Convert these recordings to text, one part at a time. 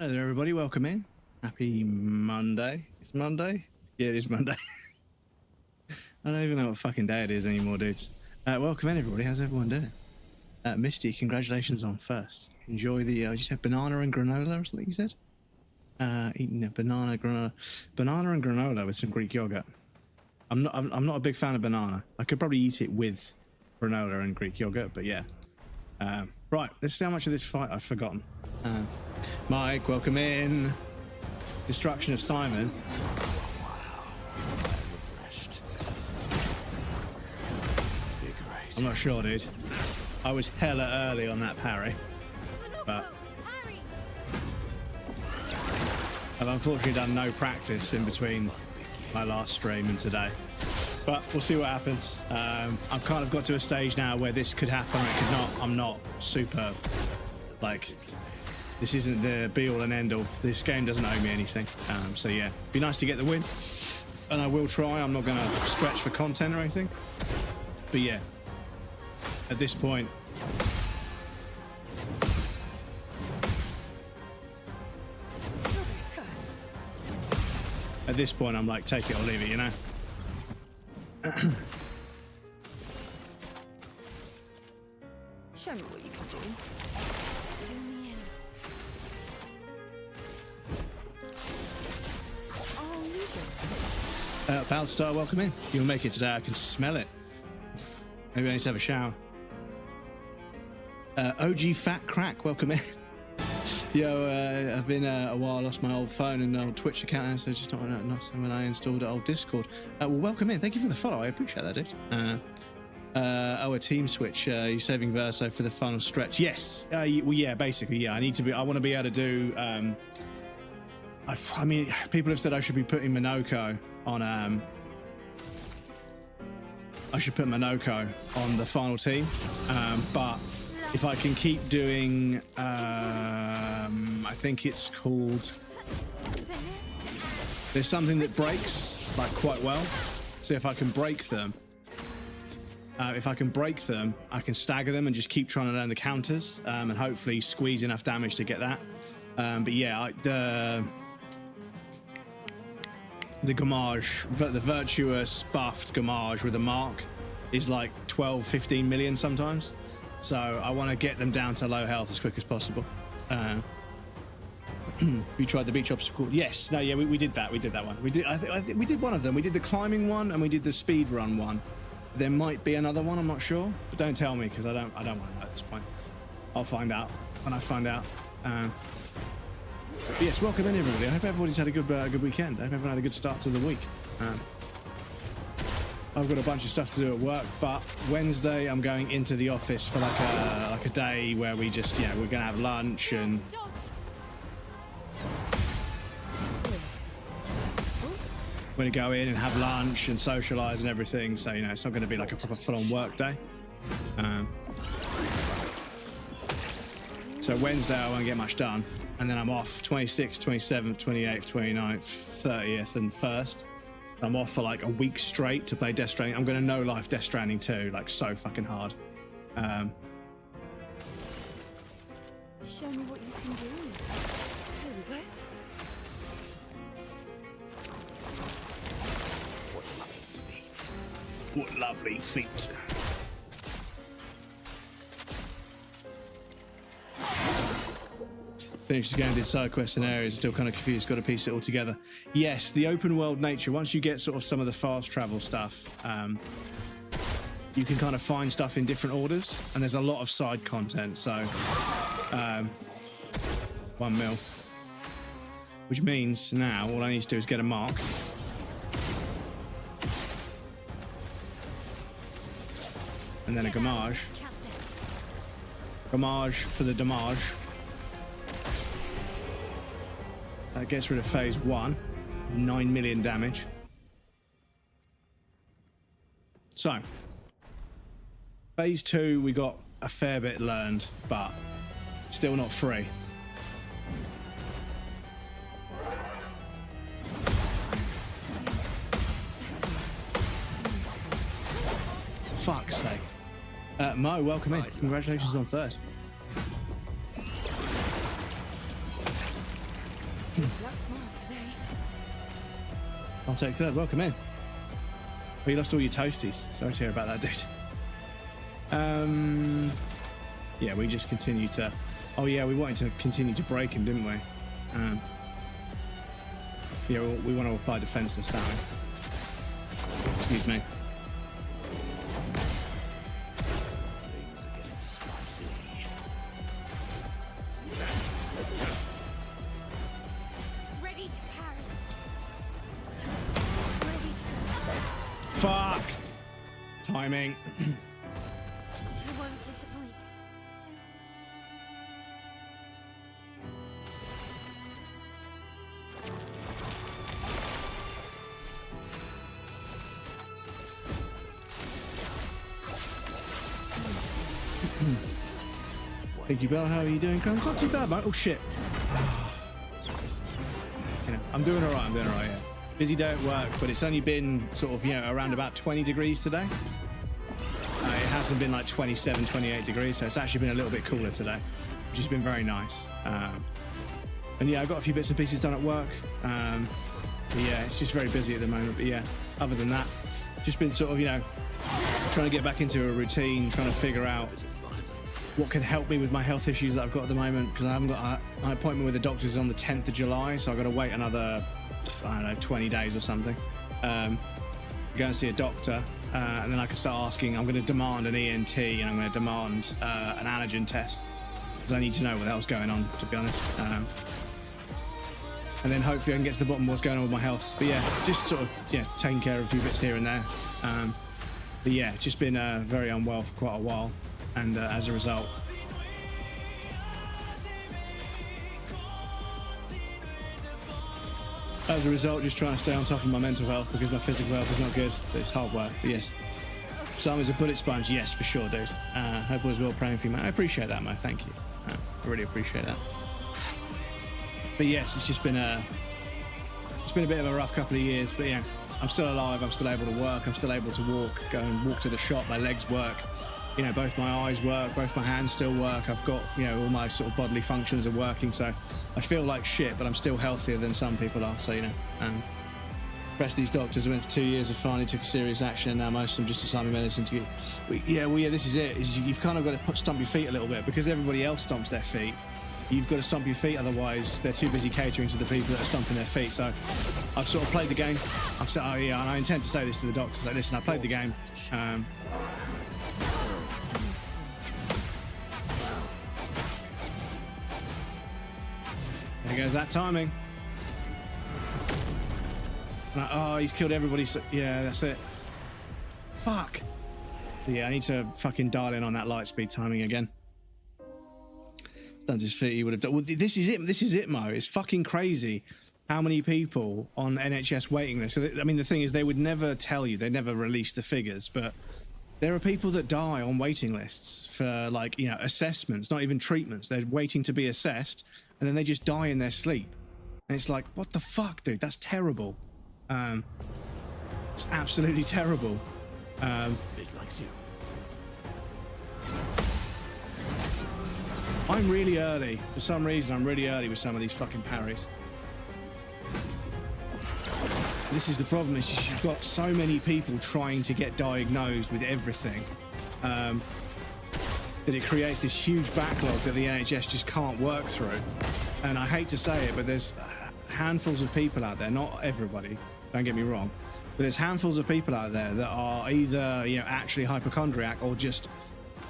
Hello there, everybody. Welcome in. Happy Monday. It's Monday? Yeah, it is Monday. I don't even know what fucking day it is anymore, dudes. Welcome in, everybody. How's everyone doing? Misty, congratulations on first. Enjoy the, did you say banana and granola or something you said? Eating a banana and granola with some Greek yogurt. I'm not a big fan of banana. I could probably eat it with granola and Greek yogurt, but yeah. Right, let's see how much of this fight I've forgotten. Mike, welcome in. Destruction of Simon. I'm not sure, dude. I was hella early on that parry, but I've unfortunately done no practice in between my last stream and today. But we'll see what happens. I've kind of got to a stage now where this could happen, or it could not. I'm not super, like, this isn't the be-all and end-all. This game doesn't owe me anything. So yeah, be nice to get the win. And I will try. I'm not going to stretch for content or anything. But yeah, at this point, I'm like, take it or leave it, you know? Show me what you can do. Balstar, welcome in. You'll make it today. I can smell it. Maybe I need to have a shower. OG Fat Crack, welcome in. Yo, I've been a while, lost my old phone and old Twitch account, so just not when I installed an old Discord. Well, welcome in. Thank you for the follow. I appreciate that, dude. A team switch. You saving Verso for the final stretch? Yes. Well, yeah, basically, yeah. I want to be able to do. I mean, people have said I should be putting Minoko on. I should put Minoko on the final team, but if I can keep doing, I think it's called. There's something that breaks like quite well. So if I can break them. I can stagger them and just keep trying to learn the counters, and hopefully squeeze enough damage to get that. But yeah, the Gamage, the virtuous buffed Gamage with a mark is like 12, 15 million sometimes. So I want to get them down to low health as quick as possible. We tried the beach obstacle. Yes, no, yeah, we did that. We did that one. I think we did one of them. We did the climbing one and we did the speed run one. There might be another one, I'm not sure, but don't tell me because I don't want to know at this point. I'll find out when I find out. But yes, welcome in everybody. I hope everybody's had a good weekend. I hope everyone had a good start to the week. I've got a bunch of stuff to do at work, but Wednesday I'm going into the office for like a day where we just, yeah, we're gonna have lunch and. We're going to go in and have lunch and socialise and everything, so, you know, it's not going to be like a proper full-on work day. So Wednesday I won't get much done, and then I'm off 26th, 27th, 28th, 29th, 30th and 1st. I'm off for like a week straight to play Death Stranding. I'm going to no-life Death Stranding 2, like so fucking hard. Show me what you can do. Here we go. What lovely feet. Finished the game, did side quests and areas, still kind of confused, got to piece it all together. Yes, the open world nature, once you get sort of some of the fast travel stuff, you can kind of find stuff in different orders, and there's a lot of side content, so 1 mil. Which means now all I need to do is get a mark. And then a Gamage. Gamage for the damage. That gets rid of phase 1. 9 million damage. So, phase 2 we got a fair bit learned, but still not free. Fuck's sake. Mo, welcome in. Congratulations on third. Luck smiles today. I'll take third. Welcome in. Well, you lost all your toasties. Sorry to hear about that, dude. Yeah, we just continue to. Oh yeah, we wanted to continue to break him, didn't we? Yeah, we want to apply defense this time. Excuse me. Things are getting spicy. Ready to parry. Ready to go. Fuck! Timing. You won't disappoint. Thank you, Belle. How are you doing, Crumbs? Not too bad, mate. Oh shit. You know, I'm doing alright. Yeah. Busy day at work, but it's only been sort of, you know, around about 20 degrees today. It hasn't been like 27, 28 degrees, so it's actually been a little bit cooler today, which has been very nice. And yeah, I've got a few bits and pieces done at work. But yeah, it's just very busy at the moment. But yeah, other than that, just been sort of, you know, trying to get back into a routine, trying to figure out what can help me with my health issues that I've got at the moment, because I haven't got my appointment with the doctors on the 10th of July, so I've got to wait another, I don't know, 20 days or something. Go and see a doctor, and then I can start asking. I'm going to demand an ENT, and I'm going to demand an allergen test, because I need to know what the hell's going on, to be honest. And then hopefully I can get to the bottom of what's going on with my health. But yeah, just sort of, yeah, taking care of a few bits here and there. But yeah, just been very unwell for quite a while, and as a result, just trying to stay on top of my mental health, because my physical health is not good. But it's hard work. But yes, Sam is a bullet sponge. Yes, for sure, dude. Hope all is well, praying for you, man. I appreciate that, man. Thank you. I really appreciate that. But yes, it's been a bit of a rough couple of years. But yeah, I'm still alive. I'm still able to work. I'm still able to go and walk to the shop. My legs work. You know, both my eyes work. Both my hands still work. I've got, you know, all my sort of bodily functions are working. So I feel like shit, but I'm still healthier than some people are. So, you know, rest of these doctors went for 2 years and finally took a serious action. Now most of them just assign me medicine to get. Yeah, this is it. You've kind of got to stomp your feet a little bit, because everybody else stomps their feet. You've got to stomp your feet, otherwise they're too busy catering to the people that are stomping their feet. So I've sort of played the game. I've said, oh yeah, and I intend to say this to the doctors. Like, listen, I played the game. There goes that timing. Oh, he's killed everybody. So, yeah, that's it. Fuck. Yeah, I need to fucking dial in on that light speed timing again. Done his feet, he would have done. Well, this is it, Mo. It's fucking crazy how many people on NHS waiting lists. So, I mean, the thing is, they would never tell you. They never release the figures, but there are people that die on waiting lists for, like, you know, assessments, not even treatments. They're waiting to be assessed, and then they just die in their sleep. And it's like, what the fuck, dude? That's terrible. It's absolutely terrible. It likes you. I'm really early. For some reason, I'm really early with some of these fucking parries. This is the problem, is just you've got so many people trying to get diagnosed with everything, that it creates this huge backlog that the NHS just can't work through. And I hate to say it, but there's handfuls of people out there, not everybody, don't get me wrong, but there's handfuls of people out there that are either, you know, actually hypochondriac, or just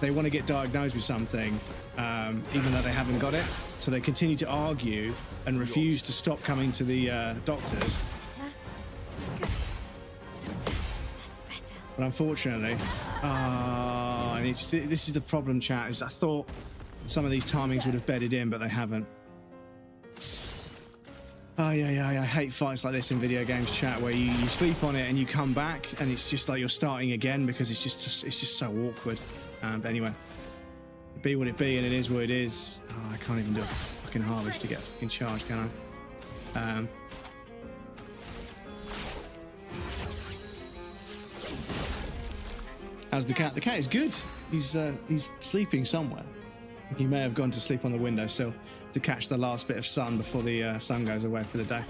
they want to get diagnosed with something, even though they haven't got it. So they continue to argue and refuse to stop coming to the doctors. That's better. But unfortunately, this is the problem, chat. Is I thought some of these timings would have bedded in, but they haven't. I hate fights like this in video games, chat, where you sleep on it and you come back and it's just like you're starting again, because it's just so awkward. But anyway, it be what it be, and it is what it is. Oh, I can't even do a fucking harvest to get fucking charged, can I? How's the cat? The cat is good. He's sleeping somewhere. He may have gone to sleep on the windowsill to catch the last bit of sun before the sun goes away for the day.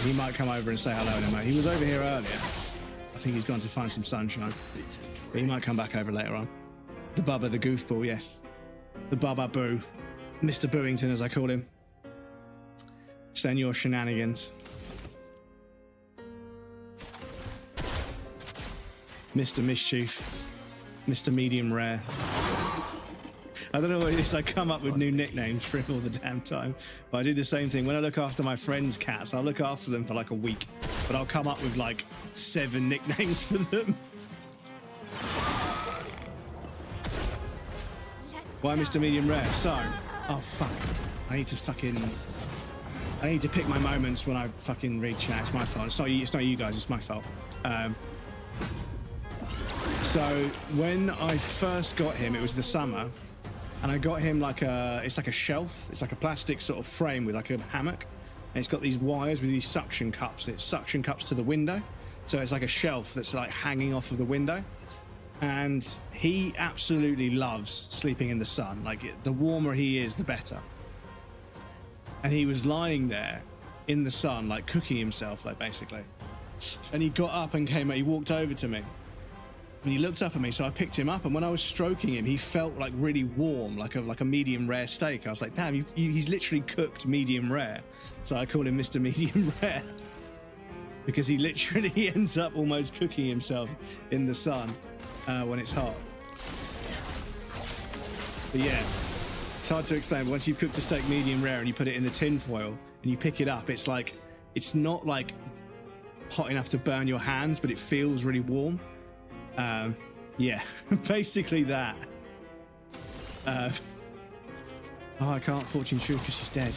He might come over and say hello in a moment. He was over here earlier. I think he's gone to find some sunshine. But he might come back over later on. The Bubba, the goofball, yes. The Bubba Boo. Mr. Booington, as I call him. Senor Shenanigans. Mr. Mischief. Mr. Medium Rare. I don't know what it is. I come up with new nicknames for him all the damn time. But I do the same thing. When I look after my friends' cats, I'll look after them for like a week. But I'll come up with like 7 nicknames for them. Why Mr. Medium Rare? So, oh fuck. I need to pick my moments when I fucking read chat. It's my fault. It's not you guys, it's my fault. So when I first got him, it was the summer. And I got him like it's like a shelf. It's like a plastic sort of frame with like a hammock. And it's got these wires with these suction cups. It's suction cups to the window. So it's like a shelf that's like hanging off of the window. And he absolutely loves sleeping in the sun. Like the warmer he is, the better. And he was lying there in the sun, like cooking himself, like basically. And he got up and he walked over to me. And he looked up at me, so I picked him up, and when I was stroking him, he felt like really warm, like a medium rare steak. I was like, damn, he's literally cooked medium rare. So I call him Mr. Medium Rare. Because he literally ends up almost cooking himself in the sun when it's hot. But yeah, it's hard to explain. Once you've cooked a steak medium rare and you put it in the tin foil and you pick it up, it's like, it's not like hot enough to burn your hands, but it feels really warm. Yeah, basically that. Oh, I can't fortune shoot because she's dead.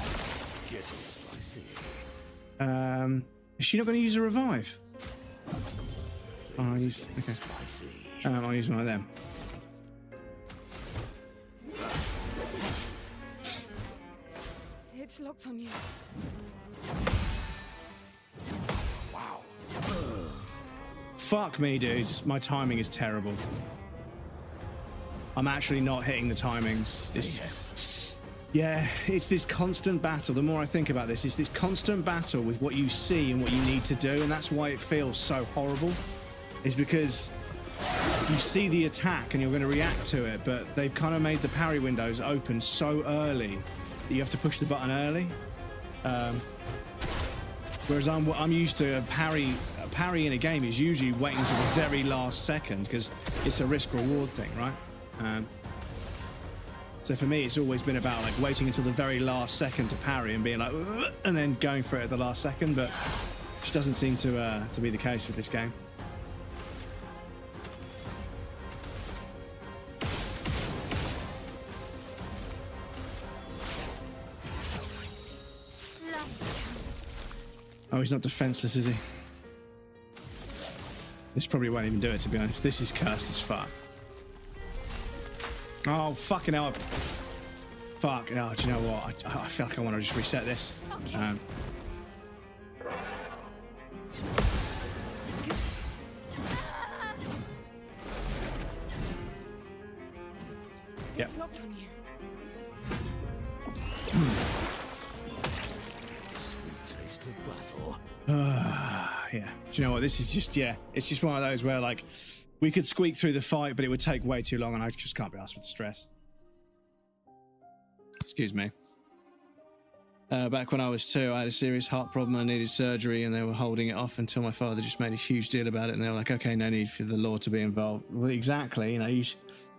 Getting spicy. Is she not going to use a revive? Oh, I'll use, okay. Spicy. I'll use one of them. It's locked on you. Wow. Fuck me, dudes. My timing is terrible. I'm actually not hitting the timings. It's this constant battle. The more I think about this, it's this constant battle with what you see and what you need to do, and that's why it feels so horrible. Is because you see the attack and you're going to react to it, but they've kind of made the parry windows open so early that you have to push the button early. Whereas I'm used to a parry in a game is usually waiting until the very last second because it's a risk-reward thing, right? So for me, it's always been about like waiting until the very last second to parry and being like, and then going for it at the last second. But it just doesn't seem to be the case with this game. Oh, he's not defenseless, is he? This probably won't even do it, to be honest. This is cursed as fuck. Oh, fucking hell. Fuck. Oh, do you know what? I feel like I want to just reset this. Okay. Yep. It's locked on you. Sweet taste of battle. Yeah. Do you know what? This is just, it's just one of those where, like, we could squeak through the fight, but it would take way too long, and I just can't be arsed with the stress. Excuse me. Back when I was 2, I had a serious heart problem. I needed surgery, and they were holding it off until my father just made a huge deal about it, and they were like, okay, no need for the law to be involved. Well, exactly. You know,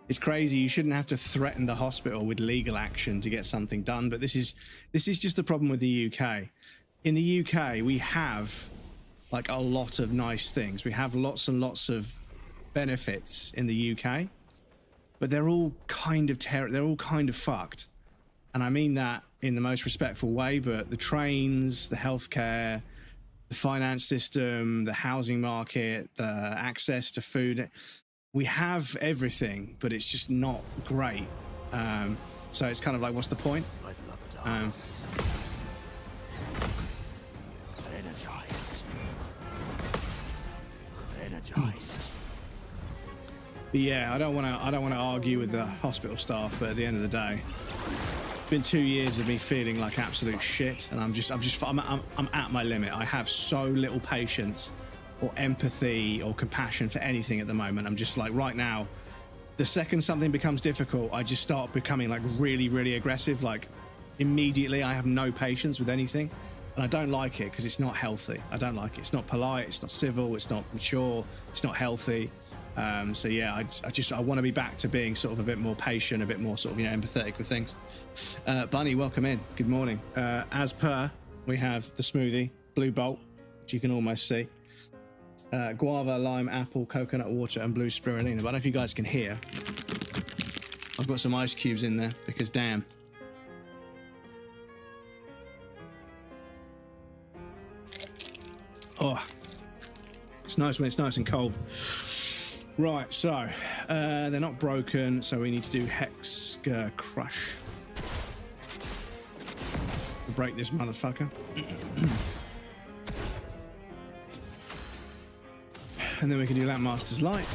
it's crazy. You shouldn't have to threaten the hospital with legal action to get something done, but this is just the problem with the UK. In the UK, we have like a lot of nice things. We have lots and lots of benefits in the UK, but they're all kind of they're all kind of fucked. And I mean that in the most respectful way, but the trains, the healthcare, the finance system, the housing market, the access to food, we have everything, but it's just not great. So it's kind of like, what's the point? I'd love a dance. Energized. Energized. But yeah, I don't want to argue with the hospital staff, but at the end of the day, it's been 2 years of me feeling like absolute shit, and I'm at my limit. I have so little patience or empathy or compassion for anything at the moment. I'm just like, right now, the second something becomes difficult, I just start becoming like really, really aggressive. Like immediately, I have no patience with anything, and I don't like it because it's not healthy. I don't like it. It's not polite. It's not civil. It's not mature. It's not healthy. So yeah, I want to be back to being sort of a bit more patient, a bit more sort of, you know, empathetic with things. Bunny, welcome in. Good morning. As per, we have the smoothie, Blue Bolt, which you can almost see. Guava, lime, apple, coconut water, and blue spirulina. But I don't know if you guys can hear. I've got some ice cubes in there because damn. Oh, it's nice when it's nice and cold. Right, so they're not broken, so we need to do Hex Crush. Break this motherfucker. And then we can do Lampmaster's Light.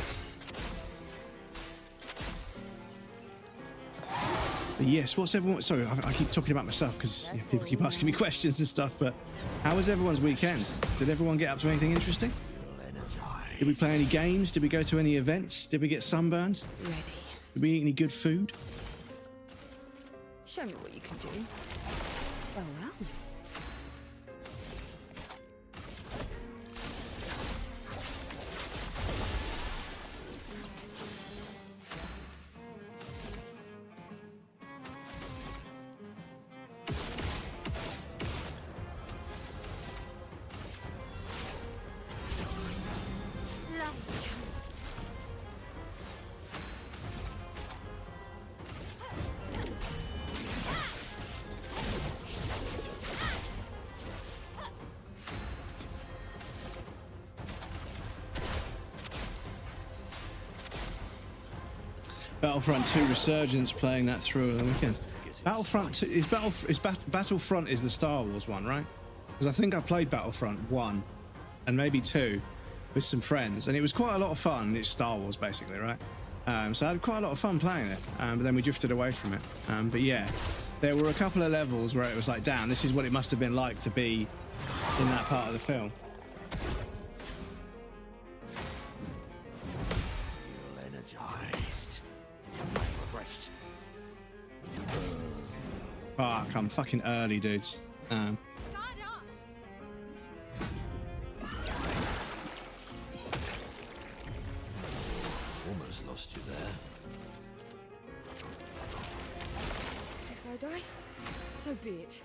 But yes, what's everyone... Sorry, I keep talking about myself because people keep asking me questions and stuff, but how was everyone's weekend? Did everyone get up to anything interesting? Did we play any games? Did we go to any events? Did we get sunburned? Ready. Did we eat any good food? Show me what you can do. Well, well. Battlefront 2 Resurgence, playing that through on the weekends. Battlefront 2 is Battlefront is the Star Wars one, right? Because I think I played Battlefront 1 and maybe 2 with some friends, and it was quite a lot of fun. It's Star Wars basically, right? So I had quite a lot of fun playing it, but then we drifted away from it. But yeah, there were a couple of levels where it was like, damn, this is what it must have been like to be in that part of the film. Fuck, I'm fucking early, dudes. Almost lost you there. If I die, so be it.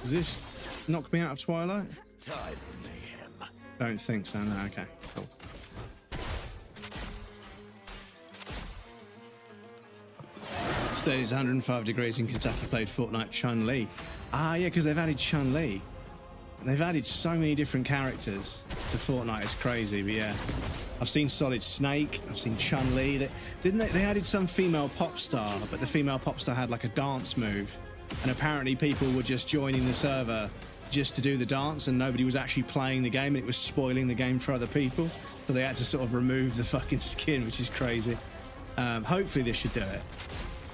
Does this knock me out of Twilight? Time for mayhem. Don't think so, no, okay, cool. Stays 105 degrees in Kentucky, played Fortnite Chun-Li. Ah, yeah, because they've added Chun-Li. They've added so many different characters to Fortnite, it's crazy, but yeah. I've seen Solid Snake, I've seen Chun-Li. They added some female pop star, but the female pop star had like a dance move. And apparently people were just joining the server just to do the dance, and nobody was actually playing the game, and it was spoiling the game for other people. So they had to sort of remove the fucking skin, which is crazy. Hopefully this should do it.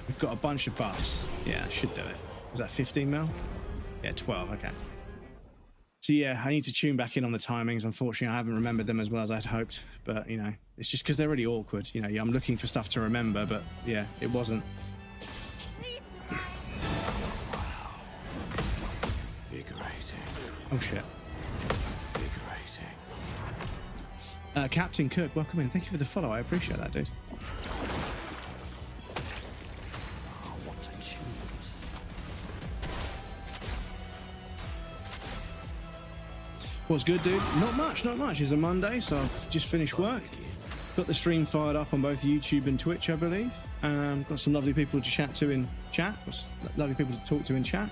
We've got a bunch of buffs. Yeah, should do it. Was that 15 mil? Yeah, 12, okay. So yeah, I need to tune back in on the timings. Unfortunately, I haven't remembered them as well as I'd hoped. But, you know, it's just because they're really awkward. You know, I'm looking for stuff to remember, but yeah, it wasn't. Oh shit. Captain Cook, welcome in. Thank you for the follow. I appreciate that, dude. What to choose? What's good, dude? Not much, not much. It's a Monday, so I've just finished work. Got the stream fired up on both YouTube and Twitch, I believe. Got some lovely people to chat to in chat. Lovely people to talk to in chat.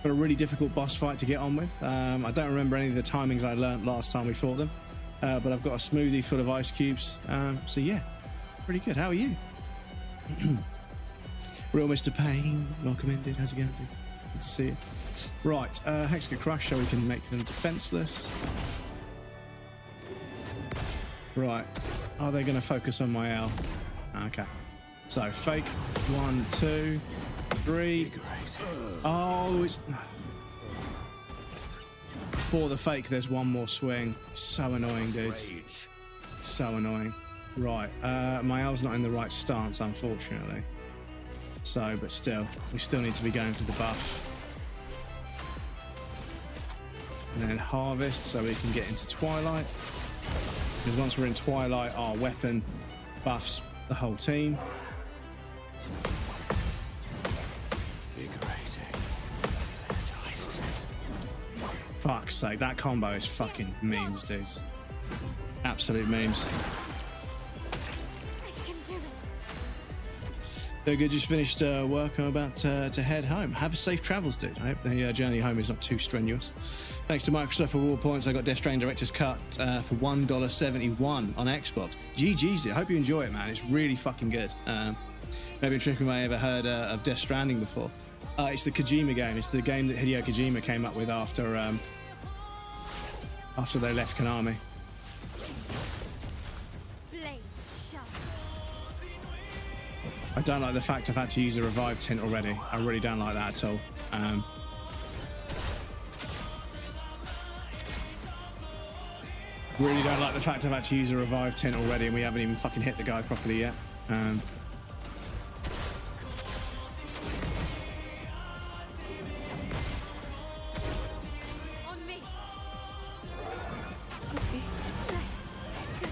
Got a really difficult boss fight to get on with. I don't remember any of the timings I learnt last time we fought them, but I've got a smoothie full of ice cubes. So yeah, Pretty good. How are you? Real Mr. Payne. Welcome in, dude. How's it going, dude? Good to see you. Right. Hex get crushed so we can make them defenseless. Right. Are they going to focus on my L? Okay. So, fake. 1, 2, 3. Oh, it's... Before the fake, there's one more swing. So annoying, dudes. So annoying. Right. My L's not in the right stance, unfortunately. So, but still. We still need to be going for the buff. And then harvest so we can get into Twilight. Because once we're in Twilight, our weapon buffs the whole team. Fuck's sake, that combo is fucking memes, dudes. Absolute memes. I can do it. So good, just finished work. I'm about to head home. Have a safe travels, dude. I hope the journey home is not too strenuous. Thanks to Microsoft for reward points. I got Death Stranding Director's Cut for $1.71 on Xbox. GG's, dude. I hope you enjoy it, man. It's really fucking good. Maybe a trick you may have ever heard of Death Stranding before. It's the Kojima game. It's the game that Hideo Kojima came up with after they left Konami. Blades sharp. I don't like the fact I've had to use a revive tint already. I really don't like that at all. Really don't like the fact I've had to use a revive tint already and we haven't even fucking hit the guy properly yet. On me. Okay. Nice. Good.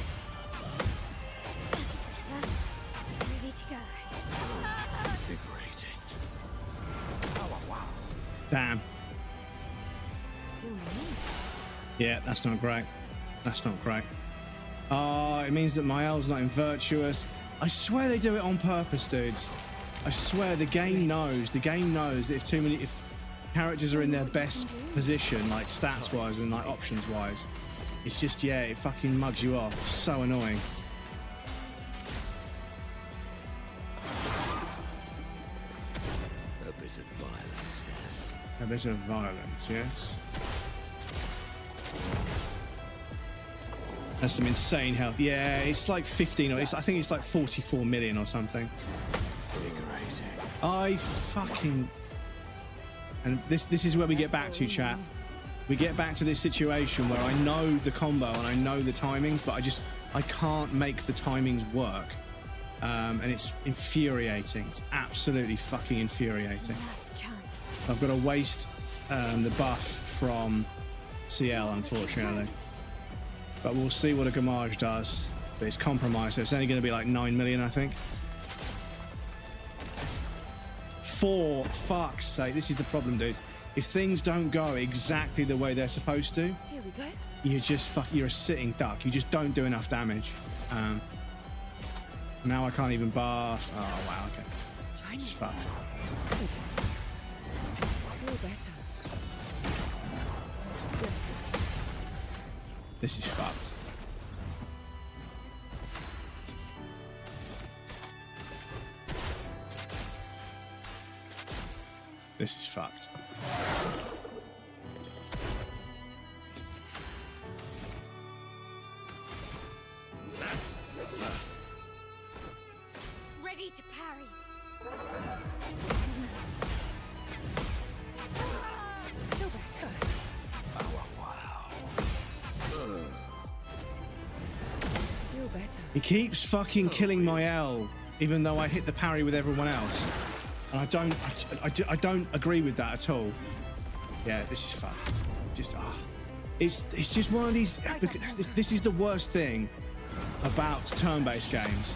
That's better. Ready to go. Invigorating. Damn. Do me. Yeah, that's not great. That's not great. It means that my L's not in Virtuous. I swear they do it on purpose, dudes. I swear the game knows. The game knows that if characters are in their best position, like stats-wise and like options-wise, it's just, yeah, it fucking mugs you off. It's so annoying. A bit of violence, yes. A bit of violence, yes. That's some insane health. Yeah, it's like 15 or I think it's like 44 million or something. Invigorating. I fucking... And this is where we get back to, chat. We get back to this situation where I know the combo and I know the timings, but I can't make the timings work. And it's infuriating. It's absolutely fucking infuriating. Last chance. I've got to waste the buff from CL, unfortunately. But we'll see what a Gamage does. But it's compromised, so it's only going to be like 9 million, I think. For fuck's sake, this is the problem, dudes. If things don't go exactly the way they're supposed to, Here we go. you're a sitting duck. You just don't do enough damage. Now I can't even buff. Oh wow, okay. It's fucked. Good. Feel better. Good. This is fucked. This is fucked. Ready to parry. Feel better. Feel better. He keeps fucking killing my L, even though I hit the parry with everyone else. And I don't agree with that at all. Yeah, this is fucked. It's just one of these. This is the worst thing about turn-based games,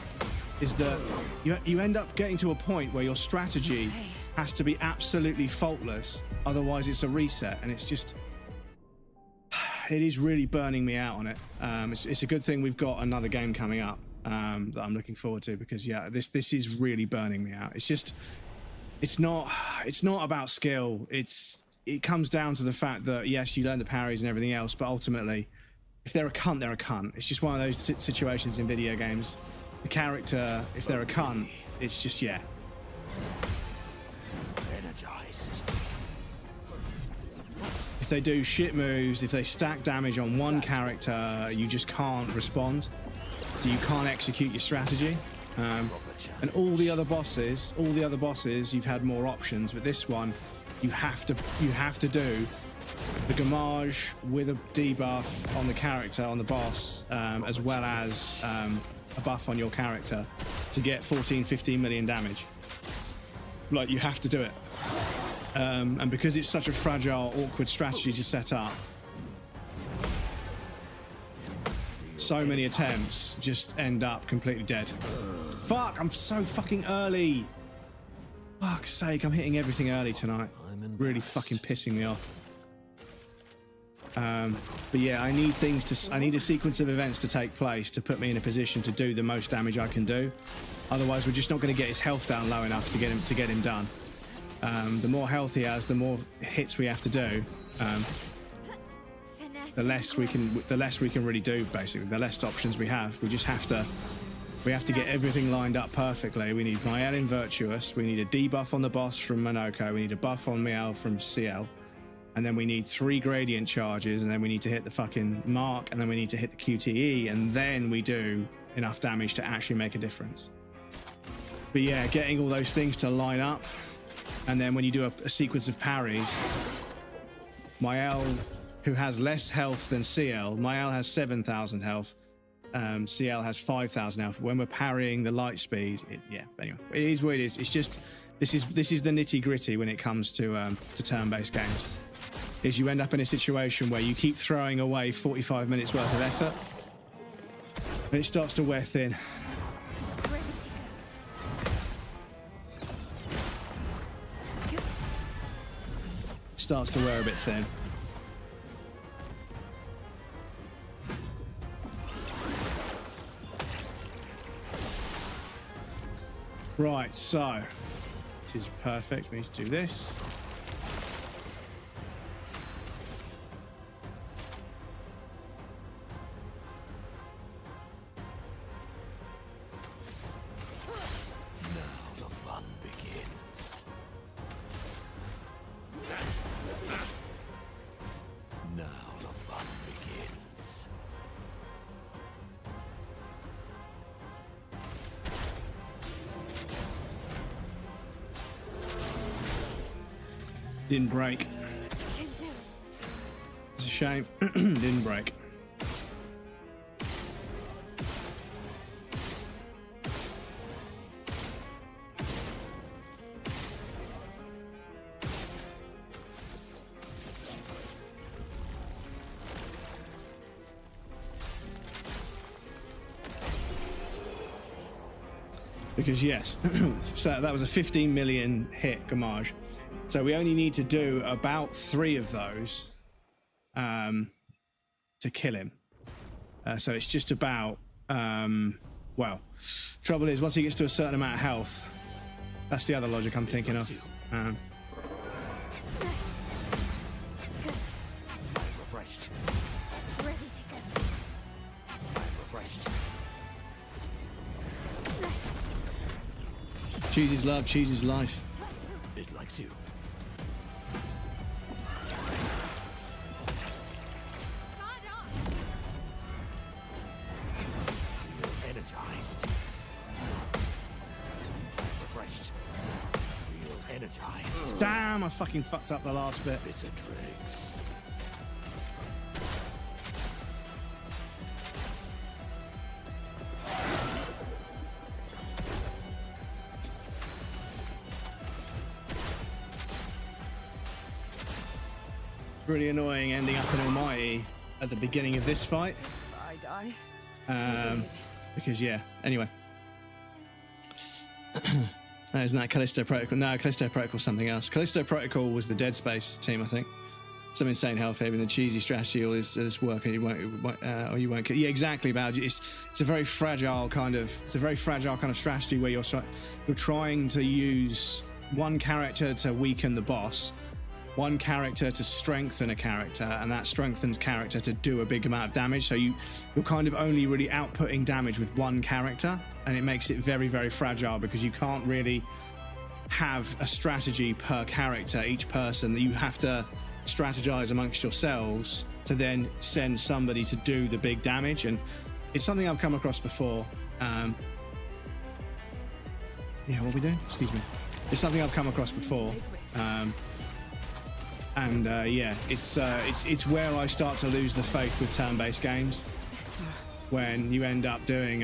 is that you end up getting to a point where your strategy has to be absolutely faultless, otherwise it's a reset, and it's just. It is really burning me out on it. It's a good thing we've got another game coming up that I'm looking forward to, because yeah, this is really burning me out. It's just, it's not about skill. It comes down to the fact that yes, you learn the parries and everything else, but ultimately, if they're a cunt, they're a cunt. It's just one of those situations in video games the character, if they're a cunt, it's just, yeah. Energized. If they do shit moves, if they stack damage on one character, you just can't respond. So you can't execute your strategy. And all the other bosses, you've had more options, but this one, you have to do the Gamage with a debuff on the character, on the boss, as well as a buff on your character to get 14-15 million damage. Like, you have to do it. And because it's such a fragile, awkward strategy to set up, so many attempts just end up completely dead. Fuck, I'm so fucking early. Fuck's sake, I'm hitting everything early tonight. Really fucking pissing me off. But yeah, I need a sequence of events to take place to put me in a position to do the most damage I can do. Otherwise, we're just not going to get his health down low enough to get him done. The more health he has, the more hits we have to do. The less we can really do. Basically, the less options we have. We just have to get everything lined up perfectly. We need Mael in Virtuous. We need a debuff on the boss from Monoko. We need a buff on Miel from CL. And then we need 3 gradient charges, and then we need to hit the fucking mark, and then we need to hit the QTE, and then we do enough damage to actually make a difference. But yeah, getting all those things to line up, and then when you do a sequence of parries, Mael, who has less health than CL, Mael has 7,000 health, CL has 5,000 health. When we're parrying the light speed, yeah, anyway, it is what it is. It's just, this is the nitty gritty when it comes to turn-based games. Is you end up in a situation where you keep throwing away 45 minutes worth of effort, and it starts to wear thin. Starts to wear a bit thin. Right, so this is perfect. We need to do this. Didn't break. It's a shame. Didn't break. Because yes, so that was a 15 million hit Gamage. So we only need to do about 3 of those to kill him. So it's just about, well, trouble is once he gets to a certain amount of health, that's the other logic I'm thinking of. Refreshed. Ready to go. Refreshed. Cheese is love, cheese is life. It likes you. Energized. Refreshed. Feel energized. Damn, I fucking fucked up the last bit. Bitter dregs. Really annoying ending up in Almighty at the beginning of this fight. I die. Because yeah, anyway. Isn't that Callisto Protocol? No, Callisto Protocol something else. Callisto Protocol was the Dead Space team, I think. Some insane health here, and the cheesy strategy or this work, and you won't. Yeah, exactly. About it's a very fragile kind of strategy where you're trying to use one character to weaken the boss, one character to strengthen a character, and that strengthens character to do a big amount of damage. So you're kind of only really outputting damage with one character, and it makes it very, very fragile because you can't really have a strategy per character, each person. That you have to strategize amongst yourselves to then send somebody to do the big damage. And it's something I've come across before. Yeah, what are we doing? Excuse me. It's something I've come across before. Yeah, it's where I start to lose the faith with turn-based games. When you end up doing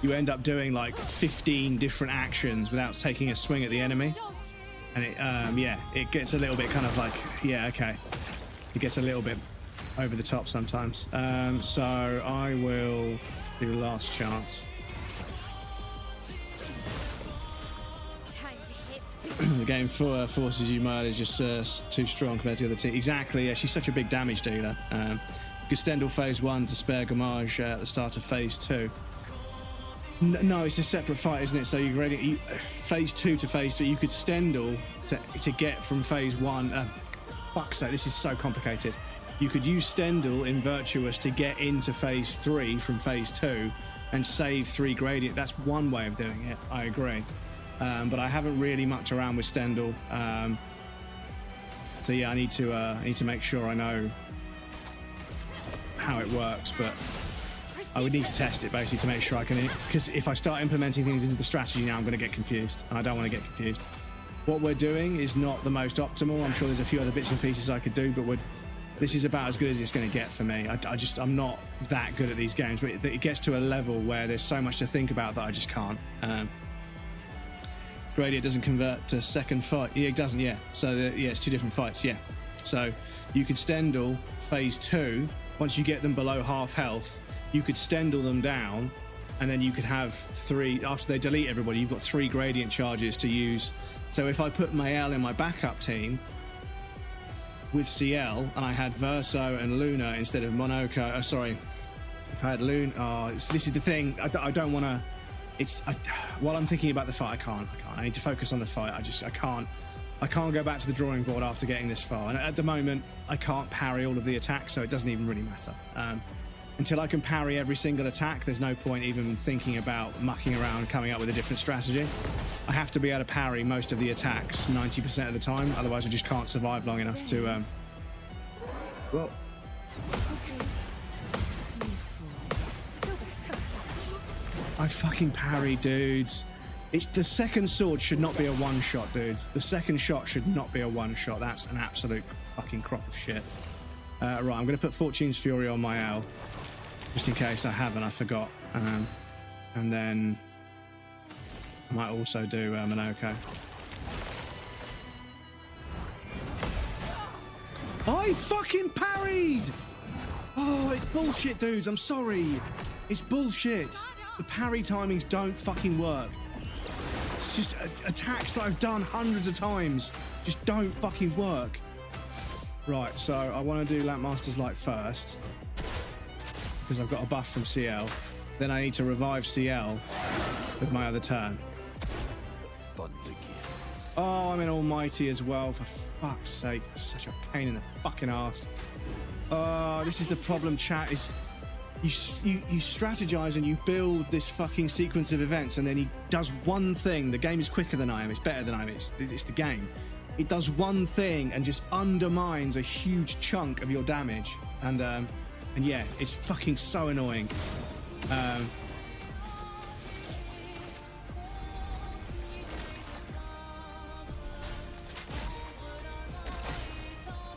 you end up doing like 15 different actions without taking a swing at the enemy, and it it gets a little bit kind of like, yeah, okay, it gets a little bit over the top sometimes. So I will do last chance. The game forces you mad is just too strong compared to the other team. Exactly, yeah, she's such a big damage dealer. You could Stendhal phase 1 to spare Gamage at the start of phase 2. No, it's a separate fight, isn't it? So you're ready. Phase 2 to phase 3, you could Stendhal to get from phase 1. Fuck's sake, this is so complicated. You could use Stendhal in Virtuous to get into phase 3 from phase 2 and save 3 gradient. That's one way of doing it, I agree. But I haven't really mucked around with Stendhal. So yeah, I need to make sure I know how it works, but I would need to test it basically to make sure I can, because if I start implementing things into the strategy now, I'm going to get confused, and I don't want to get confused. What we're doing is not the most optimal. I'm sure there's a few other bits and pieces I could do, but this is about as good as it's going to get for me. I'm not that good at these games, but it gets to a level where there's so much to think about that I just can't. Gradient doesn't convert to second fight. Yeah, it doesn't, yeah. So, it's 2 different fights, yeah. So, you could Stendhal phase 2. Once you get them below half health, you could Stendhal them down, and then you could have 3, after they delete everybody, you've got 3 gradient charges to use. So if I put Mael in my backup team with CL, and I had Verso and Luna instead of Monoko, if I had Luna, this is the thing, I don't want to, while I'm thinking about the fight, I can't. I need to focus on the fight. I can't go back to the drawing board after getting this far. And at the moment, I can't parry all of the attacks, so it doesn't even really matter. Until I can parry every single attack, there's no point even thinking about mucking around, coming up with a different strategy. I have to be able to parry most of the attacks 90% of the time, otherwise I just can't survive long enough to, well... I fucking parry, dudes. The second sword should not be a one-shot, dudes. The second shot should not be a one-shot. That's an absolute fucking crock of shit. Right, I'm going to put Fortune's Fury on my L, just in case I haven't, I forgot. And then I might also do Monoko. I fucking parried! Oh, it's bullshit, dudes. I'm sorry. It's bullshit. The parry timings don't fucking work. It's just attacks that I've done hundreds of times just don't fucking work. Right, so I want to do Lampmaster's Light first because I've got a buff from CL. Then I need to revive CL with my other turn. Fun begins. Oh, I'm in Almighty as well, for fuck's sake. That's such a pain in the fucking ass. Oh, this is the problem, chat, is you strategize and you build this fucking sequence of events, and then he does one thing. The game is quicker than I am, it's better than I am, it's the game. It does one thing and just undermines a huge chunk of your damage. And yeah, it's fucking so annoying.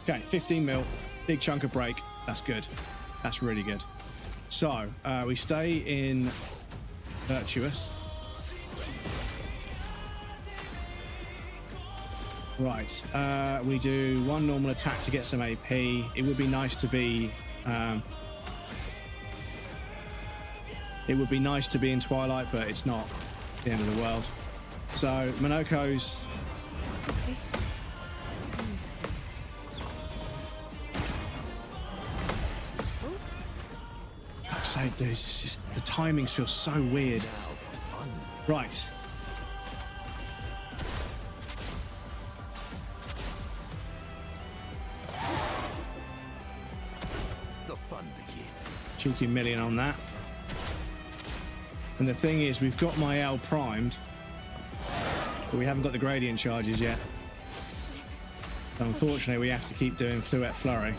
Okay, 15 mil, big chunk of break. That's good. That's really good. So, we stay in Virtuous. Right, we do 1 normal attack to get some AP. It would be nice to be... in Twilight, but it's not the end of the world. So, Monoko's... Dude, it's just, the timings feel so weird. Right. Cheeky million on that. And the thing is, we've got my L primed, but we haven't got the gradient charges yet. So unfortunately, we have to keep doing Fluette Flurry.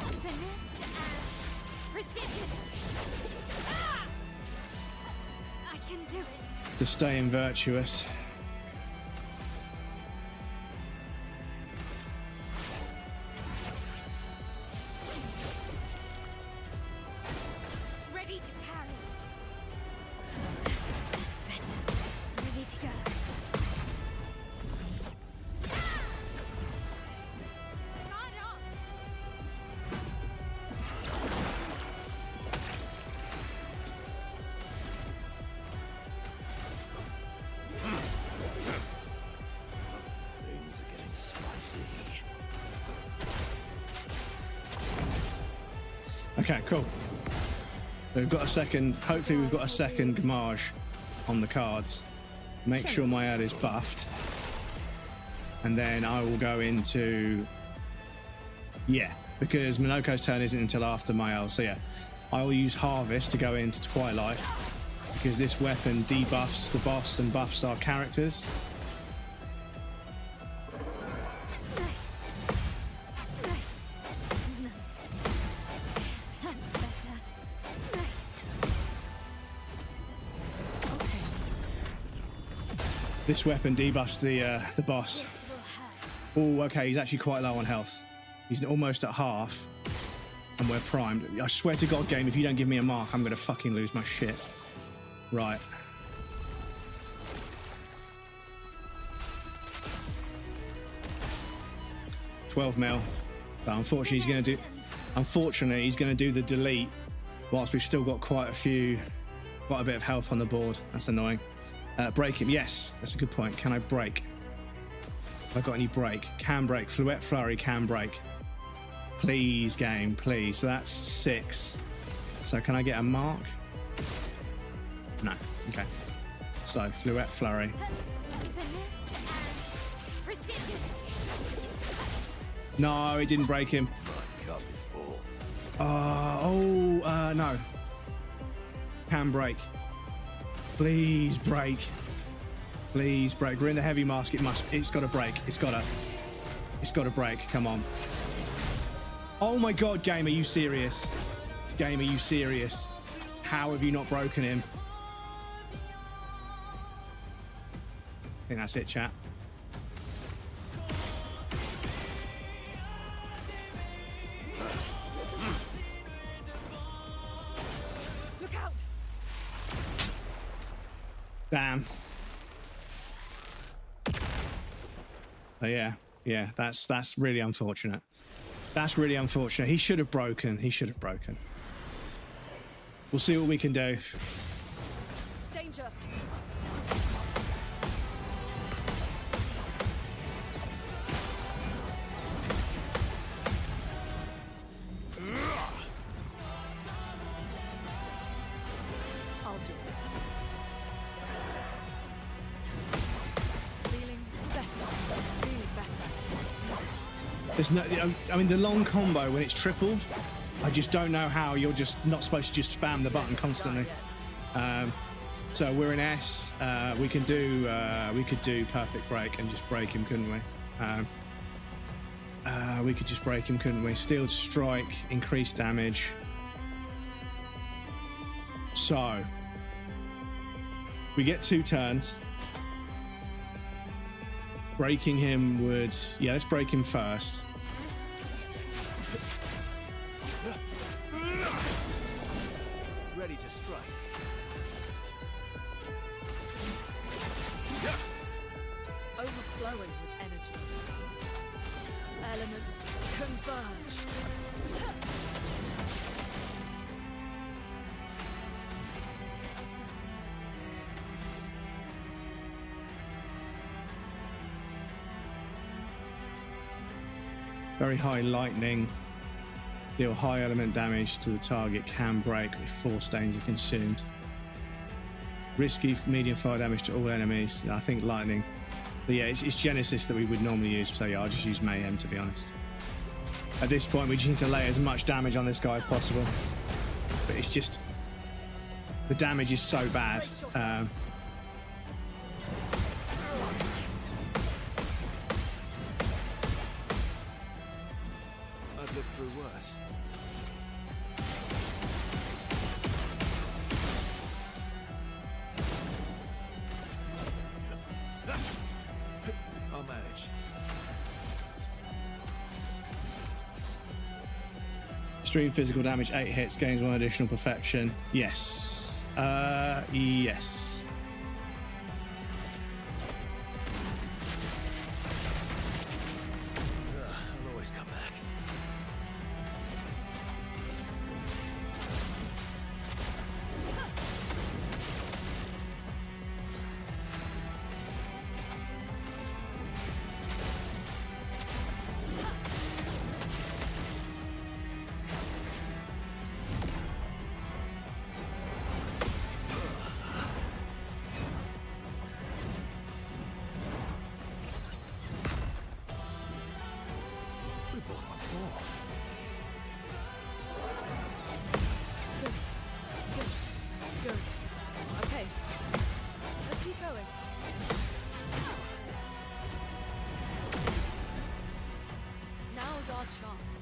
I can do it. To stay in Virtuous. Ready to parry. That's better. Ready to go. Guard up. Things are getting spicy. Okay, cool. So we've got a second, hopefully we've got a second Gamage on the cards. Make sure my ad is buffed. And then I will go into, yeah, because Minoko's turn isn't until after my L. So yeah, I will use Harvest to go into Twilight because this weapon debuffs the boss and buffs our characters. Nice. That's better. Nice. Okay. This weapon debuffs the boss. This will hurt. Oh, okay, he's actually quite low on health. He's almost at half, and we're primed. I swear to God, game, if you don't give me a mark, I'm gonna fucking lose my shit. Right. $12 mil. But unfortunately, he's gonna do the delete, whilst we've still got quite a bit of health on the board. That's annoying. Break him. Yes, that's a good point. Can I break? Have I got any break? Can break. Fluette Flurry can break. Please, game, please. So that's 6. So can I get a mark? No. Okay. So Fluette Flurry. Precision. No, it didn't break him. My cup is full. No. Can break. Please break. Please break. We're in the heavy mask. It's got to break. It's got to break. Come on. Oh my God, game, are you serious? Game, are you serious? How have you not broken him? I think that's it, chat. Look out. Damn. Oh yeah, that's really unfortunate. That's really unfortunate. He should have broken. We'll see what we can do. Danger. I'll do it. Feeling better. There's no, I mean, the long combo when it's tripled, I just don't know how you're just not supposed to just spam the button constantly. So we're in S. We could do perfect break and just break him, couldn't we? We could just break him, couldn't we? Steel strike, increased damage. So we get 2 turns. Breaking him would, yeah, let's break him first. Ready to strike. Overflowing with energy. Elements converge. Very high lightning. Deal high element damage to the target. Can break if 4 stains are consumed. Risky medium fire damage to all enemies. I think lightning. But yeah, it's Genesis that we would normally use. So yeah, I'll just use Mayhem, to be honest. At this point, we just need to lay as much damage on this guy as possible. But it's just, The damage is so bad. I've lived through worse. I'll manage. Extreme physical damage, 8 hits, gains 1 additional perfection. Yes. Yes. I'll always come back. Once more. Good. Okay. Let's keep going. Now's our chance.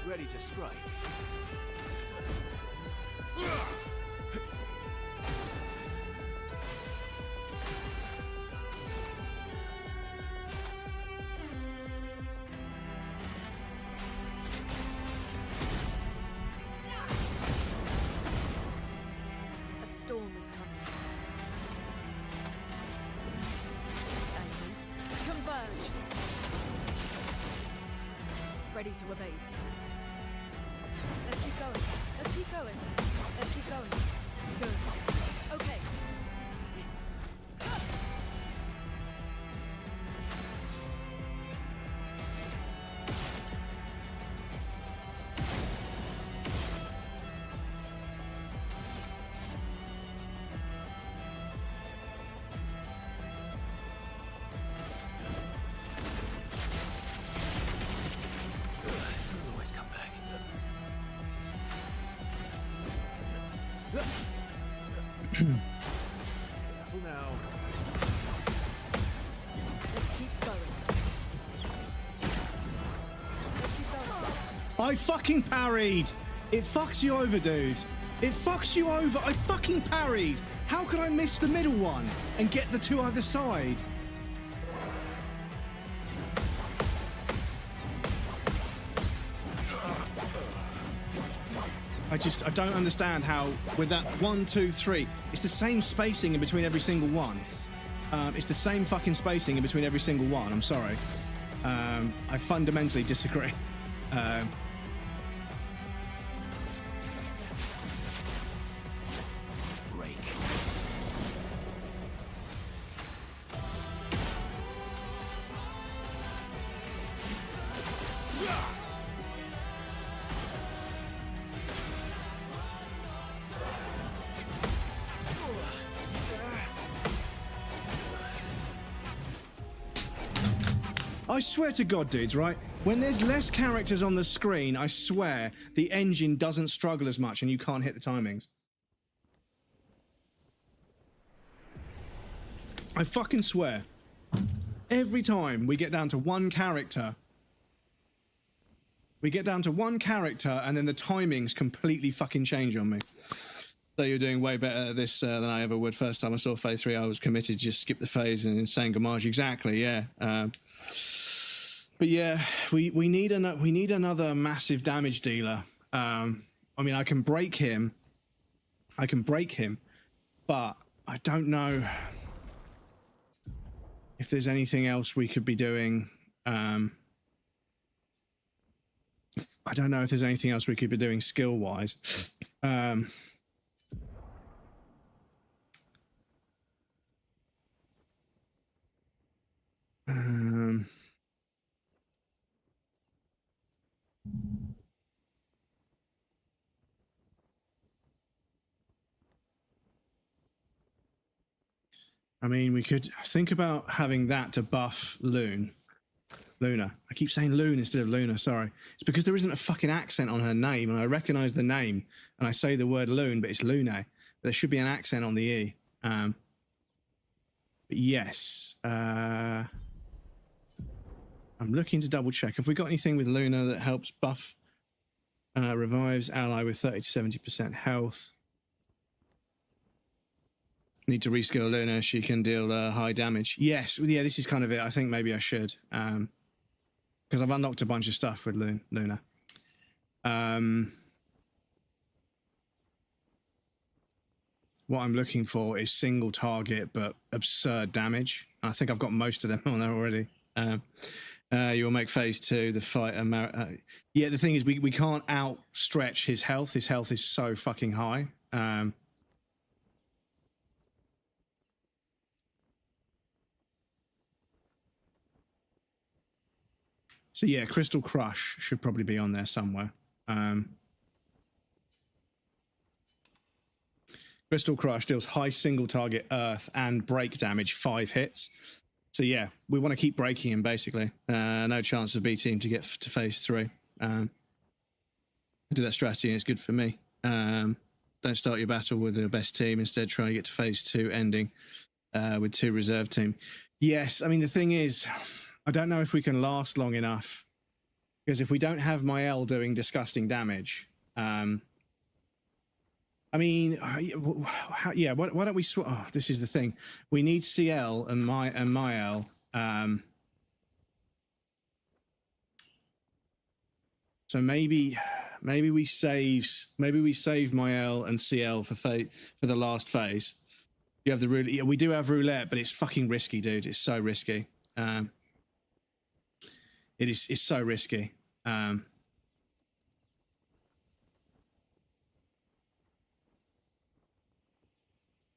Ready to strike. A storm is coming. Elements, converge. Ready to evade. Let's keep going. Let's keep going. Let's keep going. Good. Okay. I'll always come back. Careful now. Let's keep going. Let's keep going. I fucking parried. It fucks you over, dude. It fucks you over. I fucking parried. How could I miss the middle one and get the two either side? I don't understand how with that 1, 2, 3, it's the same spacing in between every single one. It's the same fucking spacing in between every single one. I'm sorry. I fundamentally disagree. Break. I swear to God, dudes, right? When there's less characters on the screen, I swear the engine doesn't struggle as much and you can't hit the timings. I fucking swear. Every time we get down to one character, and then the timings completely fucking change on me. So you're doing way better at this than I ever would. First time I saw phase 3, I was committed, just skip the phase and insane Gamage. Exactly, yeah. But yeah, we need another massive damage dealer. I mean, I can break him, but I don't know if there's anything else we could be doing. I don't know if there's anything else we could be doing skill-wise. I mean, we could think about having that to buff Luna. I keep saying Loon instead of Luna, sorry. It's because there isn't a fucking accent on her name, and I recognise the name, and I say the word Loon, but it's Luna. There should be an accent on the E. But yes. I'm looking to double check. Have we got anything with Luna that helps buff? Revives ally with 30 to 70% health. Need to reskill Luna. She can deal high damage. Yes. Yeah, this is kind of it. I think maybe I should. Because I've unlocked a bunch of stuff with Luna. What I'm looking for is single target, but absurd damage. I think I've got most of them on there already. You'll make phase 2, the fight. Yeah, the thing is, we can't outstretch his health. His health is so fucking high. So yeah, Crystal Crush should probably be on there somewhere. Crystal Crush deals high single target earth and break damage, 5 hits. So yeah, we want to keep breaking him basically. No chance of B team to get to phase 3. Do that strategy and it's good for me. Don't start your battle with the best team. Instead, try to get to phase 2 ending with 2 reserve team. Yes, I mean, the thing is, I don't know if we can last long enough, because if we don't have Mael doing disgusting damage, I mean, yeah, why don't we swap? Oh, this is the thing. We need CL and Mael. So maybe we save Mael and CL for the last phase. You have the roulette. Yeah, we do have roulette, but it's fucking risky, dude. It's so risky. It's so risky.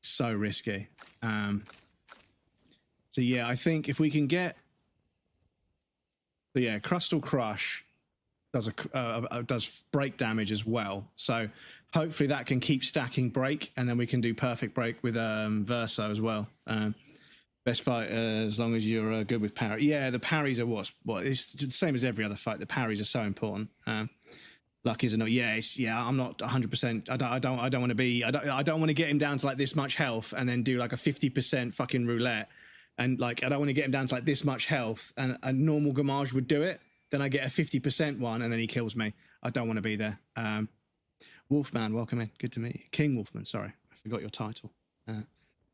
So risky. So yeah, I think if we can get, so yeah, Crystal Crush does break damage as well. So hopefully that can keep stacking break, and then we can do perfect break with Verso as well. Best fight as long as you're good with parry. Yeah, the parries are what it's the same as every other fight. The parries are so important. Luck is not. Yeah, I'm not 100%. I don't want to be. I don't want to get him down to like this much health and then do like a 50% fucking roulette. And like I don't want to get him down to like this much health and a normal Gamage would do it. Then I get a 50% one and then he kills me. I don't want to be there. Wolfman, welcome in. Good to meet you. King Wolfman. Sorry, I forgot your title.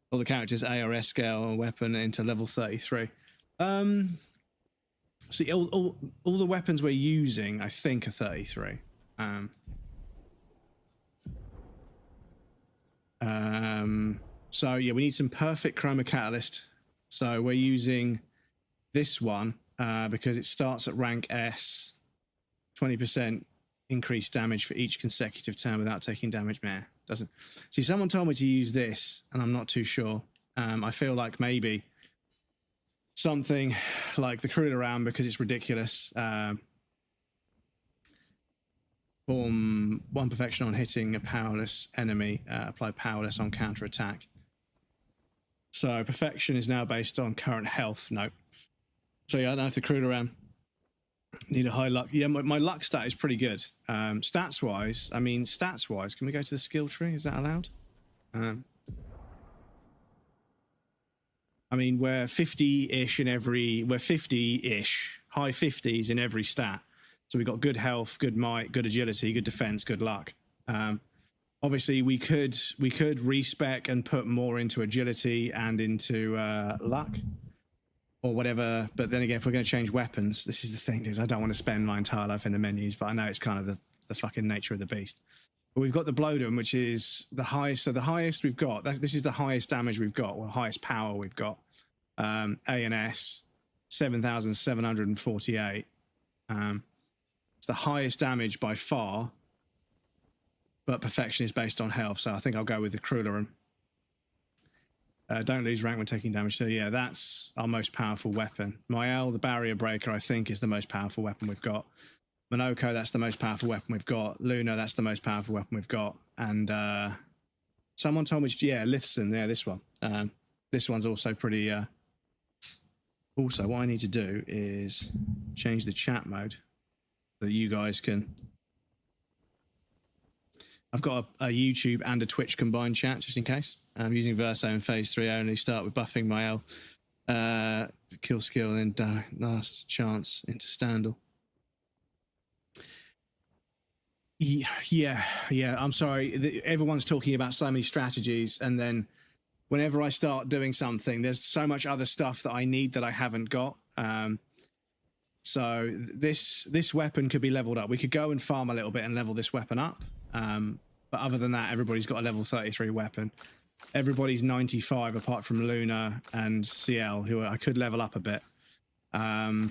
All the characters ARS scale weapon into level 33. See, all the weapons we're using, I think, are 33. So yeah, we need some perfect chroma catalyst. So we're using this one because it starts at rank S. 20% increased damage for each consecutive turn without taking damage. Meh, doesn't. See, someone told me to use this, and I'm not too sure. I feel like maybe something like the Cruel Around because it's ridiculous. Form 1 perfection on hitting a powerless enemy. Apply powerless on counter attack. So perfection is now based on current health. Nope. So yeah, I don't have to Cruel Around. Need a high luck. Yeah, my luck stat is pretty good. Stats wise, can we go to the skill tree? Is that allowed? I mean, we're 50-ish in every. We're 50-ish, high 50s in every stat. So we've got good health, good might, good agility, good defense, good luck. Obviously, we could respec and put more into agility and into luck or whatever. But then again, if we're going to change weapons, this is the thing, is I don't want to spend my entire life in the menus, but I know it's kind of the fucking nature of the beast. But we've got the Blowdom, which is the highest. So the highest we've got, this is the highest damage we've got, or highest power we've got. A and S, 7,748. So the highest damage by far, but perfection is based on health, so I think I'll go with the Crueler. Don't lose rank when taking damage. So yeah, that's our most powerful weapon. Mael, the Barrier Breaker, I think is the most powerful weapon we've got. Monoko, that's the most powerful weapon we've got. Luna, that's the most powerful weapon we've got. And someone told me, yeah, Lithson, yeah, this one. This one's also pretty... Also, what I need to do is change the chat mode so that you guys can... I've got a YouTube and a Twitch combined chat, just in case. I'm using Verso in phase 3 only. Start with buffing Mael, kill skill, and then last chance into Standal. Yeah. I'm sorry. Everyone's talking about so many strategies, and then whenever I start doing something, there's so much other stuff that I need that I haven't got. So this weapon could be leveled up. We could go and farm a little bit and level this weapon up. But other than that, everybody's got a level 33 weapon. Everybody's 95 apart from Luna and CL, who I could level up a bit. But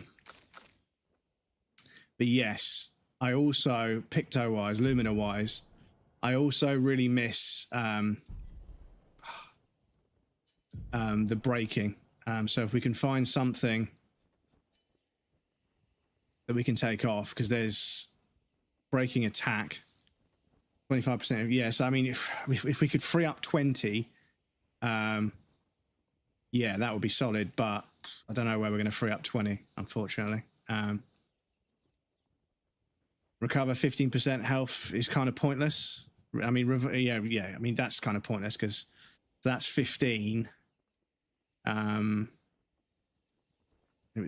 yes, I also, Picto-wise, Lumina-wise, I also really miss the breaking. So if we can find something that we can take off, because there's breaking attack, 25%. Yes, I mean, if we could free up 20, yeah, that would be solid. But I don't know where we're going to free up 20, unfortunately. Recover 15% health is kind of pointless. I mean, yeah. I mean, that's kind of pointless because that's 15.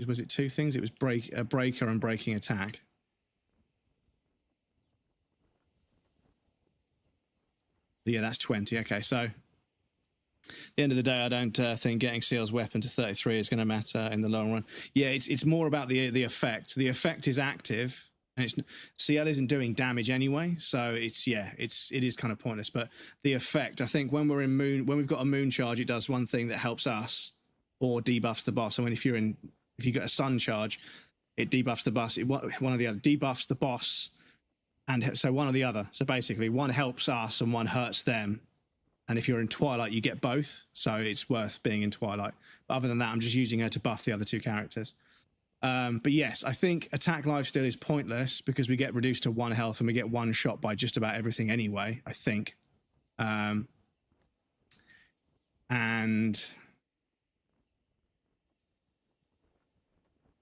Was it two things? It was breaker and breaking attack. Yeah, that's 20. Okay, so at the end of the day, I don't think getting Seal's weapon to 33 is going to matter in the long run. Yeah, it's more about the effect. The effect is active, and CL isn't doing damage anyway, so it is kind of pointless. But the effect, I think, when we've got a moon charge, it does one thing that helps us or debuffs the boss. And if you got a sun charge, it debuffs the boss. One or the other debuffs the boss. And so one or the other. So basically, one helps us and one hurts them. And if you're in Twilight, you get both. So it's worth being in Twilight. But other than that, I'm just using her to buff the other two characters. But yes, I think attack lifesteal is pointless because we get reduced to 1 health and we get one shot by just about everything anyway, I think. And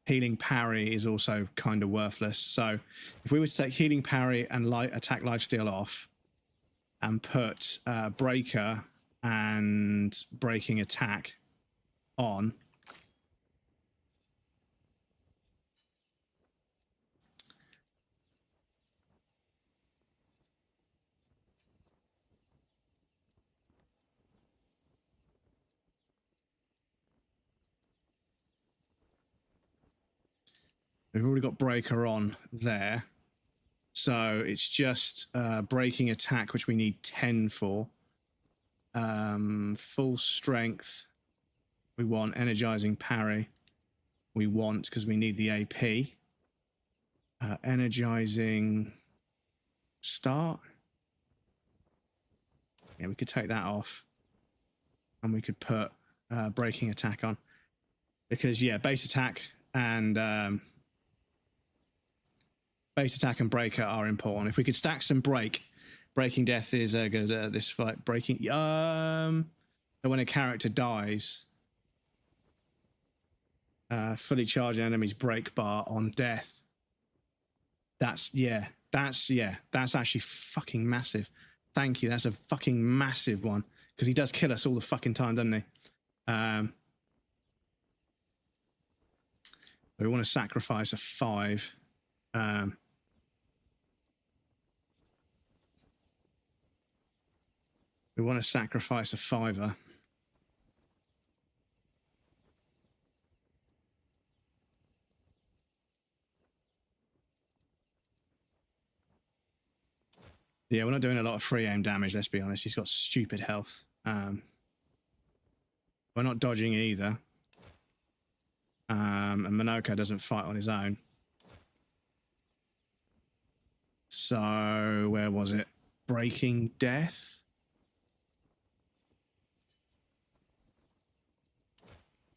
healing parry is also kind of worthless. So if we were to take healing parry and attack lifesteal off and put breaker and breaking attack on, we've already got breaker on there. So it's just breaking attack, which we need 10 for. Full strength. We want energizing parry. We want, because we need the AP. Energizing start. Yeah, we could take that off. And we could put breaking attack on. Because, yeah, base attack and... base attack and breaker are important. If we could stack some breaking death is good at this fight. Breaking, so when a character dies, fully charged enemies break bar on death. That's actually fucking massive. Thank you. That's a fucking massive one because he does kill us all the fucking time, doesn't he? We want to sacrifice a 5. We want to sacrifice a 5er. Yeah, we're not doing a lot of free aim damage, let's be honest. He's got stupid health. We're not dodging either. And Monoko doesn't fight on his own. So where was it? Breaking Death.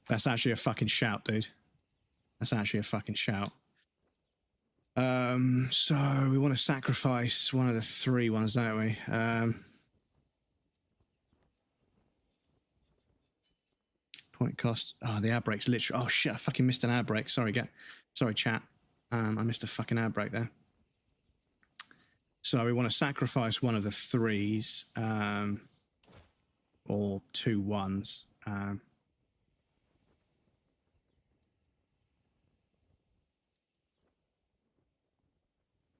That's actually a fucking shout, dude. That's actually a fucking shout. So we want to sacrifice one of the 3 ones, don't we? Point cost. Oh, the ad break's literally. Oh shit! I fucking missed an ad break. Sorry, sorry, chat. I missed a fucking ad break there. So we want to sacrifice one of the 3s, or 2 1s.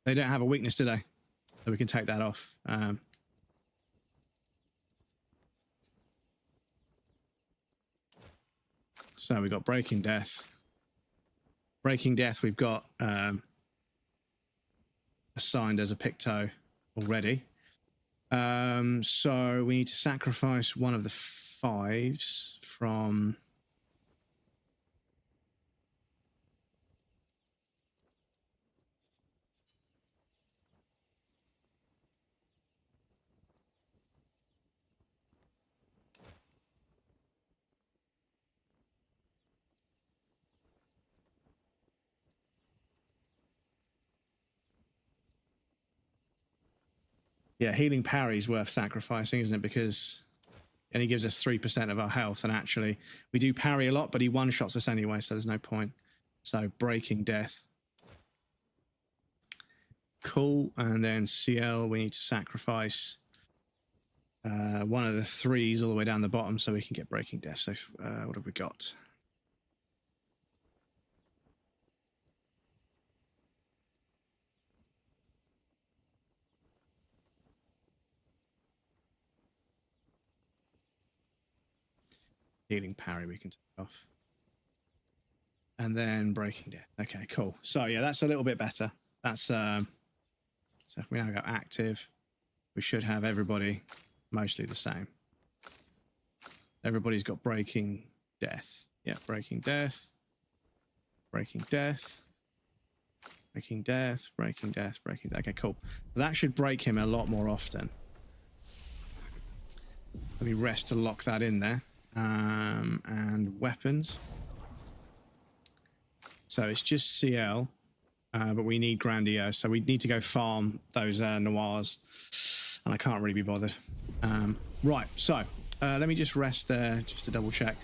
They don't have a weakness today, so we can take that off. So we got Breaking Death. Breaking Death, we've got assigned as a Picto already. So we need to sacrifice one of the 5s from... Yeah, healing parry is worth sacrificing, isn't it? Because and he gives us 3% of our health, and actually we do parry a lot, but he one-shots us anyway, so there's no point. So Breaking Death. Cool. And then CL, we need to sacrifice one of the 3s all the way down the bottom so we can get Breaking Death. So what have we got? Healing parry we can take off. And then Breaking Death. Okay, cool. So yeah, that's a little bit better. That's so if we now go active, we should have everybody mostly the same. Everybody's got Breaking Death. Yeah, Breaking Death. Breaking Death. Breaking Death. Breaking Death. Breaking Death. Okay, cool. That should break him a lot more often. Let me rest to lock that in there. And weapons. So it's just CL, but we need Grandiose, so we need to go farm those Noirs, and I can't really be bothered. Right, so let me just rest there just to double check.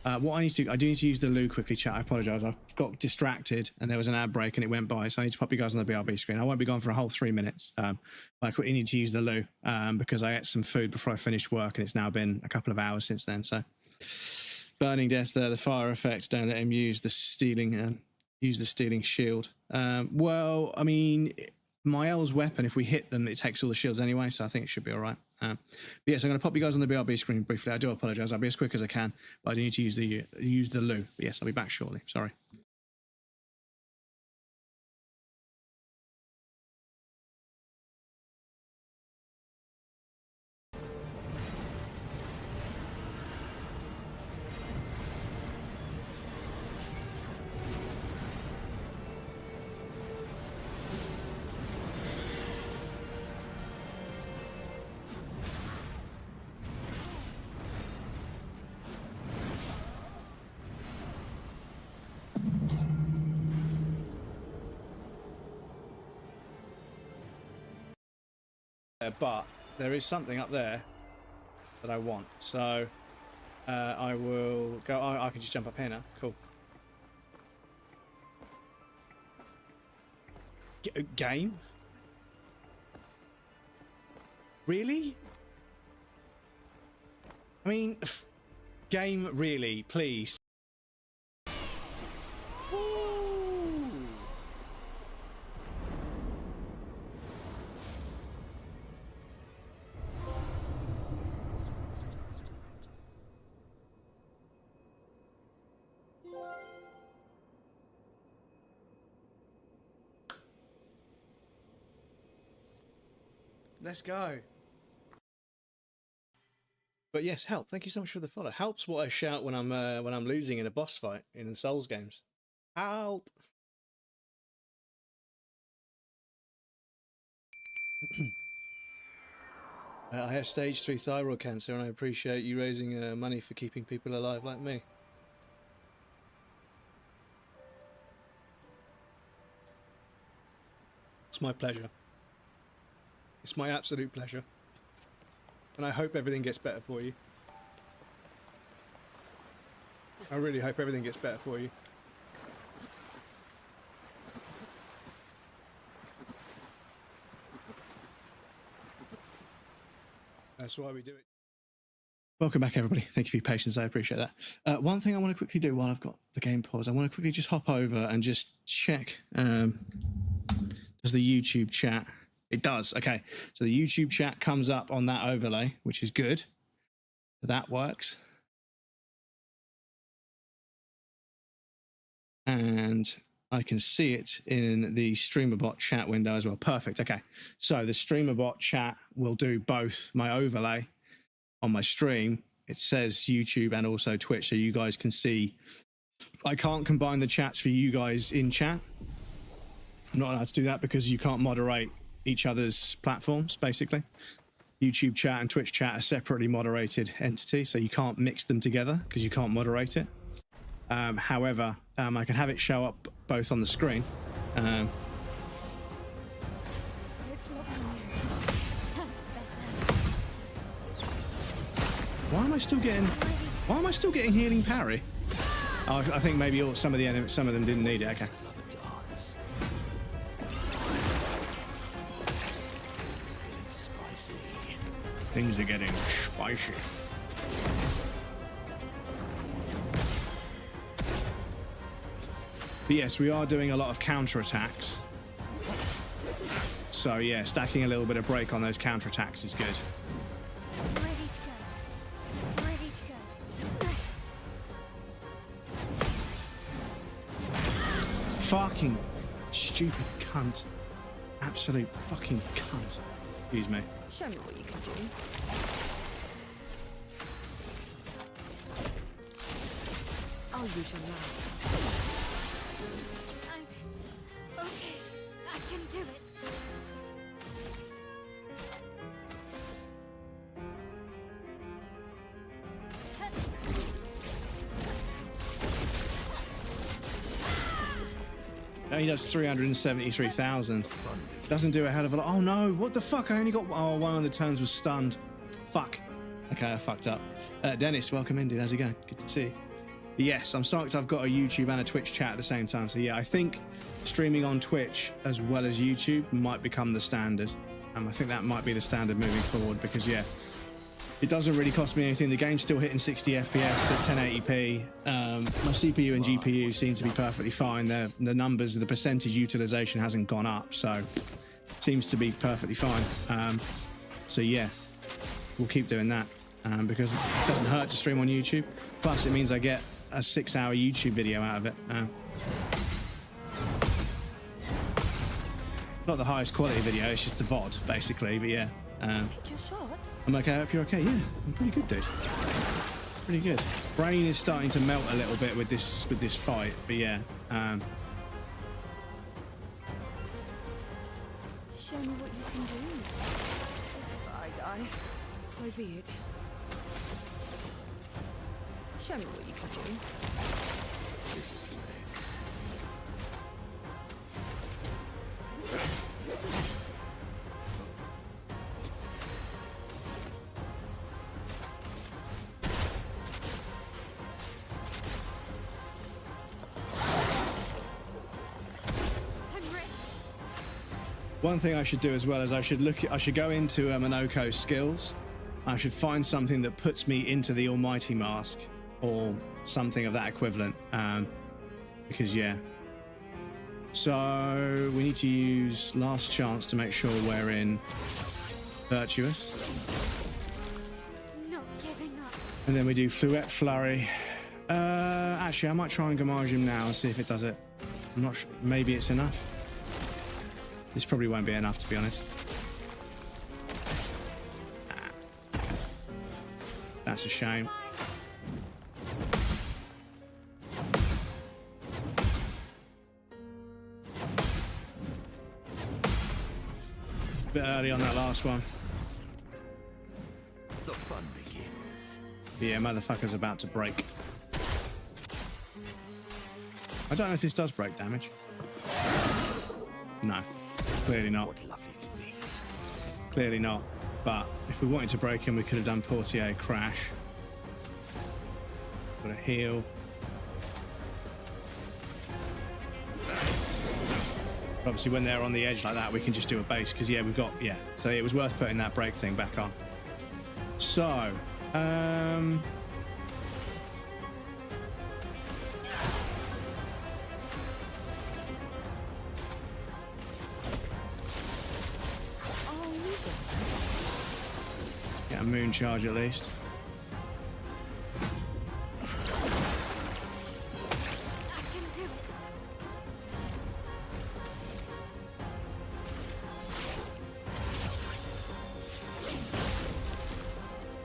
What I need to do, I do need to use the loo quickly, chat. I apologise. I got distracted and there was an ad break and it went by, so I need to pop you guys on the BRB screen. I won't be gone for a whole 3 minutes. I quickly need to use the loo because I ate some food before I finished work, and it's now been a couple of hours since then. So Burning Death there, the fire effect, don't let him use the stealing shield. Well, I mean, my L's weapon, if we hit them, it takes all the shields anyway, so I think it should be all right. But yes, I'm going to pop you guys on the BRB screen briefly. I do apologise. I'll be as quick as I can, but I do need to use the loo. But yes, I'll be back shortly. Sorry. But there is something up there that I want, so I will go. I can just jump up here now. Cool. Game? Really? I mean, game, really? Please. Let's go. But yes, help. Thank you so much for the follow. Help's what I shout when I'm losing in a boss fight in Souls games. Help. I have stage 3 thyroid cancer, and I appreciate you raising money for keeping people alive like me. It's my pleasure. It's my absolute pleasure. And I hope everything gets better for you. I really hope everything gets better for you. That's why we do it. Welcome back, everybody. Thank you for your patience. I appreciate that. One thing I want to quickly do while I've got the game paused, I want to quickly just hop over and just check. Does the YouTube chat? It does. Okay. So the YouTube chat comes up on that overlay, which is good. That works. And I can see it in the StreamerBot chat window as well. Perfect. Okay. So the StreamerBot chat will do both my overlay on my stream. It says YouTube and also Twitch, so you guys can see. I can't combine the chats for you guys in chat. I'm not allowed to do that because you can't moderate each other's platforms, basically. YouTube chat and Twitch chat are separately moderated entities, so you can't mix them together because you can't moderate it. However, I can have it show up both on the screen. It's locked on you. That's better. Why am I still getting healing parry? Oh, I think maybe some of them didn't need it. Okay. Things are getting spicy. But yes, we are doing a lot of counterattacks. So yeah, stacking a little bit of break on those counterattacks is good. Ready to go. Ready to go. Nice. Fucking stupid cunt. Absolute fucking cunt. Excuse me. Show me what you can do. I'll use your knife. Okay, I can do it. He does 373,000. Doesn't do a hell of a lot. Oh no, what the fuck? I only got... Oh, one of the turns was stunned. Fuck. Okay, I fucked up. Dennis, welcome in, dude. How's it going? Good to see you. But yes, I'm psyched I've got a YouTube and a Twitch chat at the same time. So yeah, I think streaming on Twitch as well as YouTube might become the standard. I think that might be the standard moving forward because yeah, it doesn't really cost me anything. The game's still hitting 60 FPS at 1080p. My CPU and GPU seem to be perfectly fine. The numbers, the percentage utilization hasn't gone up, so it seems to be perfectly fine. So yeah, we'll keep doing that because it doesn't hurt to stream on YouTube. Plus, it means I get a 6-hour YouTube video out of it. Not the highest quality video, it's just the VOD, basically, but yeah. Take your shot. I'm okay, I hope you're okay. Yeah, I'm pretty good, dude. Pretty good. Brain is starting to melt a little bit with this fight, but yeah. Show me what you can do. If I die, so be it. Show me what you can do. One thing I should do as well is I should go into Minoko's skills. I should find something that puts me into the Almighty Mask or something of that equivalent. Because yeah. So we need to use Last Chance to make sure we're in Virtuous. Not giving up. And then we do Fluette Flurry. Actually, I might try and Gamage him now and see if it does it. I'm not sure. Maybe it's enough. This probably won't be enough, to be honest. That's a shame. But early on that last one. The fun begins. Yeah, motherfucker's about to break. I don't know if this does break damage. No, clearly not. What lovely things. Clearly not. But if we wanted to break him, we could have done Portier Crash. Got a heal. Obviously, when they're on the edge like that, we can just do a base because yeah, we've got So it was worth putting that break thing back on. So, get a moon charge at least. I can do it.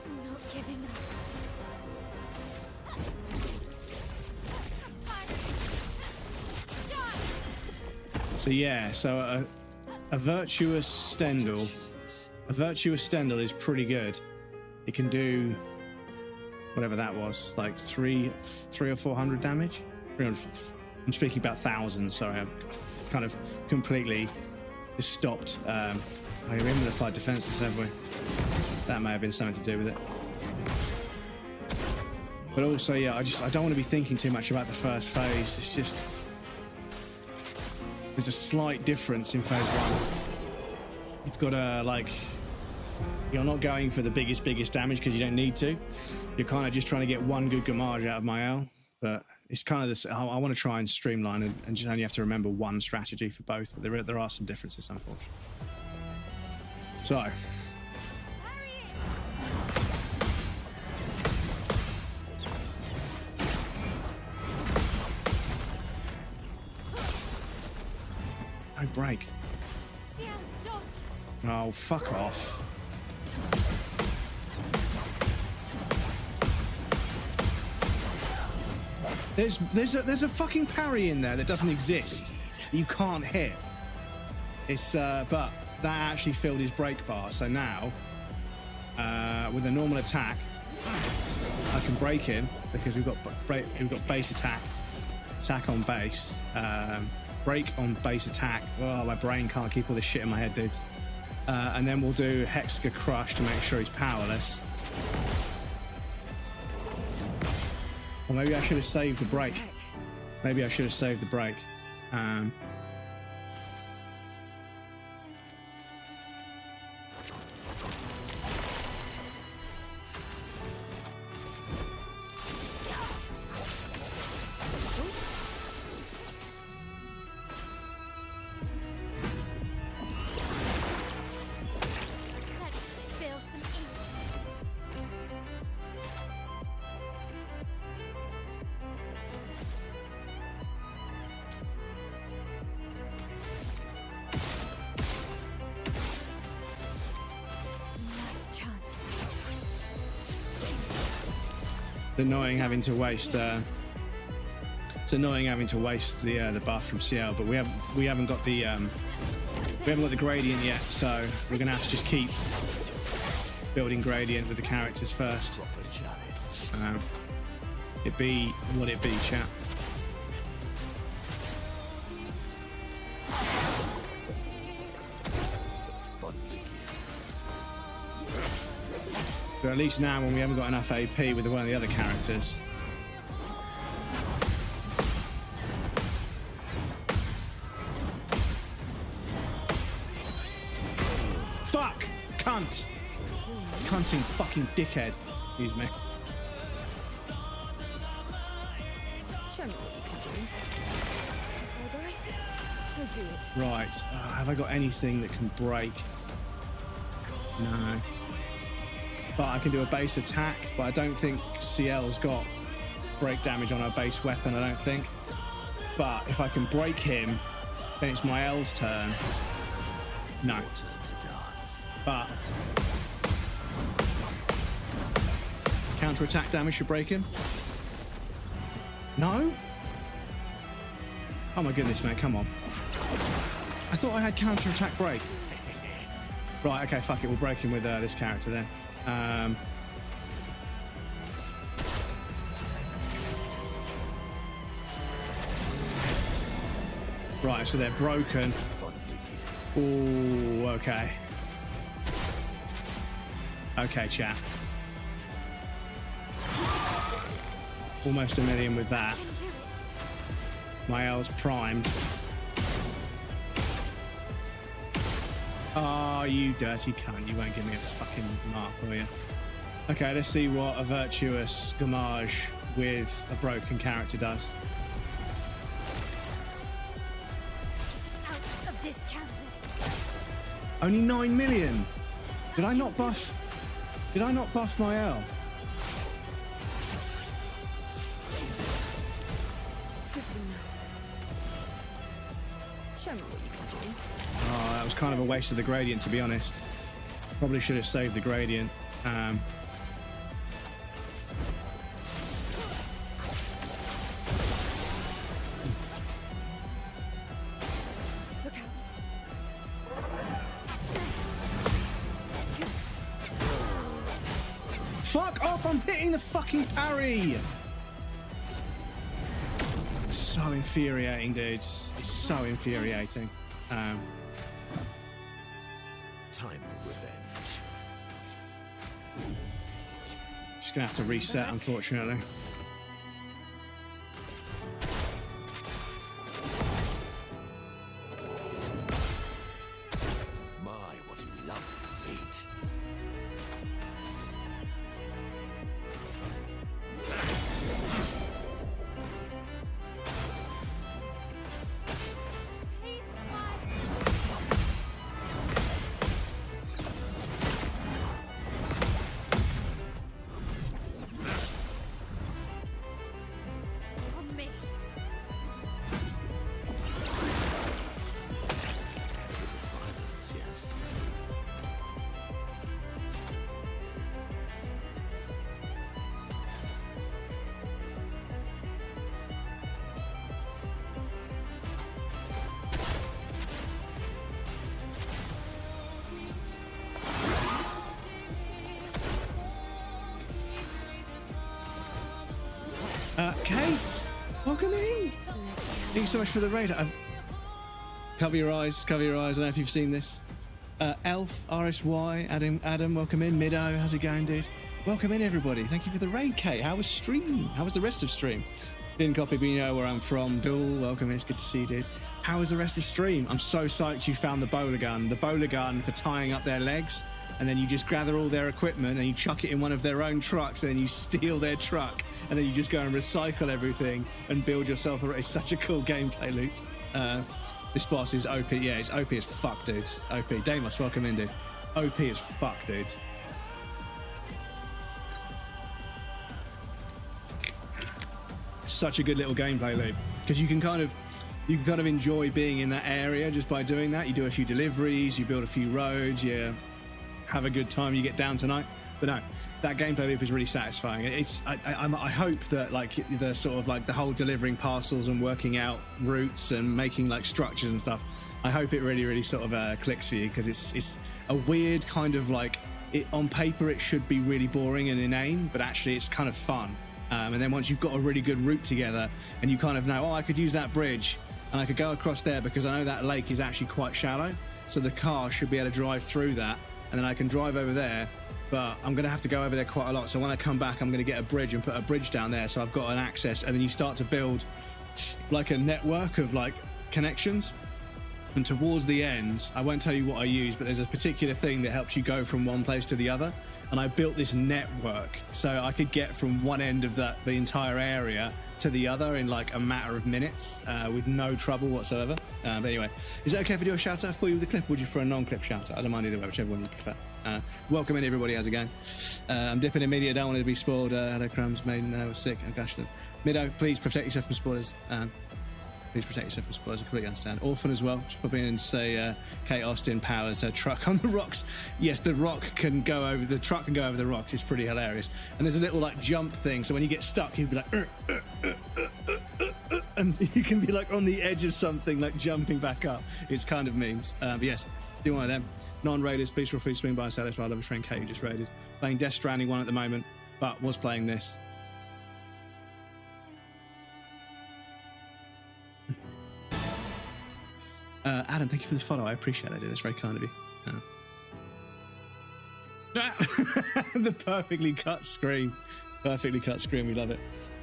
I'm not giving up. So yeah, so a virtuous Stendhal. A virtuous Stendhal is pretty good. It can do whatever that was, like three or 400 damage. 300, I'm speaking about thousands. Sorry, I've kind of completely just stopped. We haven't applied defenses, have we? That may have been something to do with it. But also, yeah, I don't want to be thinking too much about the first phase. It's just there's a slight difference in phase 1. You've got to you're not going for the biggest damage because you don't need to. You're kind of just trying to get one good gamage out of my L. But it's kind of this. I want to try and streamline and just only have to remember one strategy for both. But there are some differences, unfortunately. So. No break. Oh, fuck off. There's a fucking parry in there that doesn't exist. You can't hit. It's but that actually filled his break bar. So now, with a normal attack, I can break him because we've got base attack on base, break on base attack. Oh, my brain can't keep all this shit in my head, dudes. And then we'll do Hexica Crush to make sure he's powerless. Or maybe I should have saved the break. Maybe I should have saved the break. It's annoying having to waste. It's annoying having to waste the buff from CL, but we haven't got the gradient yet, so we're gonna have to just keep building gradient with the characters first. It be what it be, chat. But at least now, when we haven't got enough AP with one of the other characters. Fuck! Cunt! Cunting fucking dickhead. Excuse me. Show me what you can do. I'll do it. Right. Have I got anything that can break? No. But I can do a base attack, but I don't think CL's got break damage on her base weapon, I don't think. But if I can break him, then it's my L's turn. No. But counter-attack damage should break him. No? Oh my goodness, man, come on. I thought I had counter-attack break. Right, okay, fuck it. We'll break him with this character then. Right, so they're broken. Ooh, okay. Okay, chat. Almost a million with that. My L's primed. Oh, you dirty cunt. You won't give me a fucking mark, will you? Okay, let's see what a virtuous gamage with a broken character does. Out of this canvas. Only 9 million. Did I not buff my L? Show me what you can do. Oh, that was kind of a waste of the gradient, to be honest. Probably should have saved the gradient. Look out. Fuck off! I'm hitting the fucking parry! So infuriating, dudes. It's so infuriating. Time for revenge. Just gonna have to reset, unfortunately. My, what a lovely meat. Please, spy. On me. Is it violence? Yes. Kate, welcome in. Thank you so much for the raid. Cover your eyes. I don't know if you've seen this. Elf, RSY, Adam, welcome in. Middo, how's it going, dude? Welcome in, everybody. Thank you for the raid, Kate. How was stream? How was the rest of stream? Didn't copy, but you know where I'm from. Duel, welcome in. It's good to see you, dude. How was the rest of stream? I'm so psyched you found the bowler gun. The bowler gun for tying up their legs, and then you just gather all their equipment and you chuck it in one of their own trucks, and then you steal their truck, and then you just go and recycle everything and build yourself it's such a cool gameplay loop. This boss is OP. Yeah, it's OP as fuck, dudes. OP. Damos, welcome in, dude. OP as fuck, dudes. Such a good little gameplay loop, because you can kind of enjoy being in that area just by doing that. You do a few deliveries, you build a few roads, you have a good time, you get down tonight. But no, that gameplay loop is really satisfying. I hope that like the sort of like the whole delivering parcels and working out routes and making like structures and stuff, I hope it really sort of clicks for you, because it's a weird kind of like, on paper it should be really boring and inane, but actually it's kind of fun. And then once you've got a really good route together and you kind of know, oh, I could use that bridge and I could go across there because I know that lake is actually quite shallow, so the car should be able to drive through that, and then I can drive over there, but I'm going to have to go over there quite a lot, so when I come back I'm going to get a bridge and put a bridge down there, so I've got an access. And then you start to build like a network of like connections, and towards the end, I won't tell you what I use, but there's a particular thing that helps you go from one place to the other, and I built this network so I could get from one end of the entire area to the other in like a matter of minutes with no trouble whatsoever. But anyway, is it okay if I do a shout out for you with a clip, or would you for a non-clip shout out? I don't mind either way, whichever one you prefer. Welcome in, everybody. How's it going? I'm dipping in media. Don't want to be spoiled. Hello, Crumbs. Maiden was sick. And Gashland. Middo, please protect yourself from spoilers. Please protect yourself from spoilers. I completely understand. Orphan as well. Just pop in and say Kate Austin powers her truck on the rocks. Yes, the truck can go over the rocks. It's pretty hilarious. And there's a little like jump thing, so when you get stuck, you'd be like, and you can be like on the edge of something, like jumping back up. It's kind of memes. But yes, Do one of them. Non-raiders, please feel free to swing by and say hello to our lovely friend Kate, who just raided. Playing Death Stranding 1 at the moment, but was playing this. Adam, thank you for the follow. I appreciate that, dude. That's very kind of you. The perfectly cut screen. Perfectly cut screen. We love it.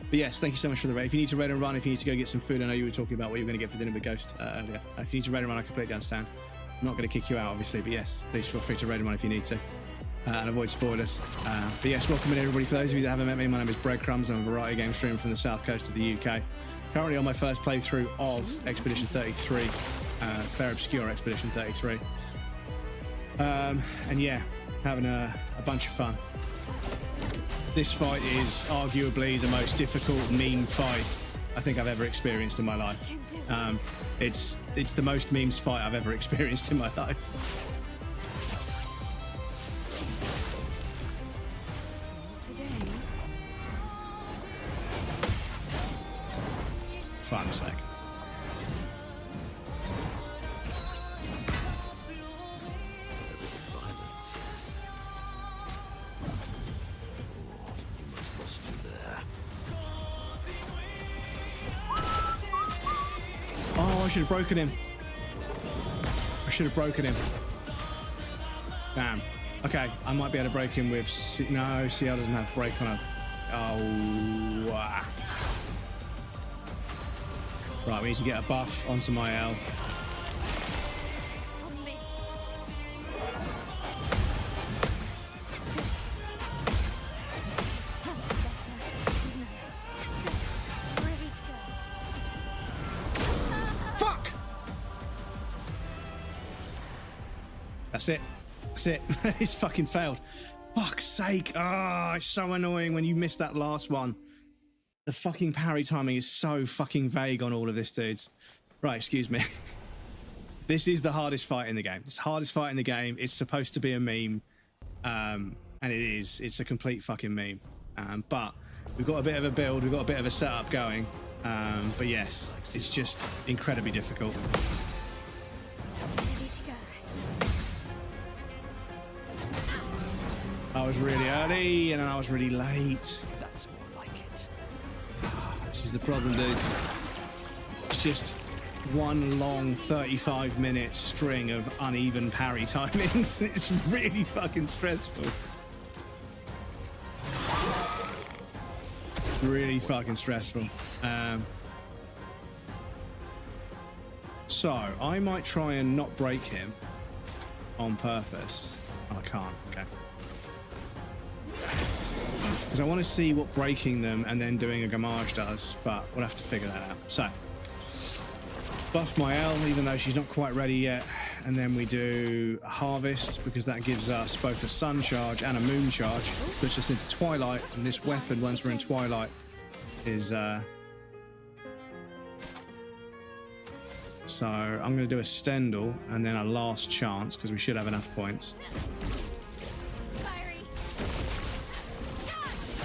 But yes, thank you so much for the raid. If you need to raid and run, if you need to go get some food, I know you were talking about what you were going to get for dinner with Ghost earlier. If you need to raid and run, I completely understand. I'm not going to kick you out, obviously, but yes, please feel free to raid and run if you need to. And avoid spoilers. But yes, welcome in everybody. For those of you that haven't met me, my name is Breadcrumbs. I'm a variety game streamer from the south coast of the UK. Currently on my first playthrough of Expedition 33, Fair Obscure Expedition 33. And yeah, having a bunch of fun. This fight is arguably the most difficult meme fight I think I've ever experienced in my life. It's the most memes fight I've ever experienced in my life. Fuck's sake. Oh, I should have broken him. I should have broken him. Damn. Okay, I might be able to break him with... No, CL doesn't have to break on a... Oh, wow. Right, we need to get a buff onto my L. That's it. That's it. He's fucking failed. Fuck's sake. Ah, it's so annoying when you miss that last one. The fucking parry timing is so fucking vague on all of this, dudes. Right, excuse me. This is the hardest fight in the game. It's the hardest fight in the game. It's supposed to be a meme. And it is. It's a complete fucking meme. But we've got a bit of a build. We've got a bit of a setup going. But yes, it's just incredibly difficult. I was really early and then I was really late. That's more like it. This is the problem, dude. It's just one long 35-minute string of uneven parry timings. It's really fucking stressful. Really fucking stressful. So I might try and not break him on purpose. Oh, I can't. Okay. Because I want to see what breaking them and then doing a gamage does, but we'll have to figure that out. So, buff my L, even though she's not quite ready yet, and then we do a harvest, because that gives us both a sun charge and a moon charge, puts us into Twilight, and this weapon, once we're in Twilight, is... So, I'm going to do a Stendhal, and then a last chance, because we should have enough points.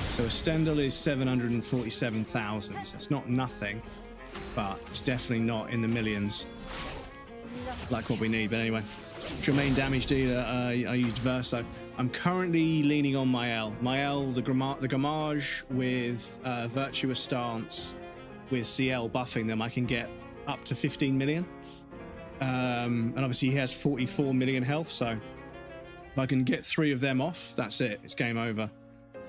So a Stendhal is 747,000. So it's not nothing, but it's definitely not in the millions like what we need. But anyway, what's your main damage dealer? I used Verso. I'm currently leaning on my L. My L, the Gamage with Virtuous Stance with CL buffing them, I can get up to 15 million. And obviously he has 44 million health, so if I can get 3 of them off, that's it. It's game over.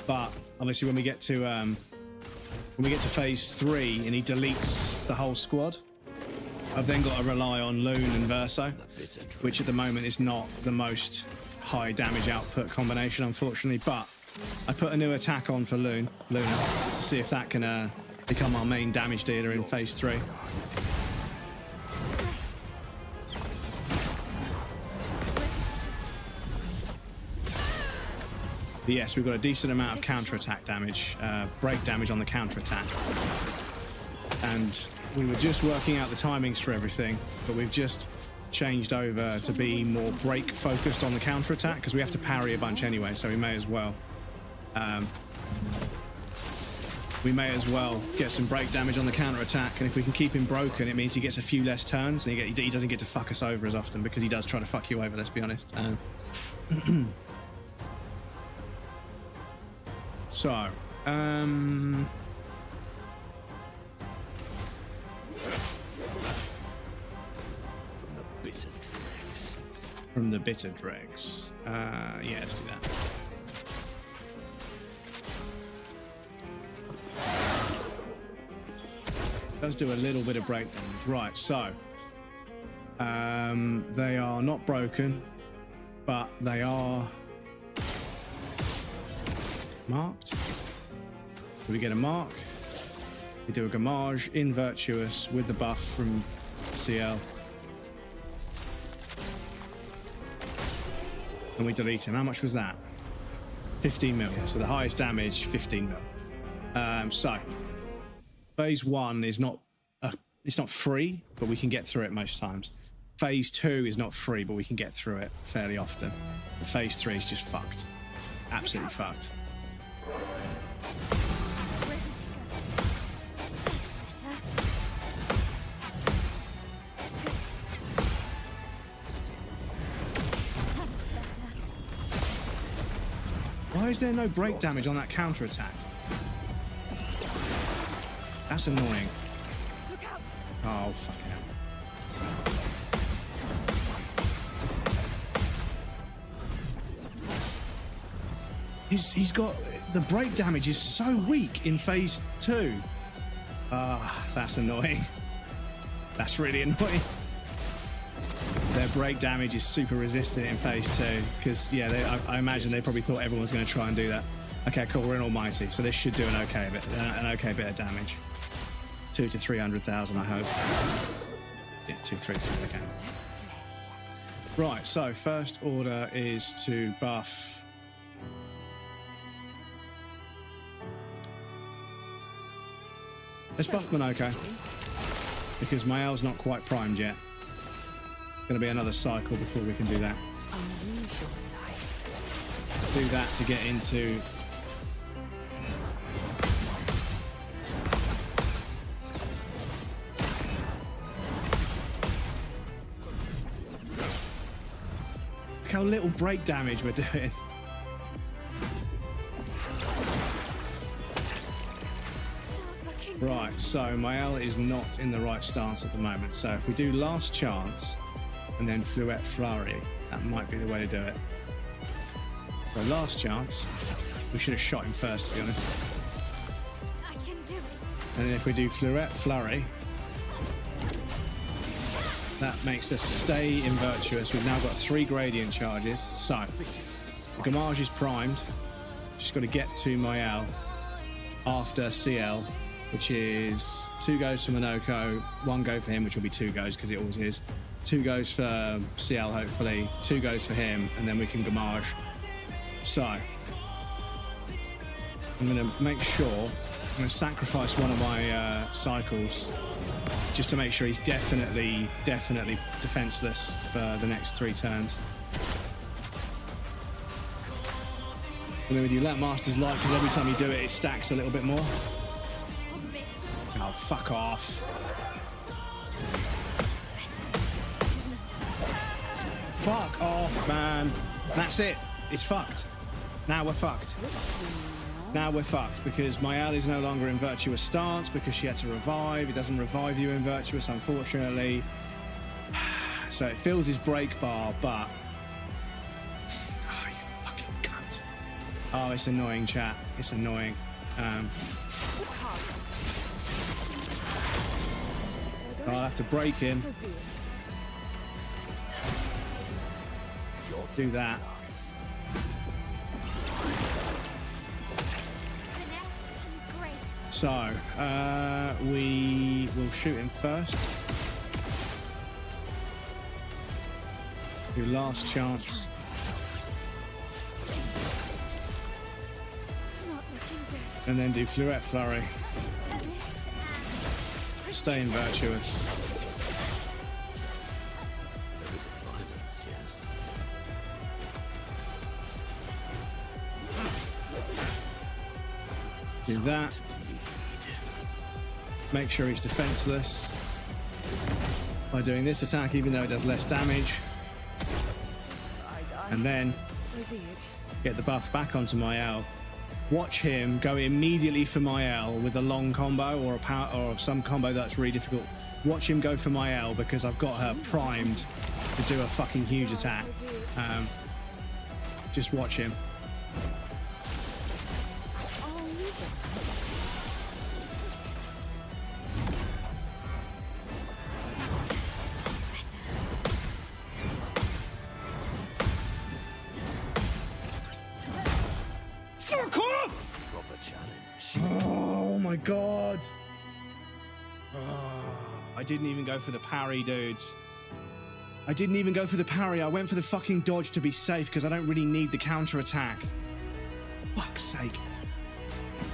But obviously when we get to phase 3 and he deletes the whole squad, I've then got to rely on Loon and Verso, which at the moment is not the most high damage output combination, unfortunately. But I put a new attack on for Luna to see if that can become our main damage dealer in phase 3. But yes, we've got a decent amount of counter-attack damage, break damage on the counter-attack. And we were just working out the timings for everything, but we've just changed over to be more break focused on the counter-attack, because we have to parry a bunch anyway, so we may as well. we may as well get some break damage on the counter attack. And if we can keep him broken, it means he gets a few less turns, and he doesn't get to fuck us over as often, because he does try to fuck you over, let's be honest. So, from the bitter dregs. Yeah, let's do that. Does do a little bit of break damage. Right, so they are not broken, but they are marked. So we get a mark. We do a Gamage in Virtuous with the buff from CL. And we delete him. How much was that? 15 mil. So the highest damage, 15 mil. So phase 1 is not it's not free, but we can get through it most times. Phase 2 is not free, but we can get through it fairly often. But phase 3 is just fucked. Absolutely fucked. Ready to go. That's better. That's better. Why is there no break damage on that counter attack? That's annoying. Look out. Oh, fucking hell. He's got... The break damage is so weak in phase 2. That's annoying. That's really annoying. Their break damage is super resistant in phase 2. Because, yeah, I imagine they probably thought everyone was going to try and do that. Okay, cool, we're in Almighty, so this should do an okay bit of damage. 2 to 300,000, I hope. Yeah, 233, okay. Right, so first order is to buff... Let's buff Monoko, because my L's not quite primed yet. Gonna be another cycle before we can do that. Do that to get into... Look how little break damage we're doing. Right, so my L is not in the right stance at the moment. So if we do Last Chance and then Fluette Flurry, that might be the way to do it. So Last Chance, we should have shot him first, to be honest. I can do it. And then if we do Fluette Flurry, that makes us stay in Virtuous. We've now got 3 gradient charges. So the Gamage is primed. Just got to get to my L after CL, which is 2 goes for Monoko, 1 go for him, which will be 2 goes because it always is. 2 goes for CL, hopefully. 2 goes for him, and then we can Gamage. So I'm going to make sure, I'm going to sacrifice one of my cycles just to make sure he's definitely defenseless for the next 3 turns. And then we do Let Master's Light, because every time you do it, it stacks a little bit more. Oh, fuck off. Fuck off, man. That's it. It's fucked. Now we're fucked. Now we're fucked, because my Al is no longer in Virtuous stance because she had to revive. It doesn't revive you in Virtuous, unfortunately. So it fills his break bar, but... Oh, you fucking cunt. Oh, it's annoying, chat. It's annoying. I'll have to break him. Do that. So, we will shoot him first. Do Last Chance. And then do Fluette Flurry. Stay in Virtuous. There is a violence, yes. Do that. make sure he's defenseless by doing this attack, even though it does less damage. And then So be it. get the buff back onto my L. Watch him go immediately for my L with a long combo or a power or some combo that's really difficult. Watch him go for my L because I've got her primed to do a fucking huge attack. Just watch him. I'll leave it. Fuck off! Proper challenge. Oh my god. I didn't even go for the parry, dudes. I didn't even go for the parry. I went for the fucking dodge to be safe because I don't really need the counter attack. Fuck's sake.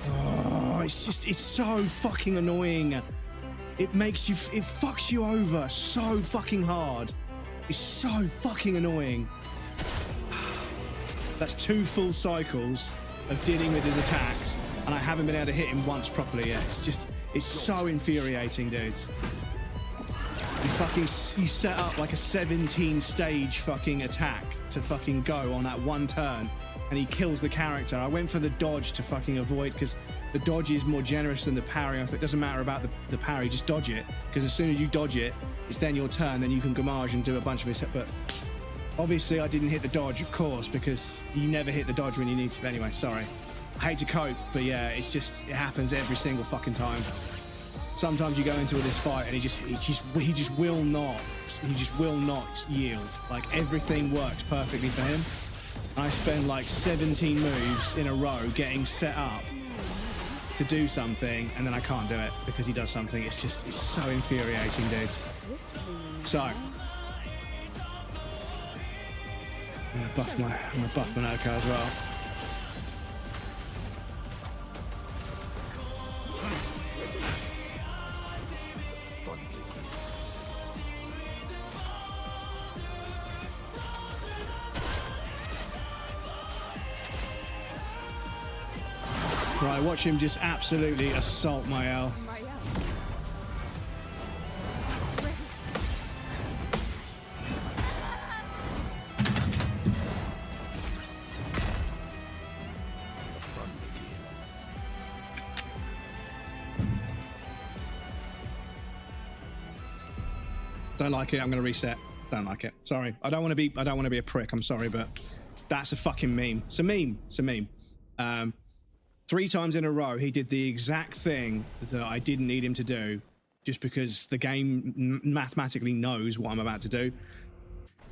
Oh, it's so fucking annoying. It fucks you over so fucking hard. It's so fucking annoying. That's 2 full cycles of dealing with his attacks, and I haven't been able to hit him once properly yet. It's so infuriating, dudes. You set up like a 17 stage fucking attack to fucking go on that one turn, and he kills the character. I went for the dodge to fucking avoid, because the dodge is more generous than the parry. I thought it doesn't matter about the parry, just dodge it, because as soon as you dodge it, it's then your turn, then you can gamage and do a bunch of his. But obviously I didn't hit the dodge, of course, because you never hit the dodge when you need to. Anyway, sorry. I hate to cope, but yeah, it happens every single fucking time. Sometimes you go into this fight and he just will not yield. Like, everything works perfectly for him. I spend like 17 moves in a row getting set up to do something, and then I can't do it because he does something. It's so infuriating, dudes. So I'm gonna buff Monoko as well. Right, watch him just absolutely assault my L. My L. Fun begins. Don't like it. I'm gonna reset. Don't like it. Sorry. I don't want to be a prick. I'm sorry, but that's a fucking meme. It's a meme. 3 times in a row, he did the exact thing that I didn't need him to do, just because the game mathematically knows what I'm about to do.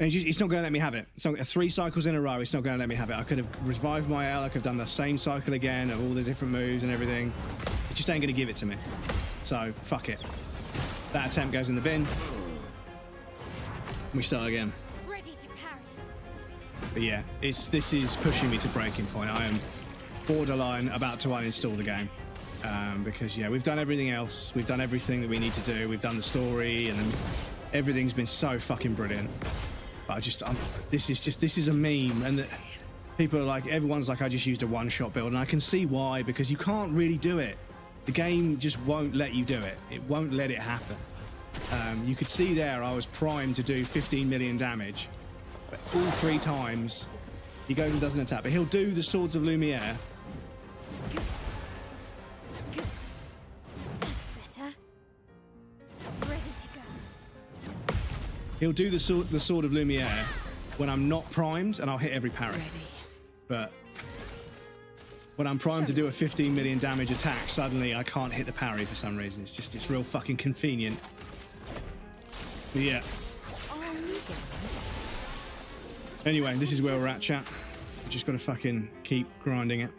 And it's not going to let me have it. So 3 cycles in a row, it's not going to let me have it. I could have revived my L, I could have done the same cycle again of all the different moves and everything. It just ain't going to give it to me. So, fuck it. That attempt goes in the bin. We start again. Ready to parry. But yeah, this is pushing me to breaking point. I am borderline about to uninstall the game, because yeah, we've done everything else. We've done everything that we need to do. We've done the story, and everything's been so fucking brilliant. But this is a meme, and people are like, everyone's like, I just used a one-shot build, and I can see why, because you can't really do it. The game just won't let you do it. It won't let it happen. You could see there I was primed to do 15 million damage, but all 3 times he goes and does an attack. But he'll do the Swords of Lumiere. Good. That's better. Ready to go. He'll do the Sword of Lumiere when I'm not primed, and I'll hit every parry. Ready. But when I'm primed to do a 15 million damage attack, suddenly I can't hit the parry for some reason. It's real fucking convenient. But yeah. I'll leave it. Anyway, this is where we're at, chat. We've just got to fucking keep grinding it.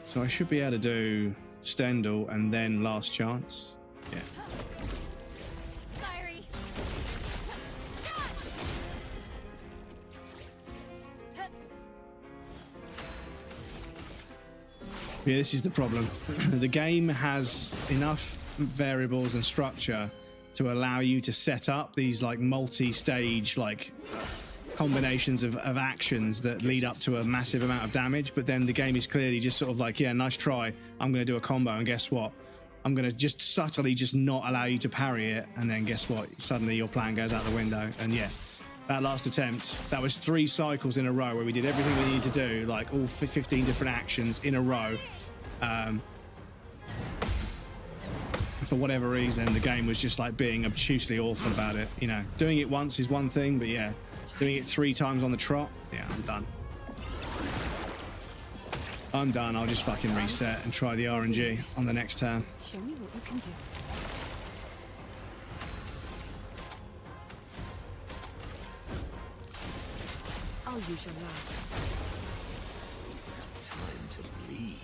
So I should be able to do Stendhal and then Last Chance. Yeah. Fiery. Yeah, this is the problem. The game has enough variables and structure to allow you to set up these like multi-stage like combinations of actions that lead up to a massive amount of damage, but then the game is clearly just sort of like, yeah, nice try, I'm going to do a combo, and guess what? I'm going to just subtly just not allow you to parry it, and then guess what? Suddenly your plan goes out the window, and yeah. That last attempt, that was 3 cycles in a row where we did everything we needed to do, like all 15 different actions in a row. For whatever reason, the game was just like being obtusely awful about it. You know, doing it once is one thing, but yeah, doing it 3 times on the trot, yeah, I'm done. I'm done. I'll just fucking reset and try the RNG on the next turn. Show me what you can do. I'll use your laugh. Time to bleed.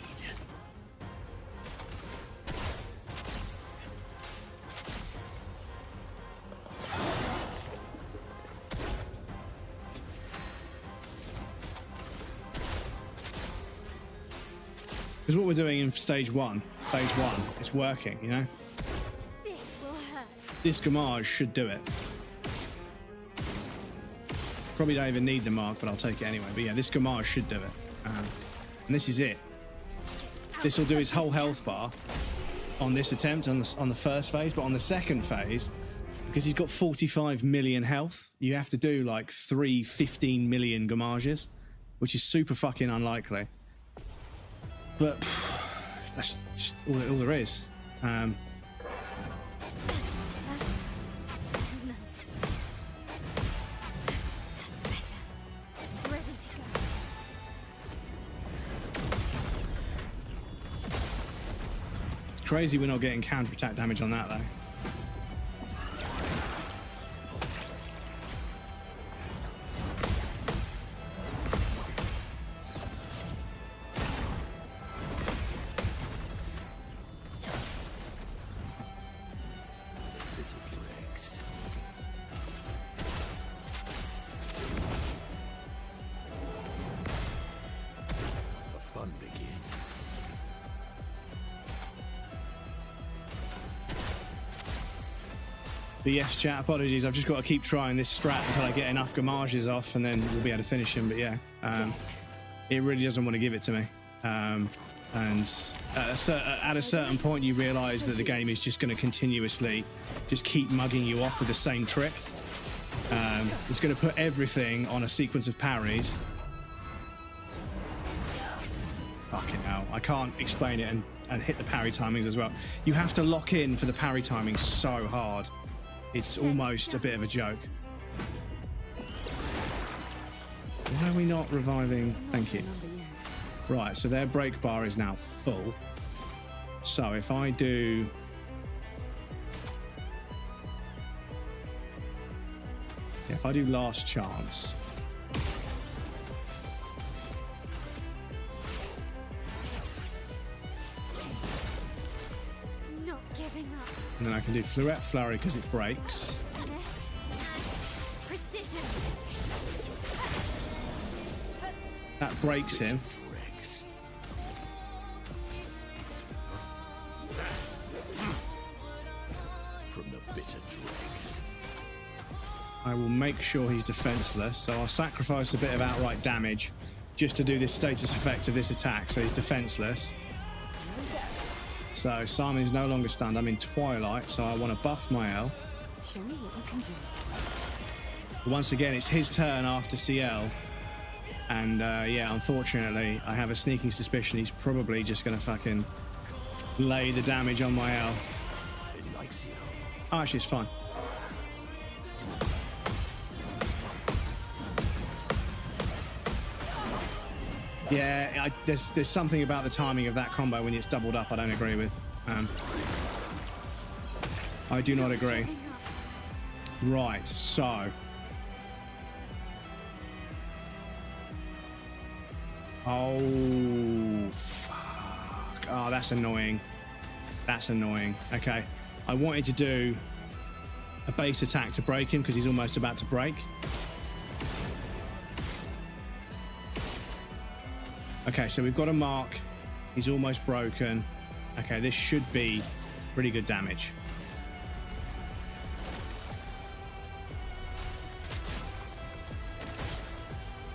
Because what we're doing in phase one, it's working, you know? This will hurt. This Gamage should do it. Probably don't even need the mark, but I'll take it anyway. But yeah, this Gamage should do it. And this is it. This will do his whole health bar on this attempt, on the first phase, but on the second phase, because he's got 45 million health, you have to do like 3 15 million Gamages, which is super fucking unlikely. But that's just all there is. Nice. That's better. Ready to go. It's crazy we're not getting counter-attack damage on that though. But yes, chat, apologies. I've just got to keep trying this strat until I get enough Gamages off, and then we'll be able to finish him. But yeah, it really doesn't want to give it to me. And at a certain point, you realise that the game is just going to continuously just keep mugging you off with the same trick. It's going to put everything on a sequence of parries. Fucking hell. I can't explain it and hit the parry timings as well. You have to lock in for the parry timing so hard. It's almost a bit of a joke. Why are we not reviving? Thank you. Right, so their break bar is now full. So if I do... Yeah, if I do last chance... Not giving up. And then I can do Fluette Flurry because it breaks. Finesse and precision. That breaks him. Dregs. From the bitter dregs. I will make sure he's defenseless, so I'll sacrifice a bit of outright damage just to do this status effect of this attack, so he's defenseless. So Simon is no longer stunned. I'm in Twilight, so I want to buff my L. Show me what you can do. Once again, it's his turn after CL. And yeah, unfortunately, I have a sneaking suspicion he's probably just going to fucking lay the damage on my L. It likes you. Oh, actually, it's fine. Yeah, there's something about the timing of that combo when it's doubled up I don't agree with. I do not agree. Right, so... Oh, fuck. Oh, that's annoying. That's annoying. Okay. I wanted to do a base attack to break him because he's almost about to break. Okay, so we've got a mark. He's almost broken. Okay, this should be pretty good damage.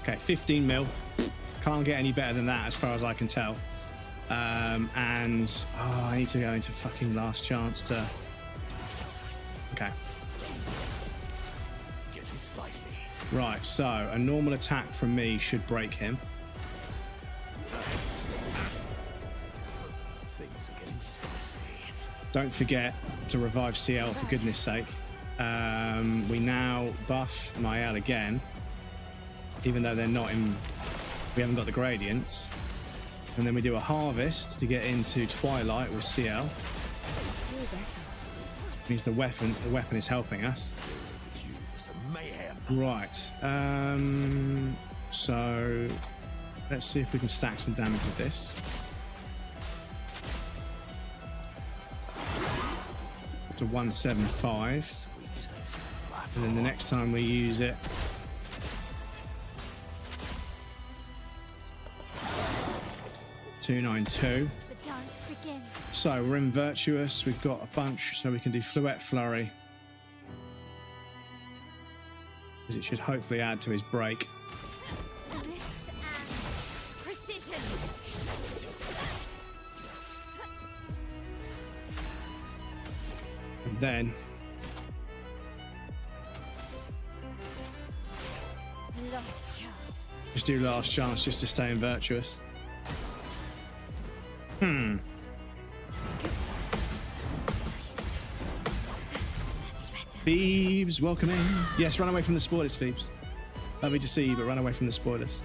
Okay, 15 mil. Can't get any better than that as far as I can tell. And oh, I need to go into fucking last chance to. Okay. Getting spicy. Right, so a normal attack from me should break him. Things are getting spicy. Don't forget to revive CL for goodness sake. We now buff Mael again, even though they're not in. We haven't got the gradients, and then we do a harvest to get into Twilight with CL. Means the weapon is helping us. Right. So let's see if we can stack some damage with this. To 175, and then the next time we use it, $292. The dance begins. So we're in Virtuous. We've got a bunch, so we can do Fluette Flurry, because it should hopefully add to his break. Finesse and precision. And then Last chance. just do Last Chance just to stay in Virtuous. Nice. That's better. Phoebes, welcome in. Yes, run away from the spoilers, Phoebes. Lovely to see you, but run away from the spoilers.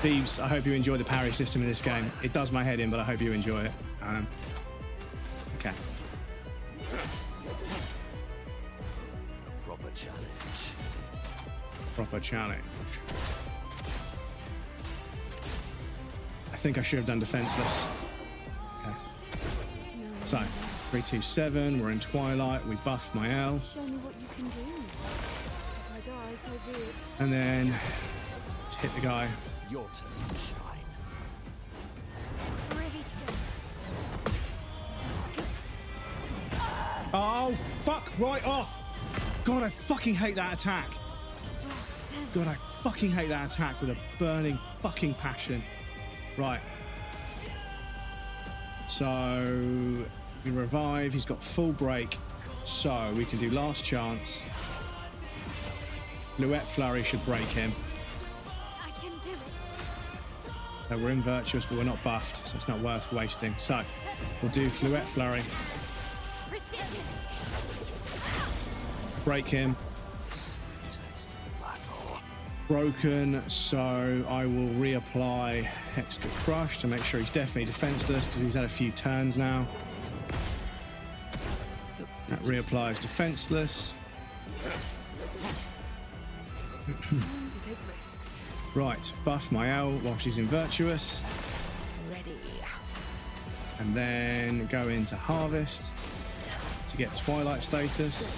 Phoebes, I hope you enjoy the parry system in this game. It does my head in, but I hope you enjoy it. Okay. A proper challenge. Proper challenge. I think I should have done defenseless. Okay. So, 327, we're in Twilight, we buff Mael, Show me what you can do. If I die, so be it. and then just hit the guy. Your turn to shine. Ready to go. Oh, fuck, right off! God, I fucking hate that attack. God, I fucking hate that attack with a burning fucking passion. Right. So, we revive, he's got full break, so we can do Last Chance. Fluette Flurry should break him. I can do it. So we're in Virtuous, but we're not buffed, so it's not worth wasting. So, we'll do Fluette Flurry, Precision. break him. Taste of battle. Broken, so I will reapply Extra Crush to make sure he's definitely defenseless, because he's had a few turns now. That reapplies defenseless. Time to take risks. Right, buff Mael while she's in Virtuous, Ready. and then go into Harvest to get Twilight status.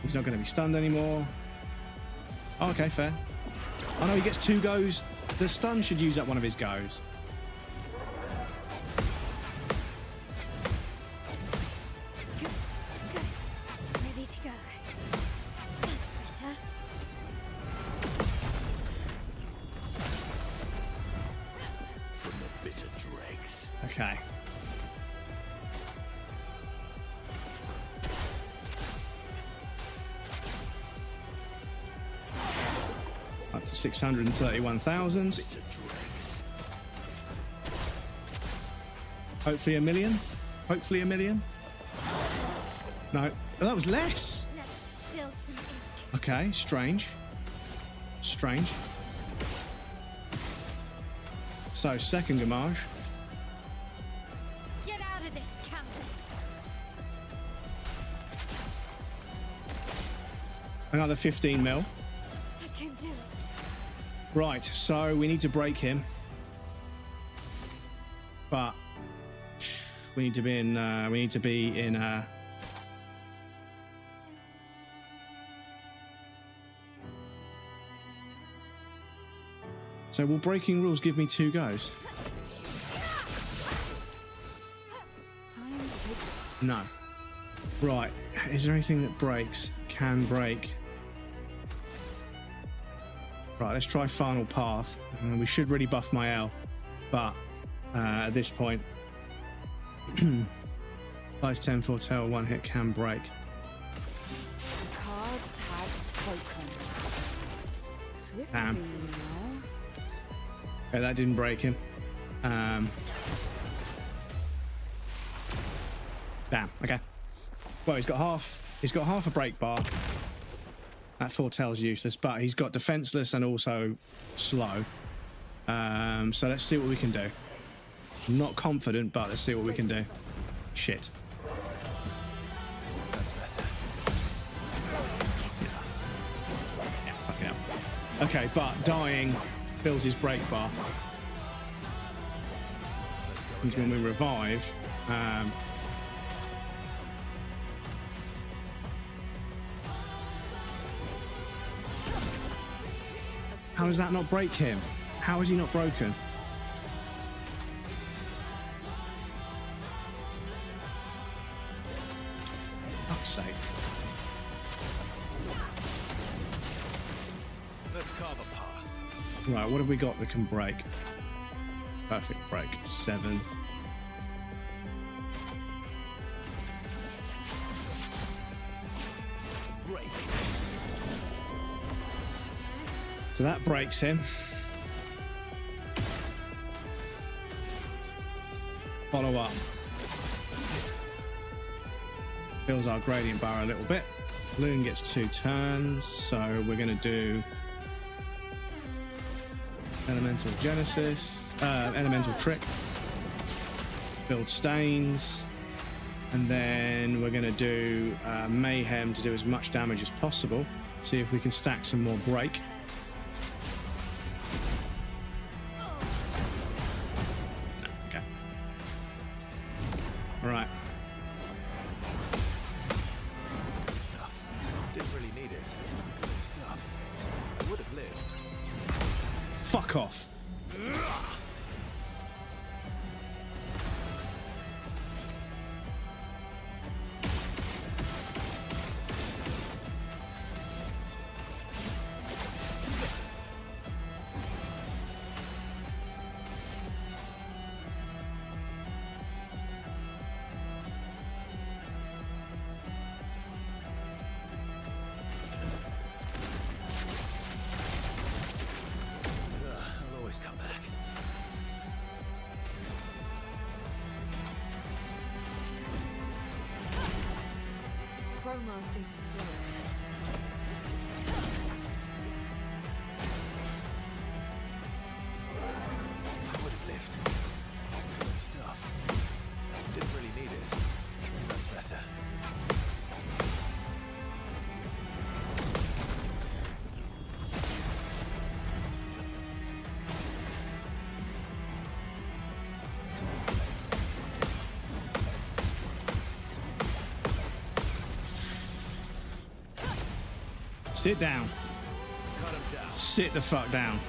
He's not going to be stunned anymore. Oh, okay, fair. Oh no, he gets 2 goes. The stun should use up one of his goes. Good. Good. Ready to go. That's better. From the bitter dregs. Okay. Up to 631,000. Bitter dregs. Hopefully a million. Hopefully a million. No, oh, that was less. Let's spill some ink. Okay, strange. Strange. So, second Gamage. Get out of this canvas. Another 15 mil. I can do it. Right, so we need to break him. But we need to be in So will breaking rules give me 2 goes? Time to take risks. No. Right, is there anything that breaks? Can break. Right, let's try final path. We should really buff my L, but at this point, size 10 foretell, one hit can break. The cards have spoken. Swiftly, Damn. you know. Okay, that didn't break him. Damn. Okay. Well, he's got half a break bar. That foretell's useless, but he's got defenseless and also slow. So let's see what we can do. I'm not confident, but let's see what we can do. Shit. That's better. Yeah, fucking hell. Okay, but dying fills his break bar. Means when we revive, how does that not break him? How is he not broken? Fuck's sake. Let's carve a path. Right, what have we got that can break? Perfect break. 7. Break. So that breaks him. Follow up. Fills our gradient bar a little bit. Loon gets 2 turns, so we're going to do Elemental Genesis, Elemental Trick, build Stains, and then we're going to do Mayhem to do as much damage as possible. See if we can stack some more break. No, okay. All right. Good stuff. Didn't really need it. Good stuff. I would have lived. Fuck off. I'll always come back. Chroma is flowing. I would have lived. Good stuff. Didn't really need it. That's better. Sit down. Cut him down. Sit the fuck down.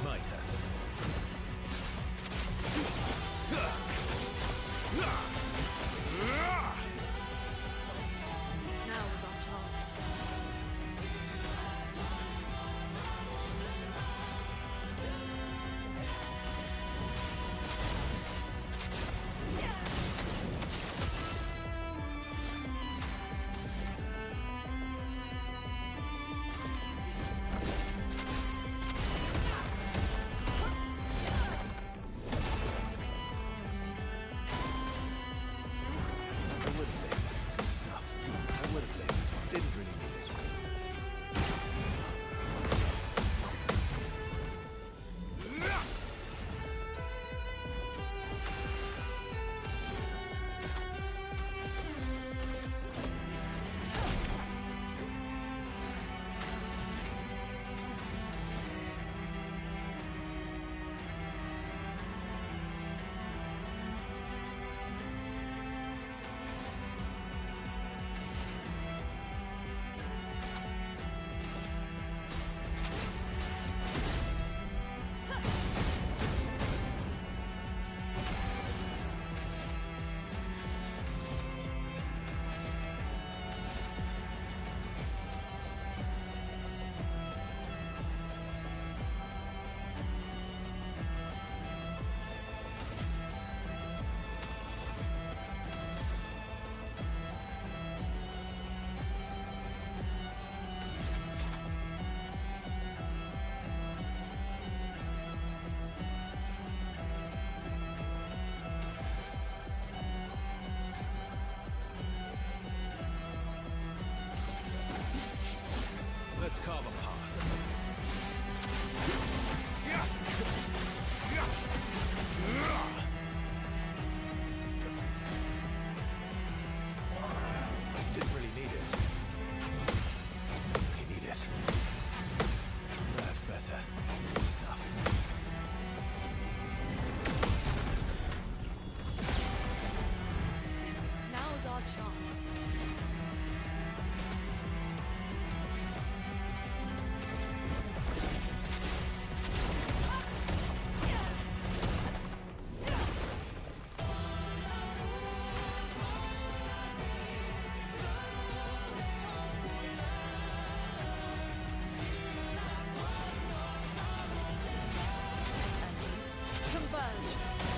Might have. Now is our chance.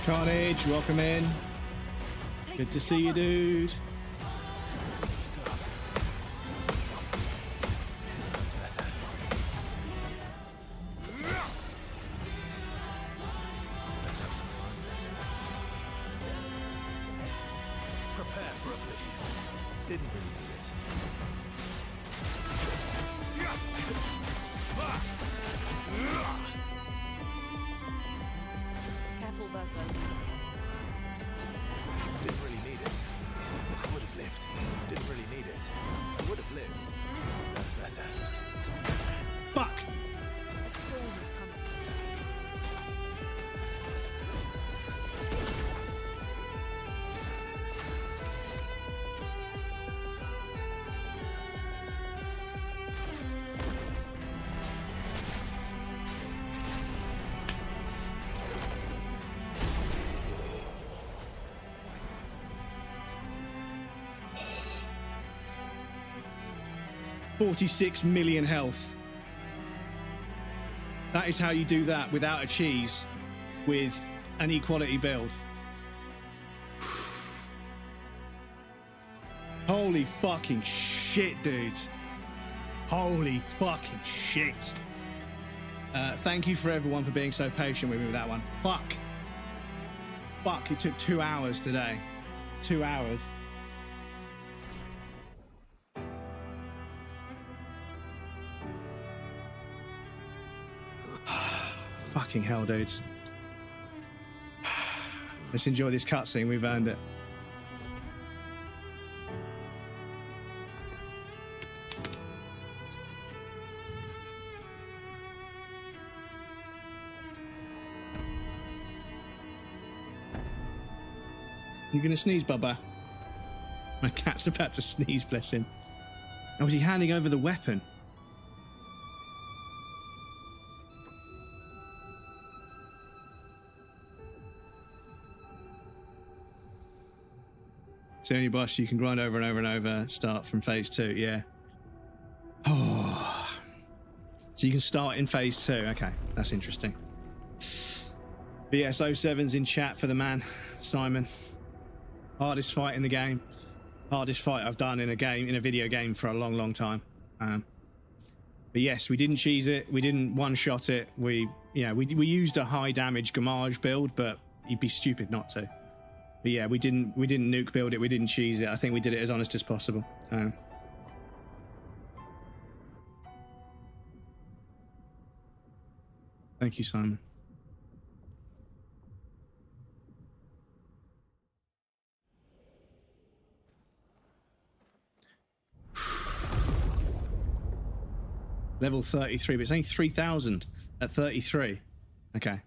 Carnage, welcome in. Good to see you, dude. Stuff. That's better. Let's have some fun. Prepare for oblivion. Didn't really need it. Careful, Verso. Didn't really need it. I would have lived. Didn't really need it. I would have lived. That's better. Fuck. A storm is coming. $46 million health. That is how you do that without a cheese with an equality build. Holy fucking shit, dudes. Holy fucking shit. Thank you for everyone for being so patient with me with that one. Fuck. Fuck, it took 2 hours today. 2 hours. Fucking hell, dudes. Let's enjoy this cutscene. We've earned it. You gonna sneeze, Bubba? My cat's about to sneeze, bless him. Oh, was he handing over the weapon? It's the only boss you can grind over and over and over. Start from phase 2, yeah. Oh. So you can start in phase 2. Okay, that's interesting. BS07's in chat for the man, Simon. Hardest fight in the game. Hardest fight I've done in a game, in a video game for a long, long time. But yes, we didn't cheese it. We didn't one-shot it. We used a high damage Gamage build, but you'd be stupid not to. But yeah, we didn't nuke build it. We didn't cheese it. I think we did it as honest as possible. Thank you, Simon. Level 33, but it's only 3,000 at 33. Okay.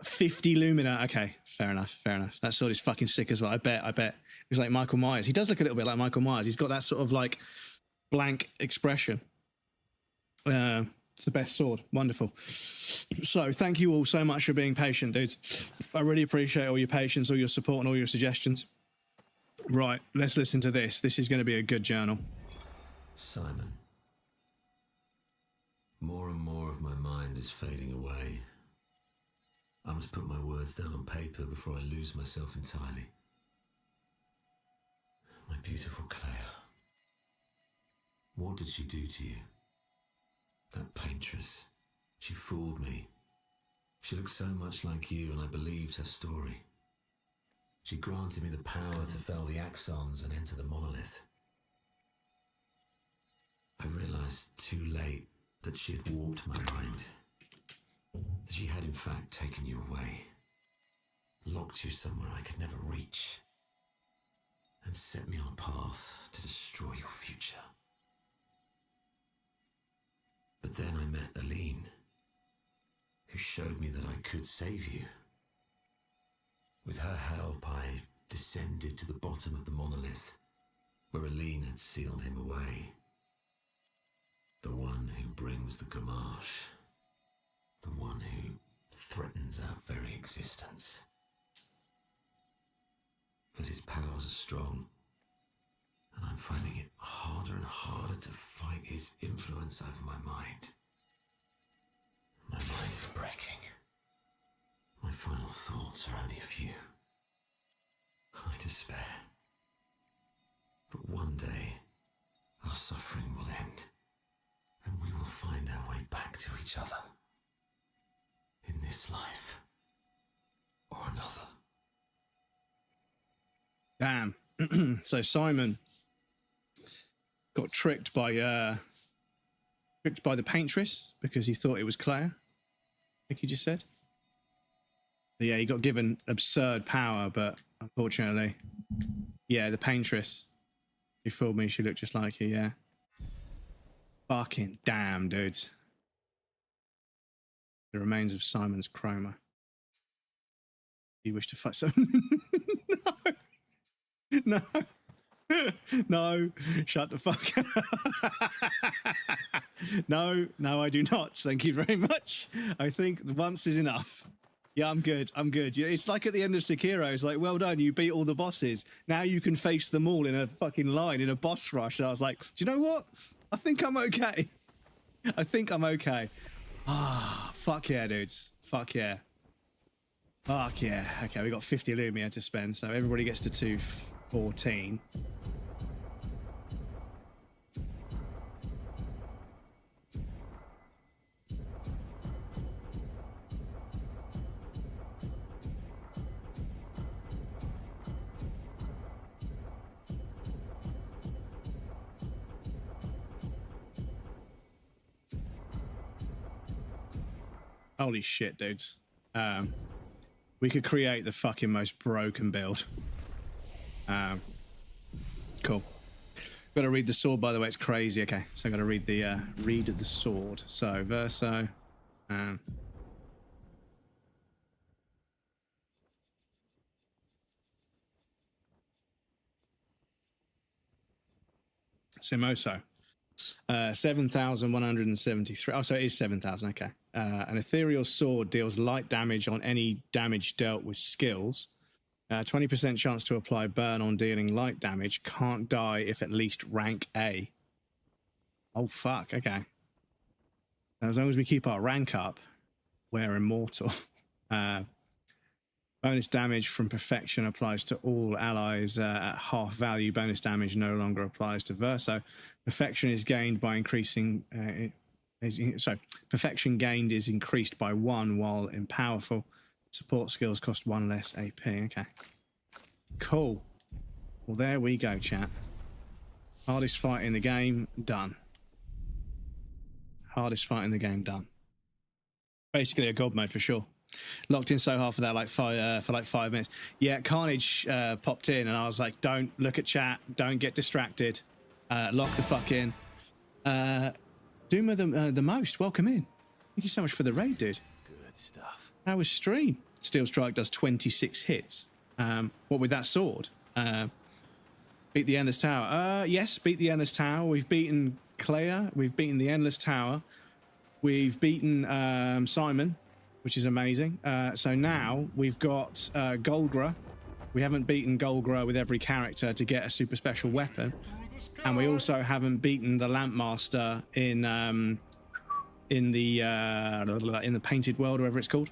50 Lumina. Okay, fair enough. That sword is fucking sick as well. I bet. He's like Michael Myers. He does look a little bit like Michael Myers. He's got that sort of like blank expression. It's the best sword. Wonderful. So thank you all so much for being patient, dudes. I really appreciate all your patience, all your support, and all your suggestions. Right, let's listen to this. This is going to be a good journal. Simon. More and more of my mind is fading away. I must put my words down on paper before I lose myself entirely. My beautiful Claire. What did she do to you? That paintress. She fooled me. She looked so much like you, and I believed her story. She granted me the power to fell the axons and enter the monolith. I realized too late that she had warped my mind. That she had in fact taken you away, locked you somewhere I could never reach, and set me on a path to destroy your future. But then I met Aline, who showed me that I could save you. With her help, I descended to the bottom of the monolith, where Aline had sealed him away. The one who brings the Gamache. The one who threatens our very existence. But his powers are strong, and I'm finding it harder and harder to fight his influence over my mind. My mind is breaking. My final thoughts are only a few. I despair. But one day, our suffering will end, and we will find our way back to each other. In this life, or another. Damn. So Simon got tricked by the paintress because he thought it was Claire. I think he just said. But yeah, he got given absurd power, but unfortunately, yeah, the paintress. She fooled me. She looked just like you. Yeah. Fucking damn, dudes. The remains of Simon's chroma. You wish to fight? So no. No, shut the fuck up. No, I do not. Thank you very much. I think once is enough. Yeah, I'm good. Yeah, it's like at the end of Sekiro. It's like, well done, you beat all the bosses. Now you can face them all in a fucking line, in a boss rush. And I was like, do you know what? I think I'm okay. Ah, fuck yeah, dudes. Fuck yeah. Okay, we got 50 Lumia to spend, so everybody gets to 214. Holy shit, dudes. We could create the fucking most broken build. Cool. Got to read the sword, by the way. It's crazy. Okay, so I got to read the sword. So verso. Simoso. 7,173. Oh, so it is 7,000. Okay. An ethereal sword deals light damage on any damage dealt with skills. 20% chance to apply burn on dealing light damage. Can't die if at least rank A. Oh, fuck. Okay. As long as we keep our rank up, we're immortal. Bonus damage from perfection applies to all allies at half value. Bonus damage no longer applies to Verso. Perfection is gained by increasing... perfection gained is increased by 1 while in powerful. Support skills cost 1 less AP. Okay. Cool. Well, there we go, chat. Hardest fight in the game, done. Hardest fight in the game, done. Basically a god mode for sure. Locked in so hard for that, for like 5 minutes. Yeah, Carnage popped in, and I was like, "Don't look at chat. Don't get distracted. Lock the fuck in." Doomer the most. Welcome in. Thank you so much for the raid, dude. Good stuff. How was stream? Steel Strike does 26 hits. What with that sword? Beat the Endless Tower. Yes, beat the Endless Tower. We've beaten Claire. We've beaten the Endless Tower. We've beaten Simon, which is amazing. So now we've got Golgra. We haven't beaten Golgra with every character to get a super special weapon. And we also haven't beaten the Lampmaster in the Painted World, whatever it's called.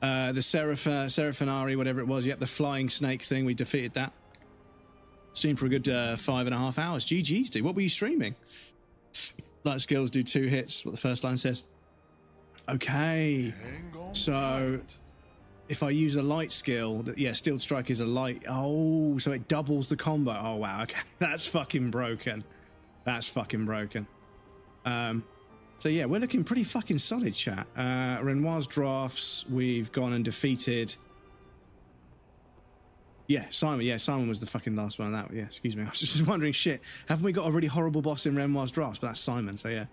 The Seraphinari, whatever it was. Yep, the flying snake thing. We defeated that. Streamed for a good 5.5 hours. GG's, dude. What were you streaming? Light skills do 2 hits. What the first line says. Okay. So if I use a light skill, yeah, Steel Strike is a light. Oh, so it doubles the combo. Oh, wow. Okay. That's fucking broken. That's fucking broken. So yeah, we're looking pretty fucking solid, chat. Renoir's drafts, we've gone and defeated. Yeah, Simon. Yeah, Simon was the fucking last one on that. Yeah, excuse me. I was just wondering, shit, haven't we got a really horrible boss in Renoir's drafts? But that's Simon, so yeah.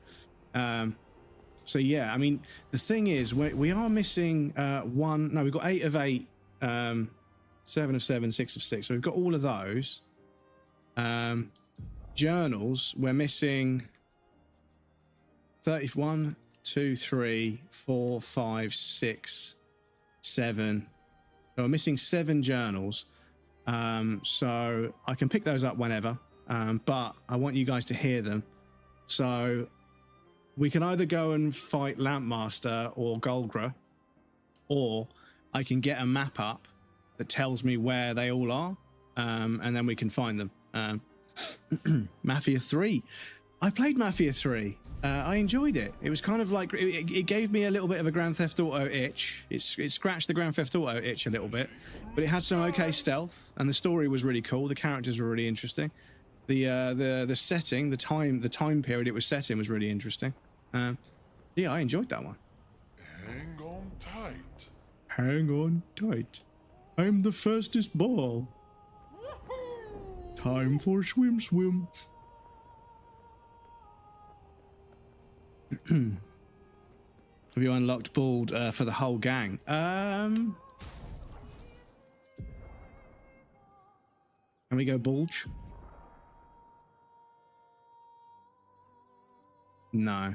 So yeah, I mean, the thing is, we are missing 1. No, we've got 8 of 8, 7 of 7, 6 of 6. So we've got all of those. Journals, we're missing 31, 2, 3, 4, 5, 6, 7. So we're missing 7 journals. So I can pick those up whenever, but I want you guys to hear them. So we can either go and fight Lampmaster or Golgra. or I can get a map up that tells me where they all are, and then we can find them. Mafia 3. I played Mafia 3. I enjoyed it. It was kind of like, it gave me a little bit of a Grand Theft Auto itch. It scratched the Grand Theft Auto itch a little bit, but it had some okay stealth, and the story was really cool. The characters were really interesting. The setting, the time period it was set in was really interesting. Yeah, I enjoyed that one. Hang on tight. Hang on tight. I'm the fastest ball. Time for swim swim. Have you unlocked bald for the whole gang? Can we go bulge? No.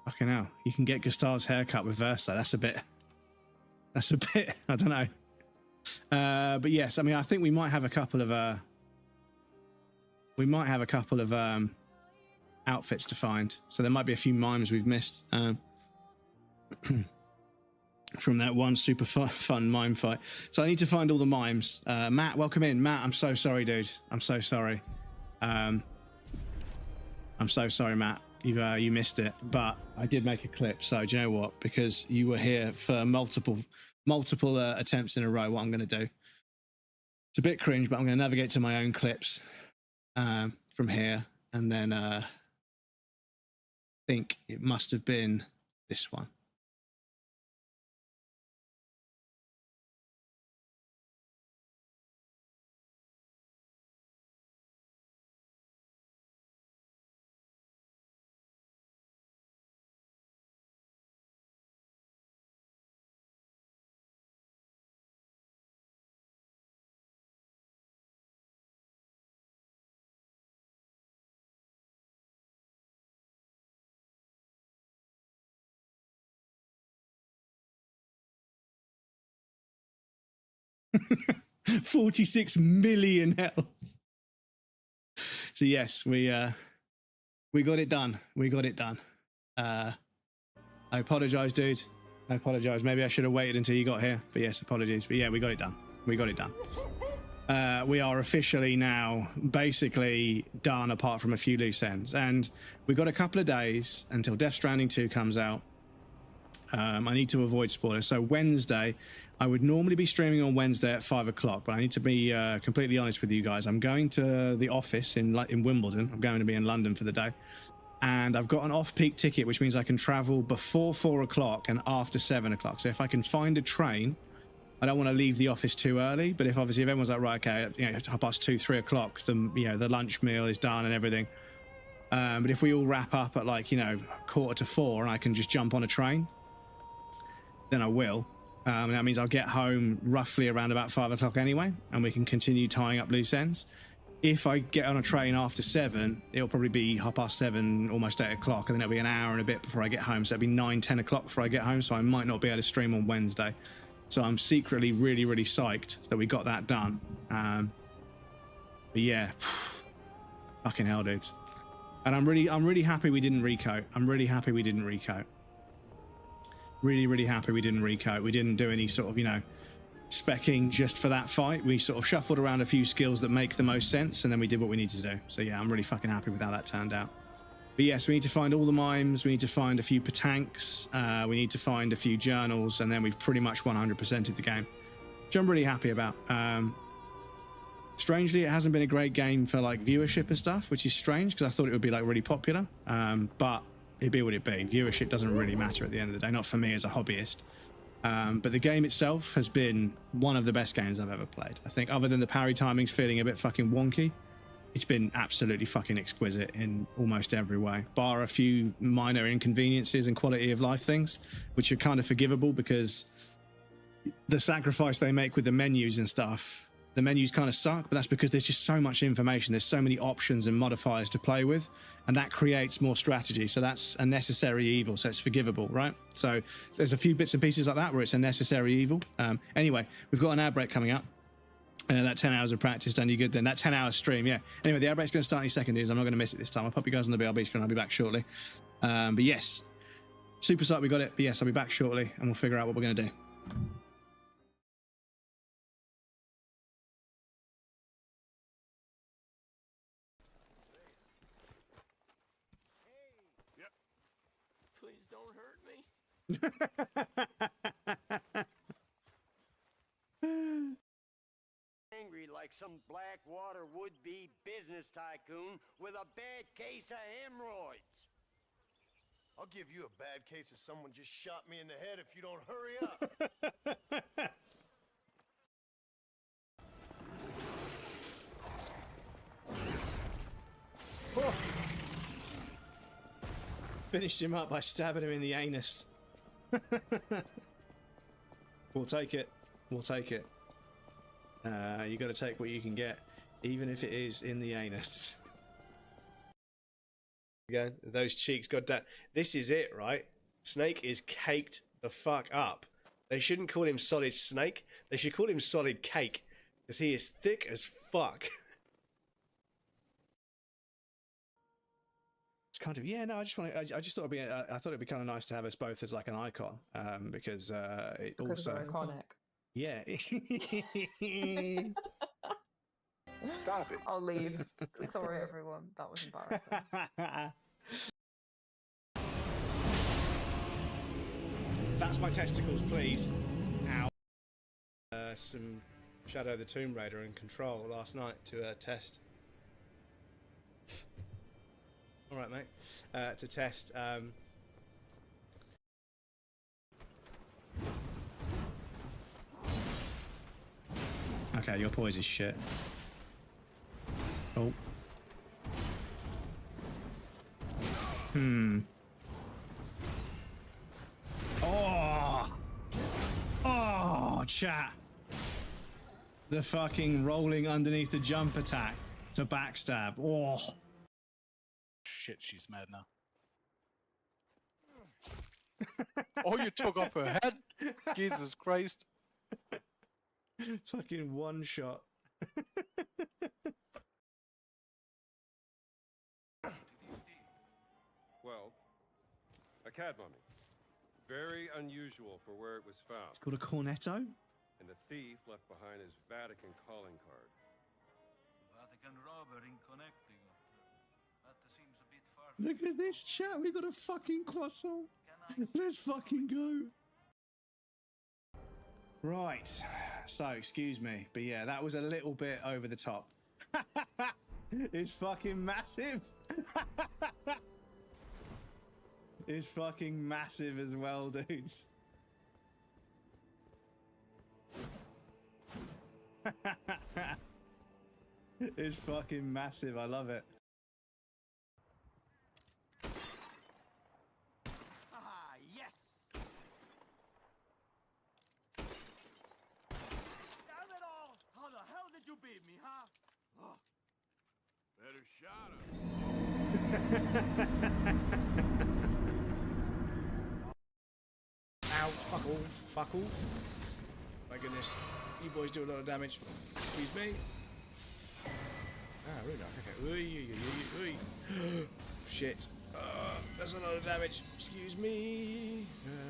Fucking hell. You can get Gustav's haircut with Versa. That's a bit, I don't know. But yes, I mean, I think we might have a couple of, outfits to find. So there might be a few mimes we've missed, from that one super fun mime fight. So I need to find all the mimes. Matt, welcome in. Matt, I'm so sorry, dude. I'm so sorry. I'm so sorry, Matt. You missed it, but I did make a clip. So do you know what? Because you were here for multiple attempts in a row, what I'm going to do. It's a bit cringe, but I'm going to navigate to my own clips from here, and then I think it must have been this one. $46 million health. So yes, we got it done. We got it done. I apologize, dude. I apologize. Maybe I should have waited until you got here. But yes, apologies. But yeah, we got it done. We got it done. We are officially now basically done, apart from a few loose ends. And we've got a couple of days until Death Stranding 2 comes out. I need to avoid spoilers. So Wednesday, I would normally be streaming on Wednesday at 5 o'clock, but I need to be completely honest with you guys. I'm going to the office in Wimbledon. I'm going to be in London for the day. And I've got an off-peak ticket, which means I can travel before 4 o'clock and after 7 o'clock. So if I can find a train, I don't want to leave the office too early. But if everyone's like, right, okay, you know, 2:30, 3 o'clock, the lunch meal is done and everything. But if we all wrap up at 4:45 and I can just jump on a train, then I will. That means I'll get home roughly around about 5 o'clock anyway, and we can continue tying up loose ends. If I get on a train after 7, it'll probably be 7:30, almost 8 o'clock, and then it'll be an hour and a bit before I get home. So it'll be 9, 10 o'clock before I get home, so I might not be able to stream on Wednesday. So I'm secretly really, really psyched that we got that done. But yeah, fucking hell, dudes. And I'm really happy we didn't recoat. I'm really happy we didn't recoat. Really, really happy we didn't recoat. We didn't do any sort of, specking just for that fight. We sort of shuffled around a few skills that make the most sense, and then we did what we needed to do. So yeah, I'm really fucking happy with how that turned out. But yes, we need to find all the mimes. We need to find a few patanks. We need to find a few journals, and then we've pretty much 100%ed the game, which I'm really happy about. Strangely, it hasn't been a great game for viewership and stuff, which is strange because I thought it would be really popular. But it'd be what it be. Viewership doesn't really matter at the end of the day, not for me as a hobbyist. But the game itself has been one of the best games I've ever played. I think other than the parry timings feeling a bit fucking wonky, it's been absolutely fucking exquisite in almost every way, bar a few minor inconveniences and quality of life things, which are kind of forgivable because the sacrifice they make with the menus and stuff, the menus kind of suck, but that's because there's just so much information. There's so many options and modifiers to play with, and that creates more strategy. So that's a necessary evil, so it's forgivable, right? So there's a few bits and pieces like that where it's a necessary evil. Anyway, we've got an ad break coming up. That 10 hours of practice done you good then. That 10-hour stream, yeah. Anyway, the outbreak's going to start any second, dudes. I'm not going to miss it this time. I'll pop you guys on the BRB screen. I'll be back shortly. But yes, super psyched we got it. But yes, I'll be back shortly and we'll figure out what we're going to do. Please don't hurt me. Angry like some Blackwater would-be business tycoon with a bad case of hemorrhoids. I'll give you a bad case of someone just shot me in the head if you don't hurry up. Oh. Finished him up by stabbing him in the anus. We'll take it. We'll take it. You got to take what you can get, even if it is in the anus. Again, those cheeks, goddamn. This is it, right? Snake is caked the fuck up. They shouldn't call him Solid Snake. They should call him Solid Cake, because he is thick as fuck. It's kind of, yeah. No, I just want. I just thought it'd be. I thought it'd be kind of nice to have us both as like an icon, because it also iconic. Yeah. Stop it. I'll leave. Sorry, everyone. That was embarrassing. That's my testicles, please. Ow. Some Shadow the Tomb Raider and Control last night to test. All right, mate. To test. Okay, your poise is shit. Oh. Oh! Oh, chat. The fucking rolling underneath the jump attack to backstab. Oh. Shit, she's mad now. Oh, you took off her head? Jesus Christ. Fucking one shot. Well, a cat mummy. Very unusual for where it was found. It's called a cornetto? And the thief left behind his Vatican calling card. Vatican robber connecting. That seems a bit far. Look at this chat, we got a fucking croissant. Let's fucking go. Right, so excuse me, but yeah, that was a little bit over the top. It's fucking massive. It's fucking massive as well, dudes. It's fucking massive, I love it. Ah, yes! Damn it all! How the hell did you beat me, huh? Oh. Better shot him. Ow, fuck off, fuck off. My goodness, you boys do a lot of damage. Excuse me. Ah, really dark, okay. Shit. That's a lot of damage. Excuse me.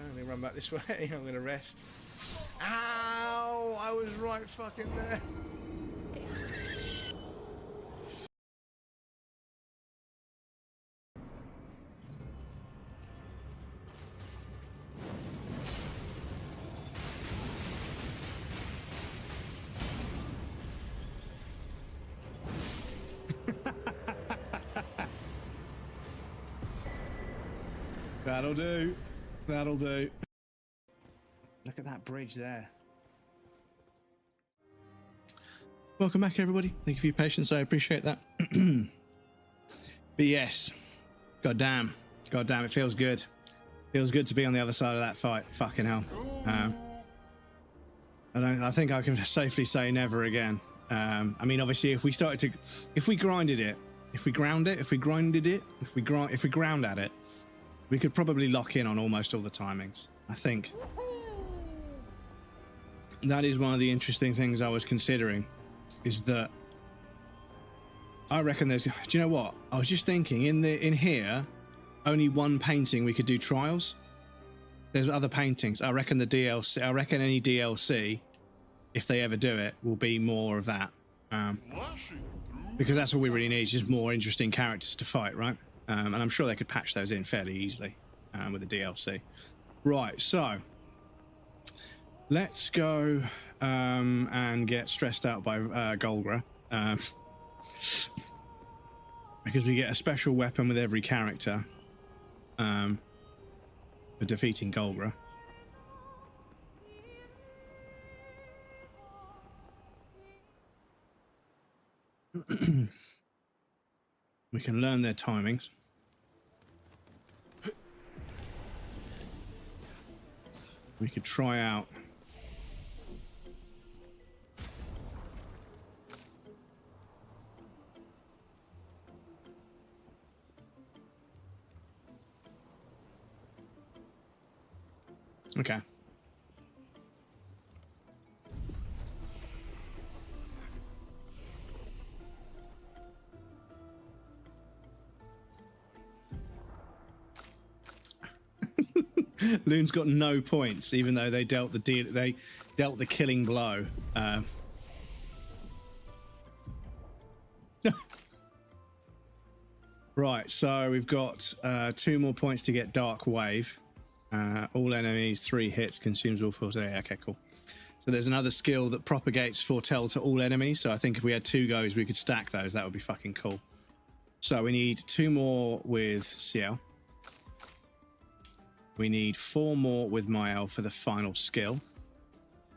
Let me run back this way. I'm gonna rest. Ow! I was right fucking there. That'll do. That'll do. Look at that bridge there. Welcome back, everybody. Thank you for your patience. I appreciate that. But yes, goddamn, it feels good. Feels good to be on the other side of that fight. Fucking hell. I think I can safely say never again. I mean, obviously, if we ground at it, we could probably lock in on almost all the timings. I think that is one of the interesting things I was considering. is that I reckon there's. Do you know what? I was just thinking in here, only one painting we could do trials. There's other paintings. I reckon the DLC. I reckon any DLC, if they ever do it, will be more of that. Because that's all we really need. Is just more interesting characters to fight, right? And I'm sure they could patch those in fairly easily with the DLC. Right. So let's go and get stressed out by Golgra. Because we get a special weapon with every character for defeating Golgra. We can learn their timings. We could try out okay. Loon's got no points, even though they dealt the killing blow. Right, so we've got 2 more points to get Dark Wave. All enemies, 3 hits, consumes all force. Yeah, okay, cool. So there's another skill that propagates foretell to all enemies. So I think if we had 2 goes, we could stack those. That would be fucking cool. So we need 2 more with CL. We need 4 more with Mael for the final skill.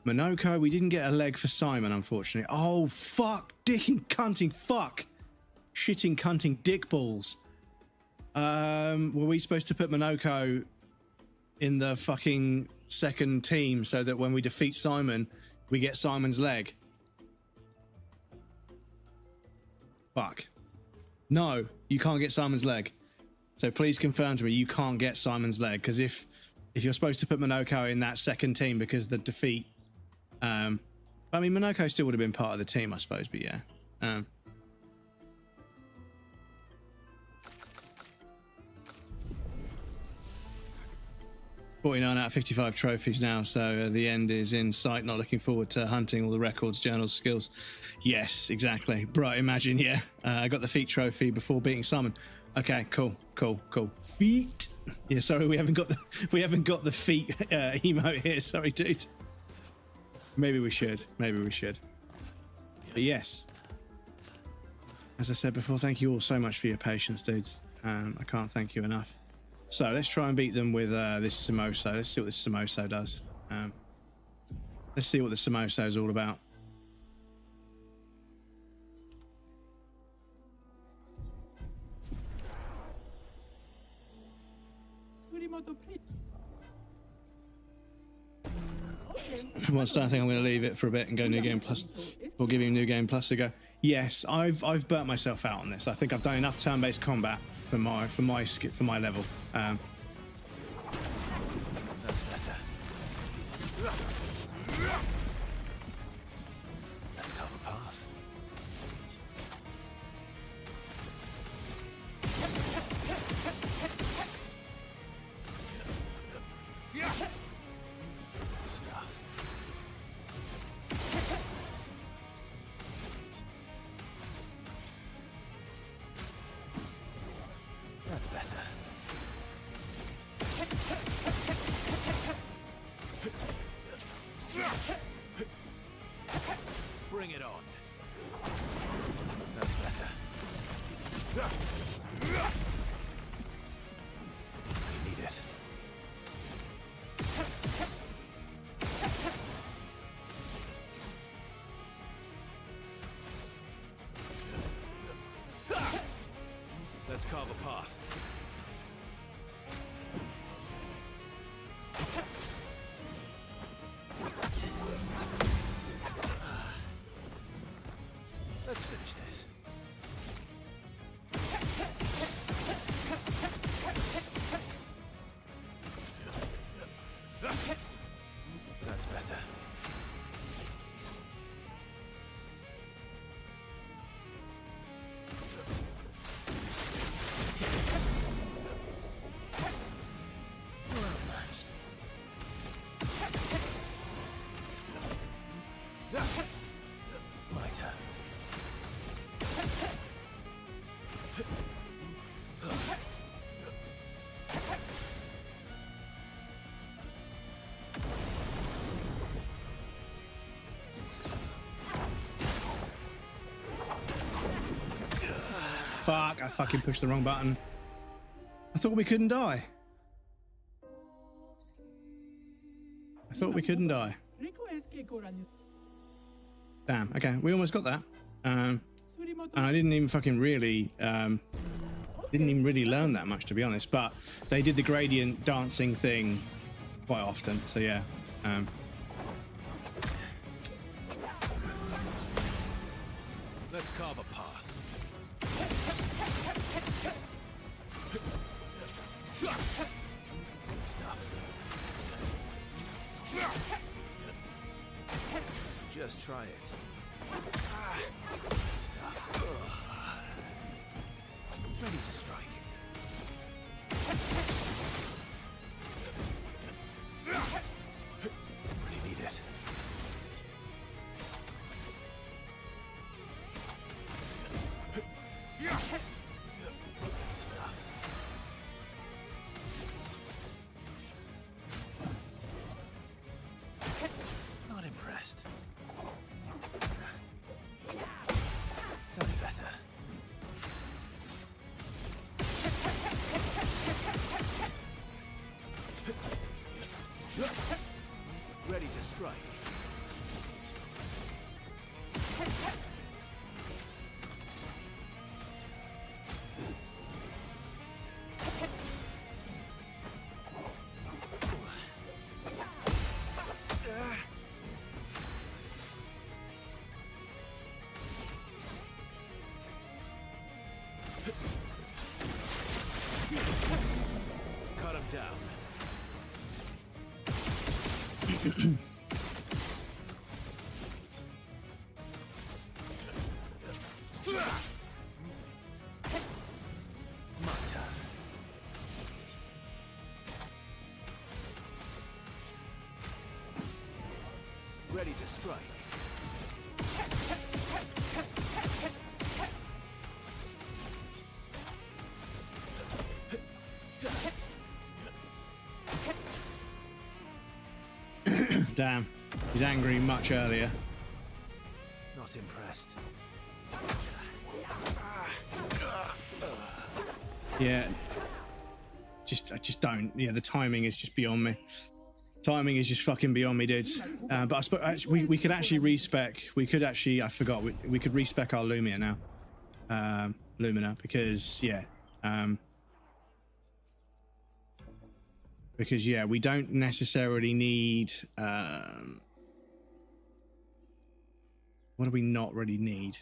Monoko, we didn't get a leg for Simon, unfortunately. Oh, fuck. Dicking, cunting, fuck. Shitting, cunting, dick balls. Were we supposed to put Monoko in the fucking second team so that when we defeat Simon, we get Simon's leg? Fuck. No, you can't get Simon's leg. So please confirm to me you can't get Simon's leg, because if you're supposed to put Monoko in that second team because the defeat, I mean Monoko still would have been part of the team, I suppose, but yeah. 49 out of 55 trophies now, so the end is in sight. Not looking forward to hunting all the records, journals, skills. Yes, exactly. Bro, imagine, yeah. I got the feat trophy before beating Simon. Okay, cool. Feet. Yeah, sorry, we haven't got the feet emote here. Sorry, dude. Maybe we should. But yes, as I said before, thank you all so much for your patience, dudes. I can't thank you enough. So let's try and beat them with this Samoso. Let's see what this Samoso does. Let's see what the Samoso is all about. Well, so I think I'm going to leave it for a bit and go New Game Plus. Or give him New Game Plus a go. Yes, I've burnt myself out on this. I think I've done enough turn-based combat for my level. That's better. Let's carve a path. Stuff. That's better. Bring it on. That's better. We need it. Let's carve a path. Let's finish this. That's better. fuck, I fucking pushed the wrong button. I thought we couldn't die. I thought we couldn't die. Damn, okay, we almost got that. And I didn't even fucking really, didn't even really learn that much, to be honest, but they did the gradient dancing thing quite often, so yeah. Let's carve a path. Good stuff. Just try it. Good stuff. Ready to strike. Really need it. Good stuff. Not impressed. That's better. Ready to strike. Cut him down. My turn. Ready to strike. Damn, he's angry much earlier. Not impressed. Yeah, I just don't. Yeah, the timing is just beyond me. Timing is just fucking beyond me, dudes. But I suppose we could actually respec. We could actually, I forgot, we could respec our Lumia now. Lumina, because yeah. Because yeah, we don't necessarily need. What do we not really need?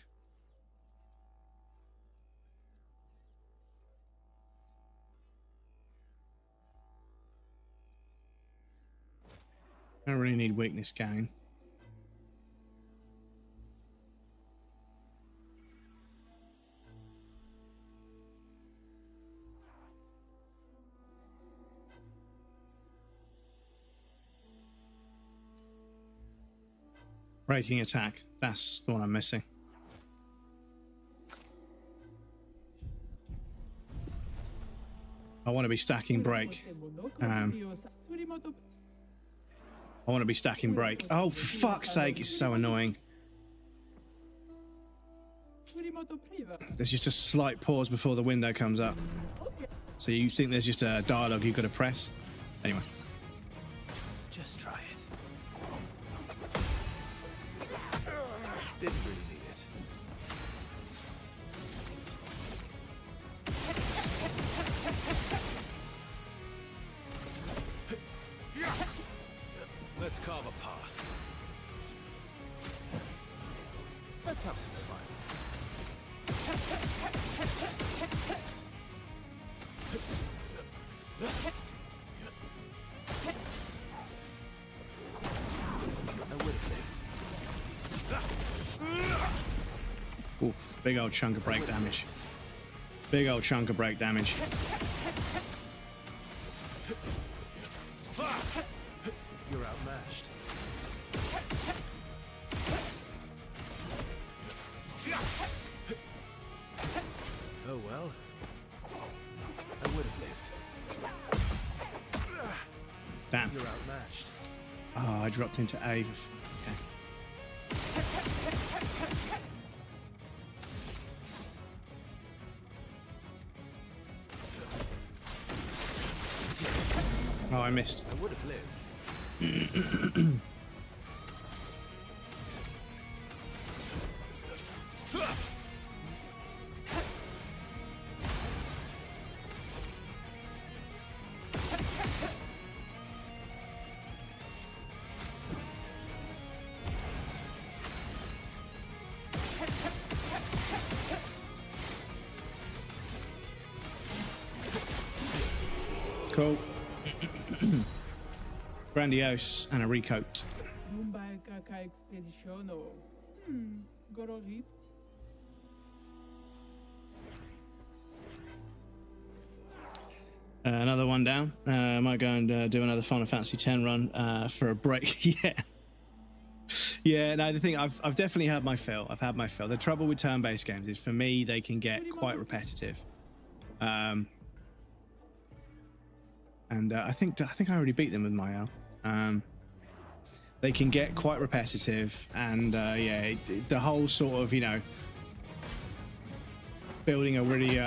Don't really need weakness scanning. Breaking attack. That's the one I'm missing. I want to be stacking break. I want to be stacking break. Oh, for fuck's sake, it's so annoying. There's just a slight pause before the window comes up. So you think there's just a dialogue you've got to press? Anyway. Just try it. Didn't really need it. Let's carve a path. Let's have some fun. I would have lived. Oof, big old chunk of break damage. Big old chunk of break damage. You're outmatched. Oh well. I would have lived. Damn. You're outmatched. Oh, I dropped into A. Okay. Oh, I missed. I would have lived. Cool. Grandiose and a recoat. Another one down. I might go and do another Final Fantasy X run for a break. Yeah. Yeah, no, the thing, I've definitely had my fill. I've had my fill. The trouble with turn-based games is, for me, they can get quite repetitive. And I think I already beat them with my L. They can get quite repetitive, and yeah, the whole sort of, you know, building a really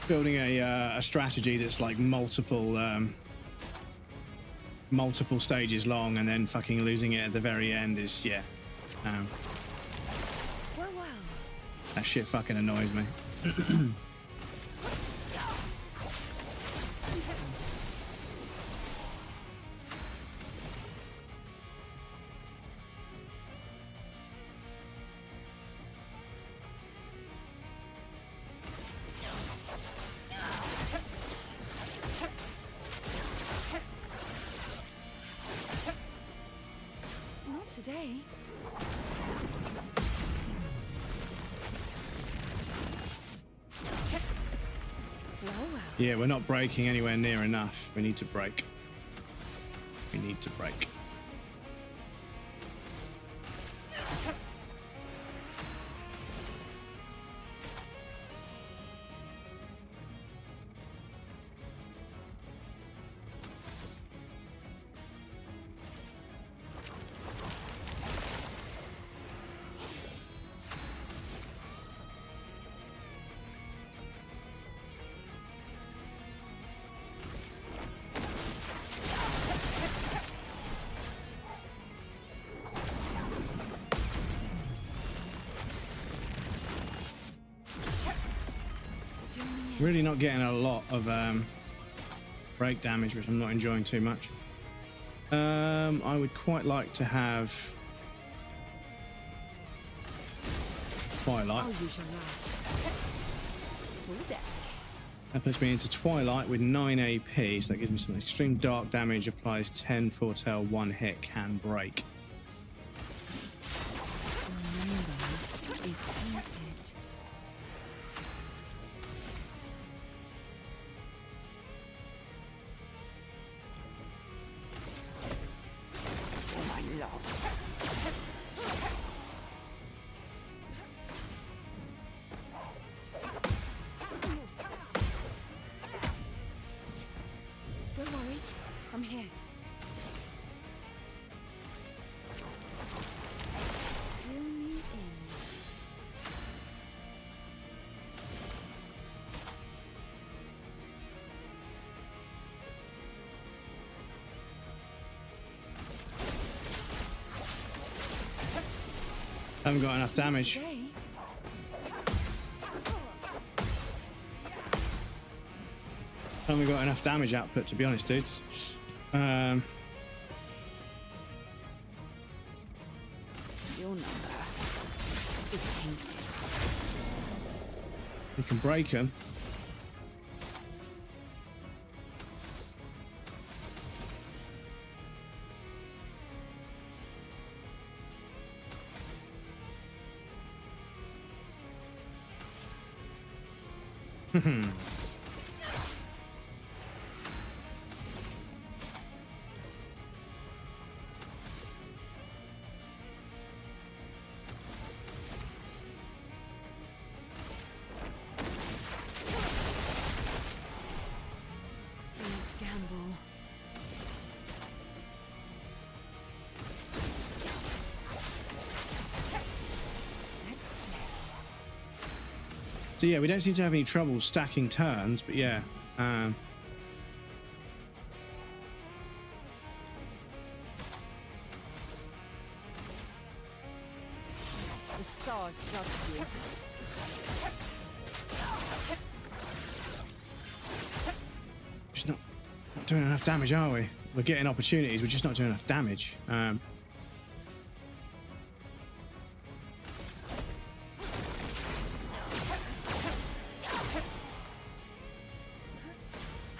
building a strategy that's like multiple stages long, and then fucking losing it at the very end is, yeah. That shit fucking annoys me. Not today. Yeah, we're not breaking anywhere near enough. We need to break. We need to break. Really not getting a lot of break damage, which I'm not enjoying too much. I would quite like to have Twilight. That puts me into Twilight with 9 AP, so that gives me some extreme dark damage, applies 10 foretell, 1 hit, can break. Don't worry, I'm here. Deal me in. Haven't got enough damage. Today. Haven't got enough damage output, to be honest, dudes. Your number is painted. We can break them. Let's gamble. Let's play. So yeah, we don't seem to have any trouble stacking turns, but yeah. The stars judged you. Just not doing enough damage, are we? We're getting opportunities, we're just not doing enough damage.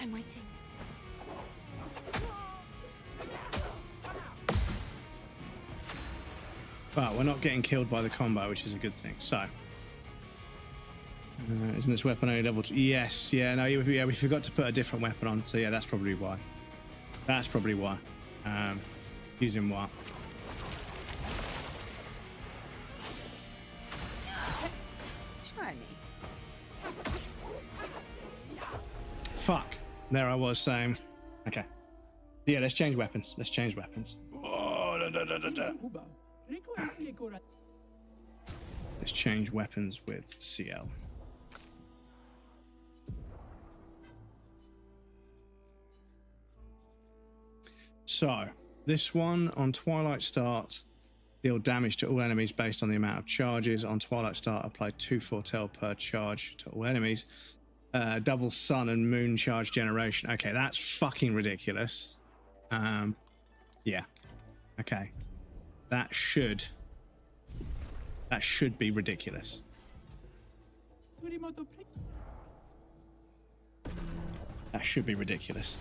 I'm waiting. But we're not getting killed by the combo, which is a good thing. So, isn't this weapon only level 2? Yes, yeah, no, yeah, we forgot to put a different weapon on. So yeah, that's probably why. That's probably why. Using what? Try me. Fuck. There I was saying. Okay. Yeah, let's change weapons. Let's change weapons. Oh, Let's change weapons with CL. So, this one on Twilight Start, deal damage to all enemies based on the amount of charges. On Twilight Start, apply 2 foretell per charge to all enemies. Double sun and moon charge generation. Okay, that's fucking ridiculous. Yeah. Okay. That should be ridiculous. That should be ridiculous.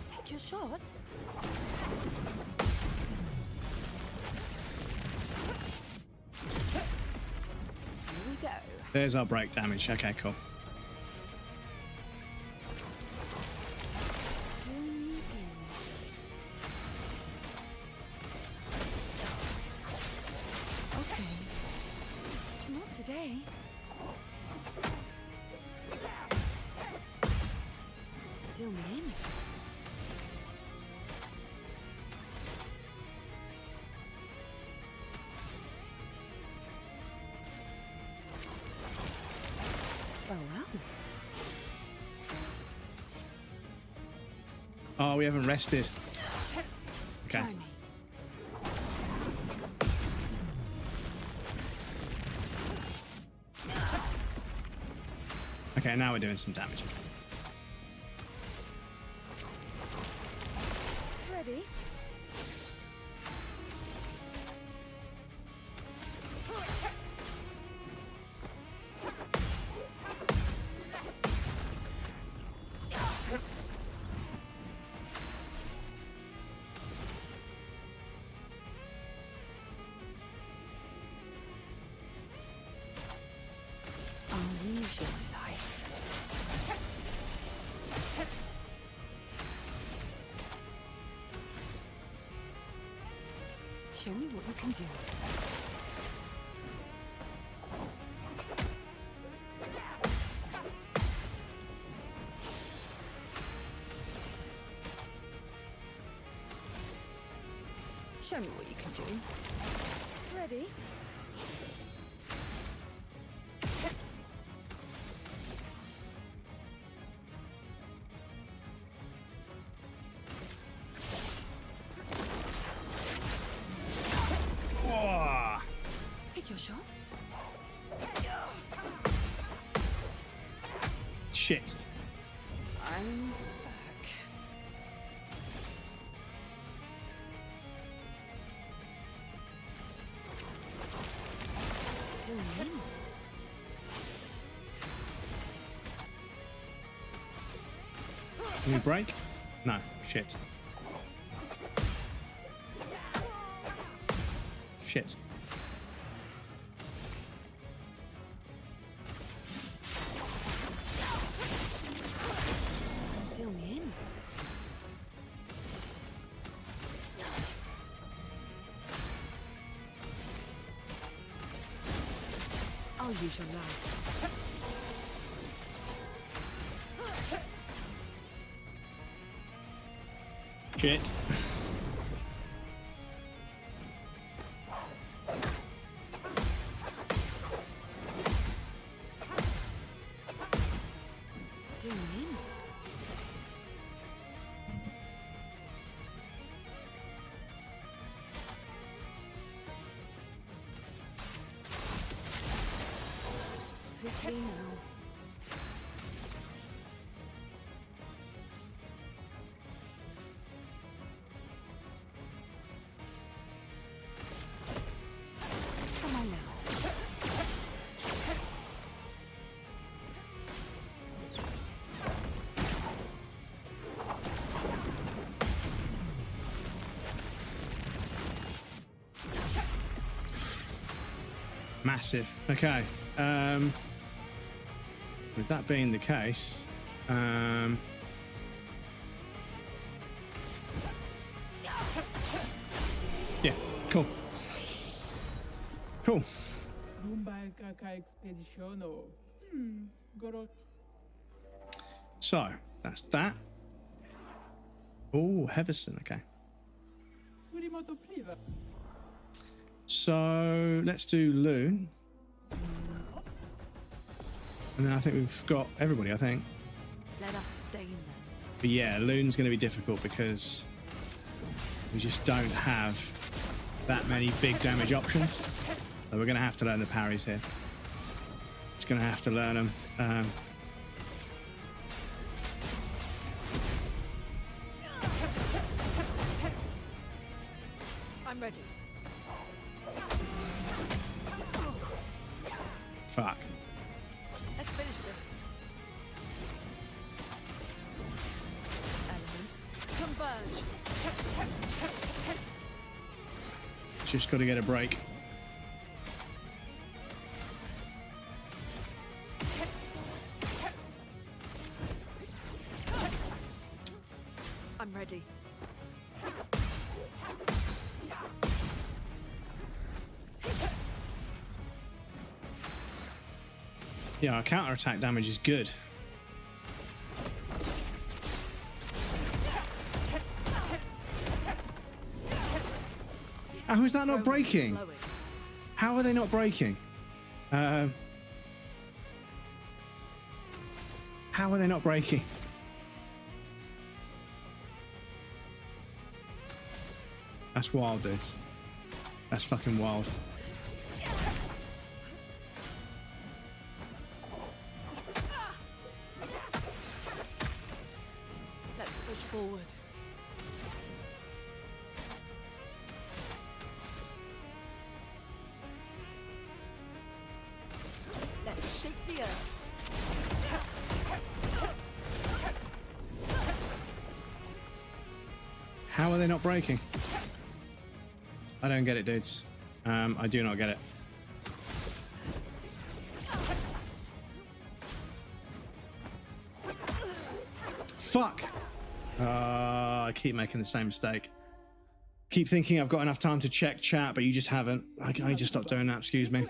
Take your shot. Here we go. There's our break damage. Okay, cool. Okay. Not today. Deal me in. Well. Oh, we haven't rested. Okay. Try me. Okay, now we're doing some damage. Ready? Unusual life. Show me what you can do. Show me what you can do. Ready? Oh, Take your shot. shit. I'm back. Deal me in. Can we break? No. Shit. Shit. Deal me in. I'll use your life. Shit. swiftly now. Come on now. Massive. Okay. With that being the case, yeah, cool. Cool. So that's that. Oh, Heverson. Okay. So let's do Loon. And then I think we've got everybody, I think. Let us stain them. But yeah, Loon's going to be difficult because we just don't have that many big damage options. So we're going to have to learn the parries here. Just going to have to learn them. I'm ready. Fuck. Let's finish this. Elements converge. Just got to get a break. I'm ready. Yeah, our counter-attack damage is good. How is that not breaking? How are they not breaking? How are they not breaking? That's wild, dudes. That's fucking wild. Let's push forward. Let's shake the earth. How are they not breaking? I don't get it, dudes. I do not get it. Fuck! I keep making the same mistake. Keep thinking I've got enough time to check chat, but you just haven't. I need to stop doing that, excuse me.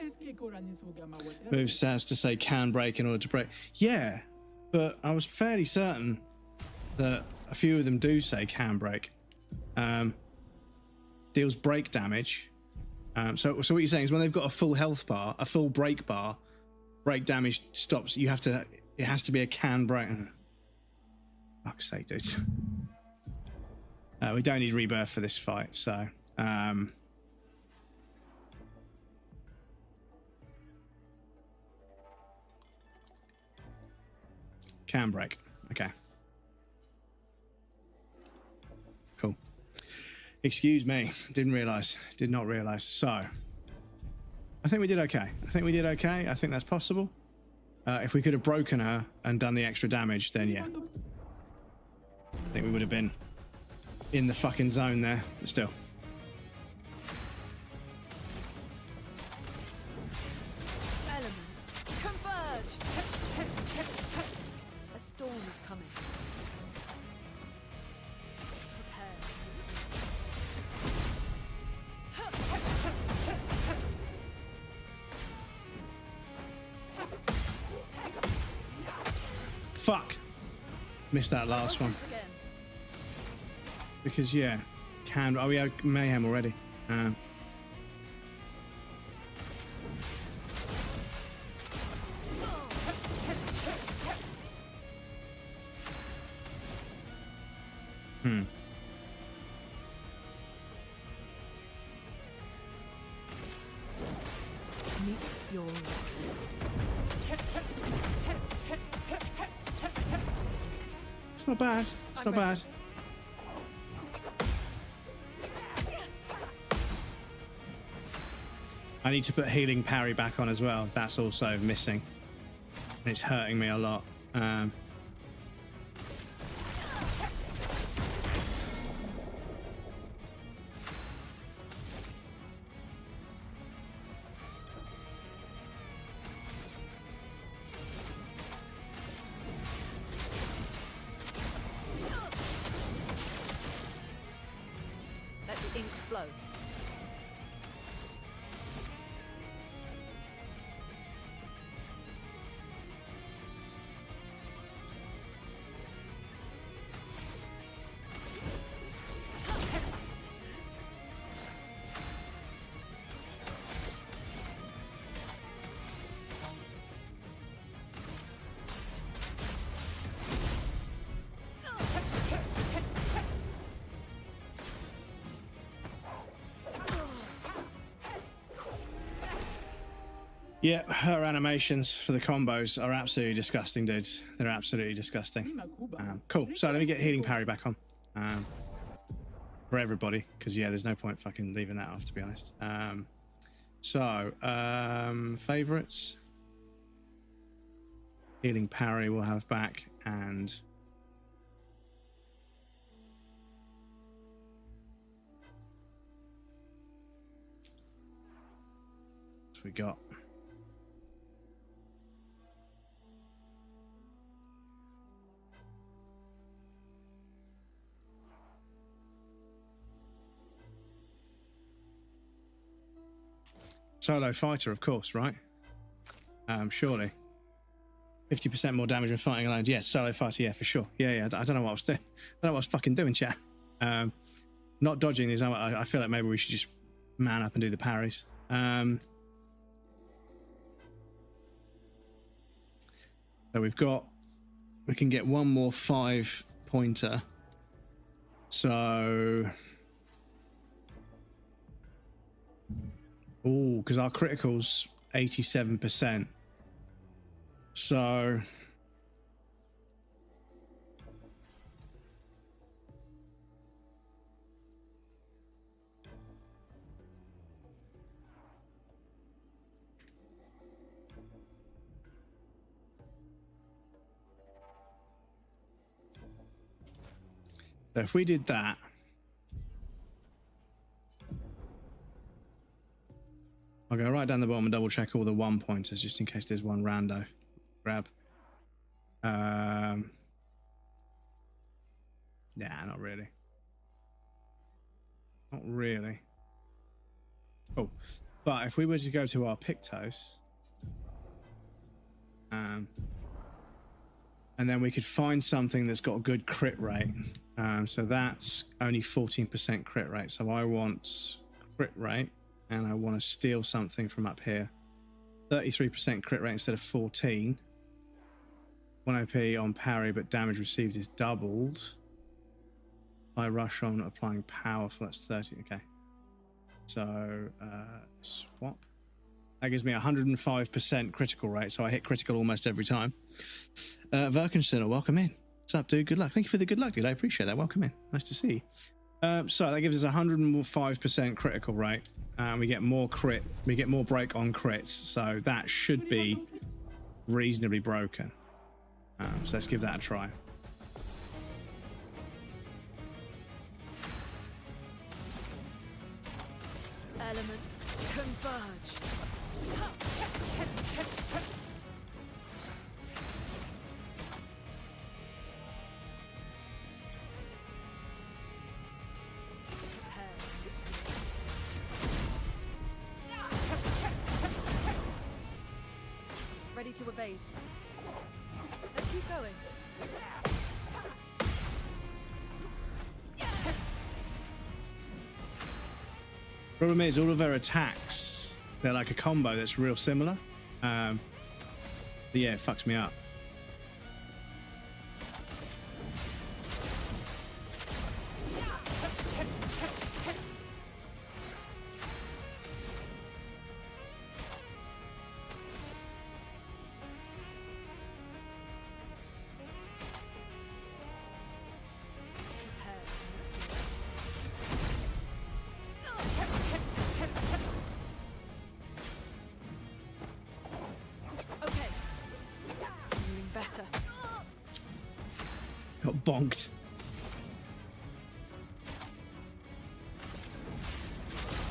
Move says to say can break in order to break. Yeah, but I was fairly certain that a few of them do say can break. Deals break damage. So what you're saying is when they've got a full health bar, a full break bar, break damage stops. You have to. It has to be a can break. Fuck's sake, dudes. We don't need rebirth for this fight, so. Can break. Okay. Cool. Excuse me. Did not realize. So, I think we did okay. I think that's possible. If we could have broken her and done the extra damage, then yeah. I think we would have been in the fucking zone there, but still. Elements converge. A storm is coming. Fuck. Missed that last one. Because yeah, oh we had mayhem already. Meet your It's not bad. It's not bad. I need to put healing parry back on as well. That's also missing. It's hurting me a lot. Let the ink flow. Yeah, her animations for the combos are absolutely disgusting, dudes. They're absolutely disgusting. Cool. So let me get healing parry back on for everybody, because yeah, there's no point fucking leaving that off, to be honest. Favorites. Healing parry we'll have back, and what we got. Solo fighter, of course, right? Surely. 50% more damage when fighting alone. Yes, solo fighter, yeah, for sure. Yeah. I don't know what I was doing. I don't know what I was fucking doing, chat. Not dodging these. I feel like maybe we should just man up and do the parries. So we can get one more 5-pointer. So... Oh, because our critical's 87%. So if we did that, I'll go right down the bottom and double check all the 1-pointers just in case there's one rando grab. Nah, not really. Not really. Oh, but if we were to go to our Pictos, and then we could find something that's got a good crit rate. So that's only 14% crit rate. So I want crit rate. And I want to steal something from up here. 33% crit rate instead of 14. 1 OP on parry, but damage received is doubled. I rush on applying powerful. That's 30. Okay. So swap. That gives me 105% critical rate. So I hit critical almost every time. Verkenstein, welcome in. What's up, dude? Good luck. Thank you for the good luck, dude. I appreciate that. Welcome in. Nice to see you. So that gives us 105% critical rate. We get more crit. We get more break on crits. So that should be reasonably broken. So let's give that a try. Elements converge. Ready to evade. Let's keep going. Problem is, all of her attacks, they're like a combo that's real similar. But yeah, it fucks me up. Got bonked.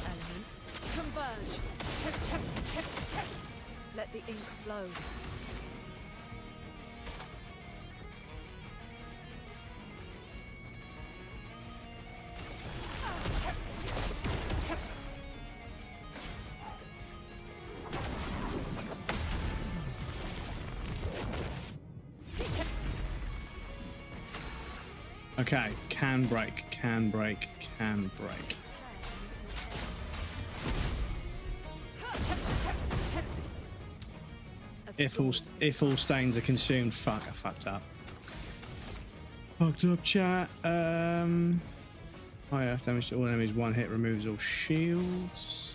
Elements converge. Let the ink flow. Okay, can break, can break, can break. If all stains are consumed, fuck, I fucked up. Fucked up, chat. High earth damage to all enemies. One hit removes all shields.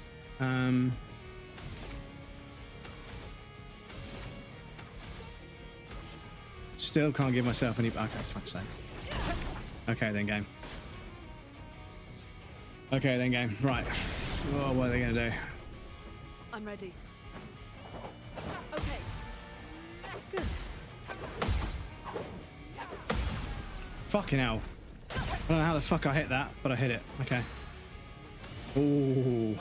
Still can't give myself any. Okay, fuck's sake. Okay then, game. Okay then, game. Right. Oh, what are they gonna do? I'm ready. Okay. Good. Fucking hell. I don't know how the fuck I hit that, but I hit it. Okay. Ooh.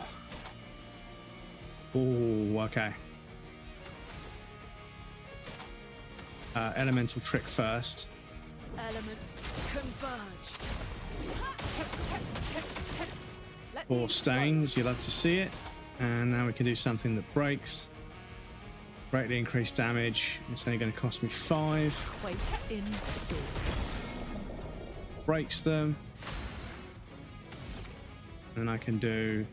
Ooh, okay. Elemental trick first. Elements converge. 4 stains, you'll have to see it. And now we can do something that breaks. Greatly increased damage. It's only going to cost me 5. Wait in door. Breaks them. And I can do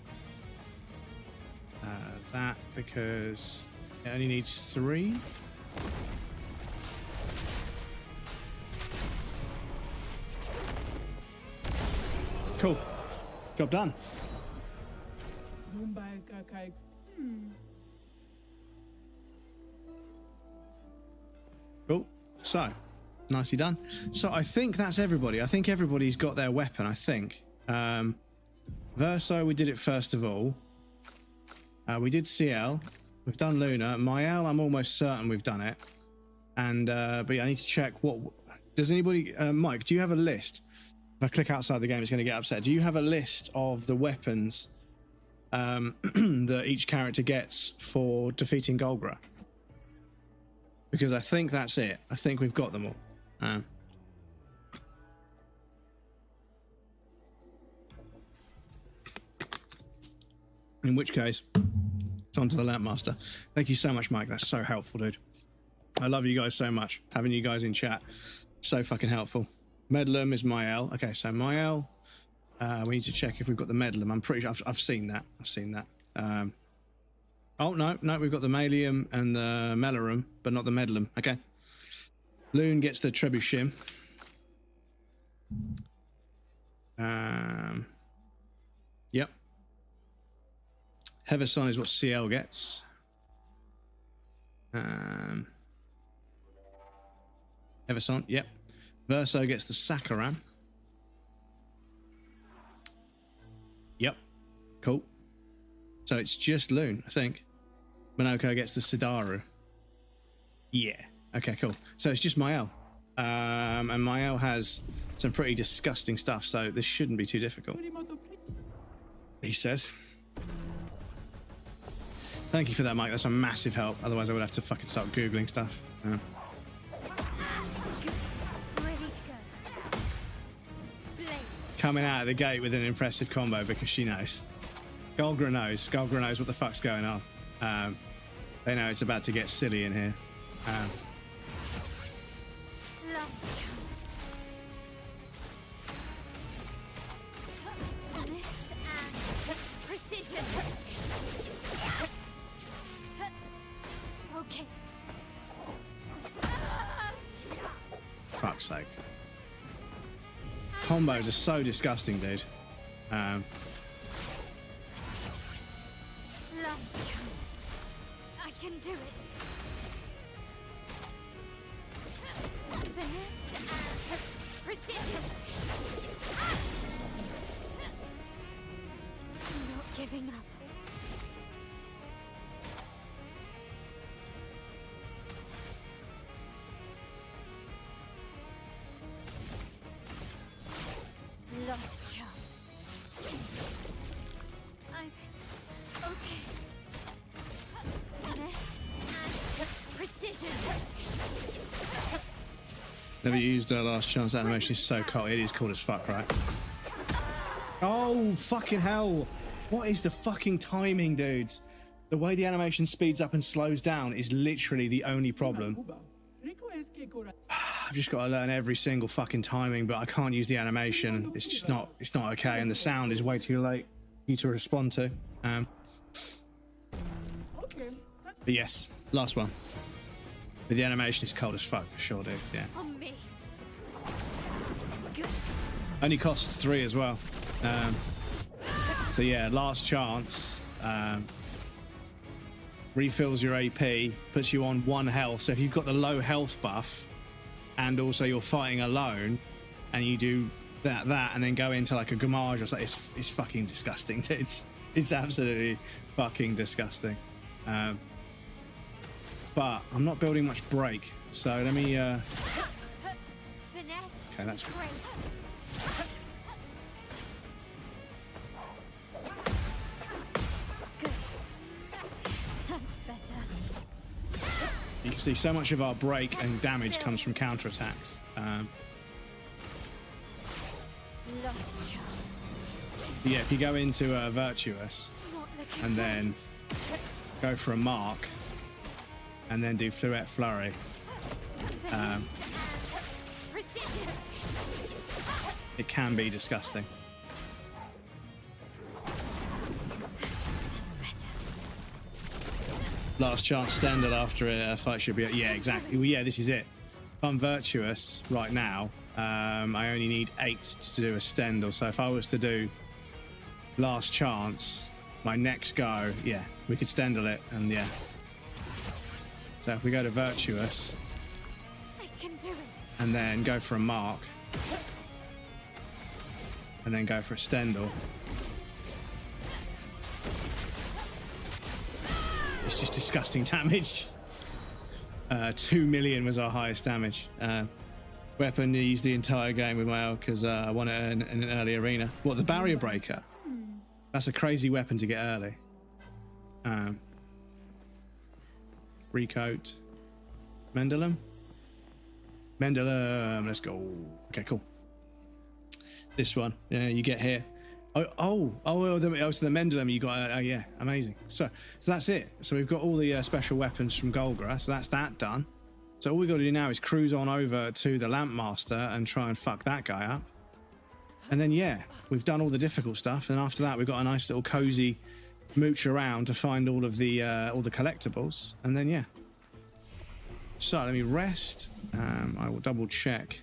that because it only needs 3. Cool. Job done. Cool. So, nicely done. So I think that's everybody. I think everybody's got their weapon, I think. Verso, we did it first of all. We did CL. We've done Luna. Mael, I'm almost certain we've done it. And, but yeah, I need to check what... Does anybody... Mike, do you have a list? If I click outside the game, it's going to get upset. Do you have a list of the weapons that each character gets for defeating Golgra? Because I think that's it. I think we've got them all. In which case, it's on to the Lampmaster. Thank you so much, Mike. That's so helpful, dude. I love you guys so much. Having you guys in chat, so fucking helpful. Medlem is Mael. Okay, so Mael. We need to check if we've got the Medlem. I'm pretty sure I've seen that. I've seen that. Oh, no, we've got the Malium and the Melarum, but not the Medlem. Okay. Loon gets the Trebuchet. Yep. Heverson is what CL gets. Heverson, yep. Verso gets the Sakaram. Yep. Cool. So it's just Loon, I think. Monoko gets the Sidaru. Yeah. Okay, cool. So it's just Mael. And Mael has some pretty disgusting stuff, so this shouldn't be too difficult. He says. Thank you for that, Mike. That's a massive help. Otherwise, I would have to fucking start Googling stuff. Ready to go. Blades. Coming out of the gate with an impressive combo because she knows. Golgra knows. Golgra knows what the fuck's going on. They know it's about to get silly in here. Last chance. This and precision. Okay. Fuck's sake. Combos are so disgusting, dude. Last chance. I can do it. Finesse and precision. I'm not giving up. Never used our last chance. Animation is so cool. It is cool as fuck, right? Oh, fucking hell. What is the fucking timing, dudes? The way the animation speeds up and slows down is literally the only problem. I've just got to learn every single fucking timing, but I can't use the animation. It's just not, it's not okay. And the sound is way too late for you to respond to. But yes, last one. But the animation is cold as fuck for sure, dudes. Yeah. On me. Only costs 3 as well. So yeah, last chance. Refills your AP, puts you on 1 health. So if you've got the low health buff, and also you're fighting alone, and you do that, and then go into like a Gamage or something, it's fucking disgusting, dude. It's absolutely fucking disgusting. But I'm not building much break, so let me. Okay, that's great. You can see so much of our break and damage comes from counterattacks. Lost chance. Yeah, if you go into Virtuous and then go for a mark and then do Fluette Flurry, it can be disgusting. Last chance standard after a fight should be. Yeah, exactly. Well, yeah, this is it. If I'm Virtuous right now, I only need 8 to do a Stendhal. So if I was to do last chance, my next go, yeah, we could Stendhal it, and yeah. So if we go to Virtuous, I can do it. And then go for a mark, and then go for a Stendhal. It's just disgusting damage. 2 million was our highest damage. Weapon used the entire game with my L because I won it in an early arena. What, the barrier breaker? That's a crazy weapon to get early. Recoat. Mendulum? Mendulum, let's go. Okay, cool. This one, yeah, you get here. So the Mendulum you got, yeah, amazing. So that's it. So we've got all the special weapons from Golgra, so that's that done. So all we got to do now is cruise on over to the Lampmaster and try and fuck that guy up. And then, yeah, we've done all the difficult stuff, and after that we've got a nice little cozy mooch around to find all of the collectibles, and then, yeah. So let me rest. I will double check.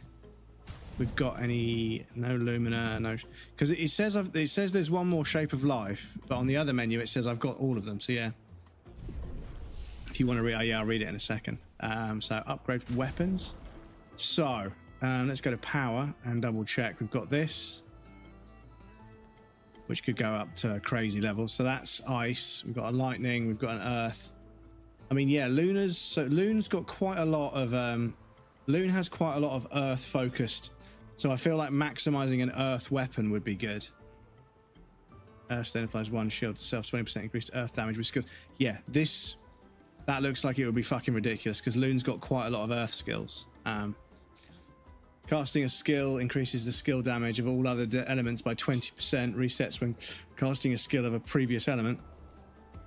We've got any no Lumina, no, because it says there's one more Shape of Life, but on the other menu it says I've got all of them. So yeah, if you want to read, yeah, I'll read it in a second. So upgrade weapons. So let's go to power and double check. We've got this, which could go up to crazy levels. So that's ice. We've got a lightning. We've got an earth. I mean, yeah, Luna's. So Lune's got quite a lot of. Lune has quite a lot of earth focused. So I feel like maximizing an earth weapon would be good. Earth then applies 1 shield to self, 20% increased earth damage with skills. Yeah, that looks like it would be fucking ridiculous because Lune's got quite a lot of earth skills. Casting a skill increases the skill damage of all other elements by 20%. Resets when casting a skill of a previous element.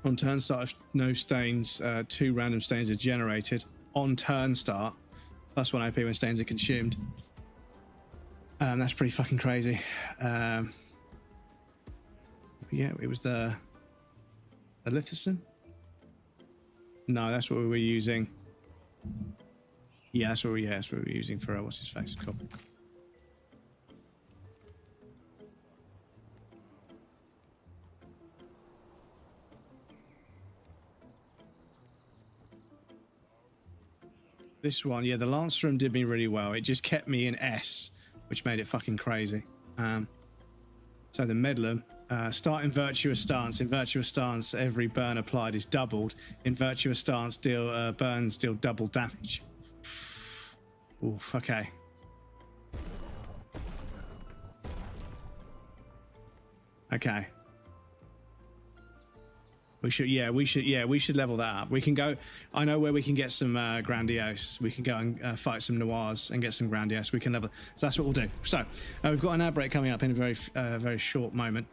On turn start, no stains, 2 random stains are generated. On turn start, plus 1 AP when stains are consumed. That's pretty fucking crazy. Yeah, it was the Lithison? No, that's what we were using. Yeah, that's what we were using for what's his face? Cool. This one, yeah, the Lance room did me really well. It just kept me in S, which made it fucking crazy. So the Medlem, start in Virtuous Stance. In Virtuous Stance, every burn applied is doubled. In Virtuous Stance, burns deal double damage. Oof, okay. Okay. We should level that up. We can go. I know where we can get some grandiose. We can go and fight some noirs and get some grandiose. We can level. So that's what we'll do. So we've got an ad break coming up in a very short moment.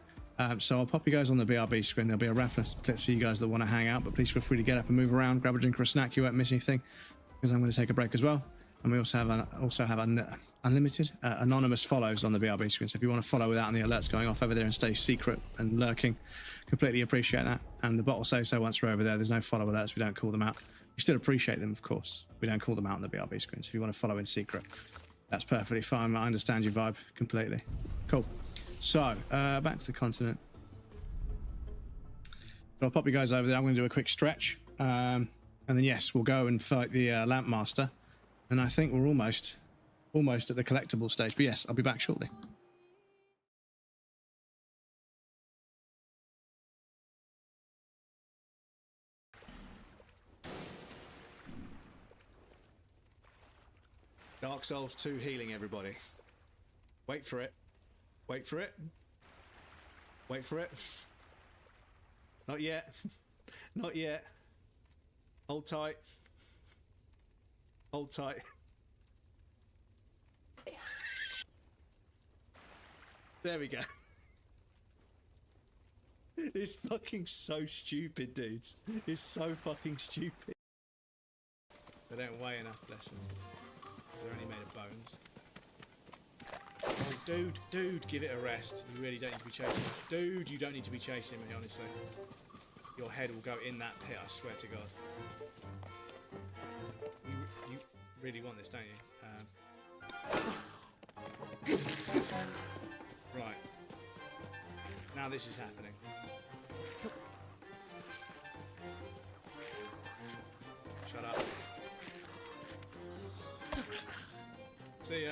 So I'll pop you guys on the BRB screen. There'll be a reference clips for you guys that want to hang out. But please feel free to get up and move around, grab a drink or a snack. You won't miss anything because I'm going to take a break as well. And we also have unlimited anonymous follows on the BRB screen. So if you want to follow without any alerts going off over there and stay secret and lurking, completely appreciate that. And the bot will say so once we're over there. There's no follow alerts. We don't call them out. We still appreciate them, of course. We don't call them out on the BRB screen. So if you want to follow in secret, that's perfectly fine. I understand your vibe completely. Cool. So back to the continent. So I'll pop you guys over there. I'm going to do a quick stretch. And then, yes, we'll go and fight the Lamp Master. And I think we're almost at the collectible stage. But yes, I'll be back shortly. Dark Souls 2 healing, everybody. Wait for it. Wait for it. Wait for it. Not yet. Not yet. Hold tight. Hold tight. There we go. It's fucking so stupid, dudes. It's so fucking stupid. They don't weigh enough, bless them. Because they're only made of bones. Oh, dude, give it a rest. You really don't need to be chasing me. Dude, you don't need to be chasing me, honestly. Your head will go in that pit, I swear to God. You really want this, don't you? Right. Now this is happening. Shut up. See ya.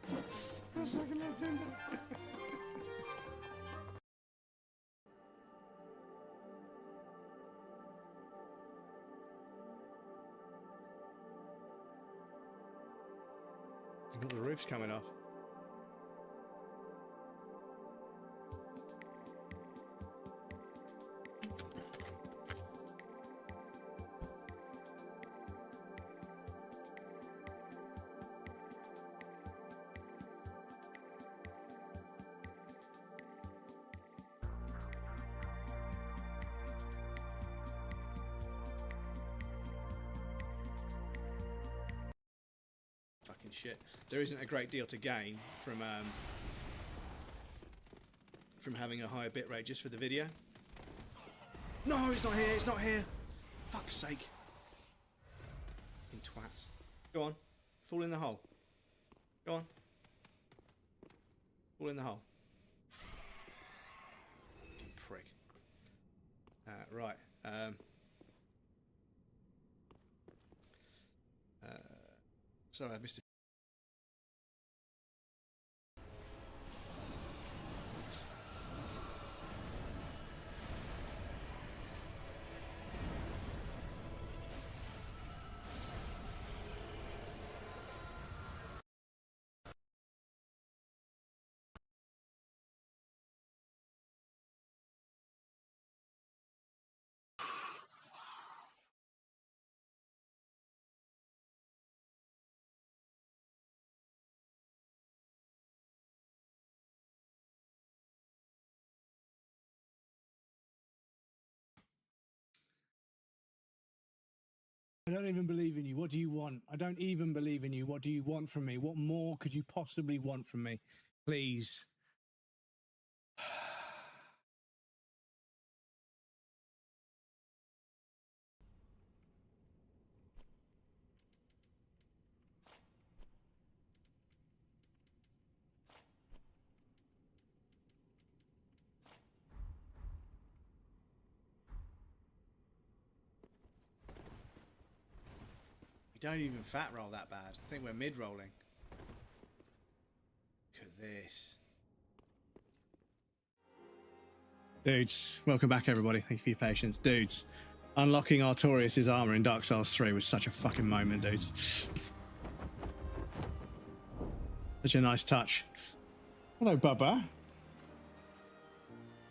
I fucking love Tinder. The roof's coming off. Fucking shit. There isn't a great deal to gain from having a higher bitrate just for the video. No, it's not here, it's not here. Fuck's sake. Fucking twats. Go on. Fall in the hole. Go on. Fall in the hole. Fucking prick. Right. Sorry, I missed it. I don't even believe in you. What do you want? I don't even believe in you. What do you want from me? What more could you possibly want from me? Please. We don't even fat roll that bad. I think we're mid-rolling. Look at this. Dudes, welcome back everybody. Thank you for your patience. Dudes, unlocking Artorias' armor in Dark Souls 3 was such a fucking moment, dudes. Such a nice touch. Hello, Bubba.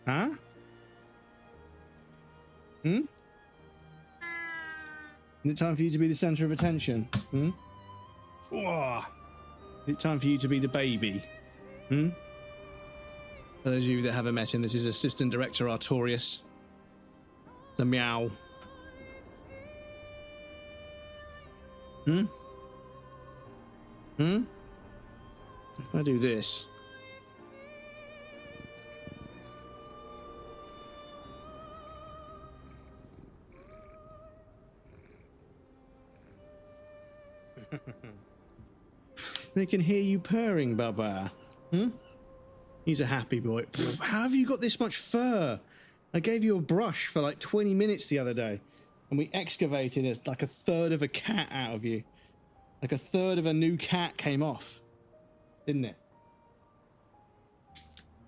Huh? Hmm? Is it time for you to be the center of attention? Hmm? Whoa. Is it time for you to be the baby? Hmm? For those of you that haven't met him, this is Assistant Director Artorius. The meow. Hmm? Hmm? If I do this... They can hear you purring, Baba. Hmm? He's a happy boy. Pfft, how have you got this much fur? I gave you a brush for like 20 minutes the other day, and we excavated like a third of a cat out of you. Like a third of a new cat came off, didn't it?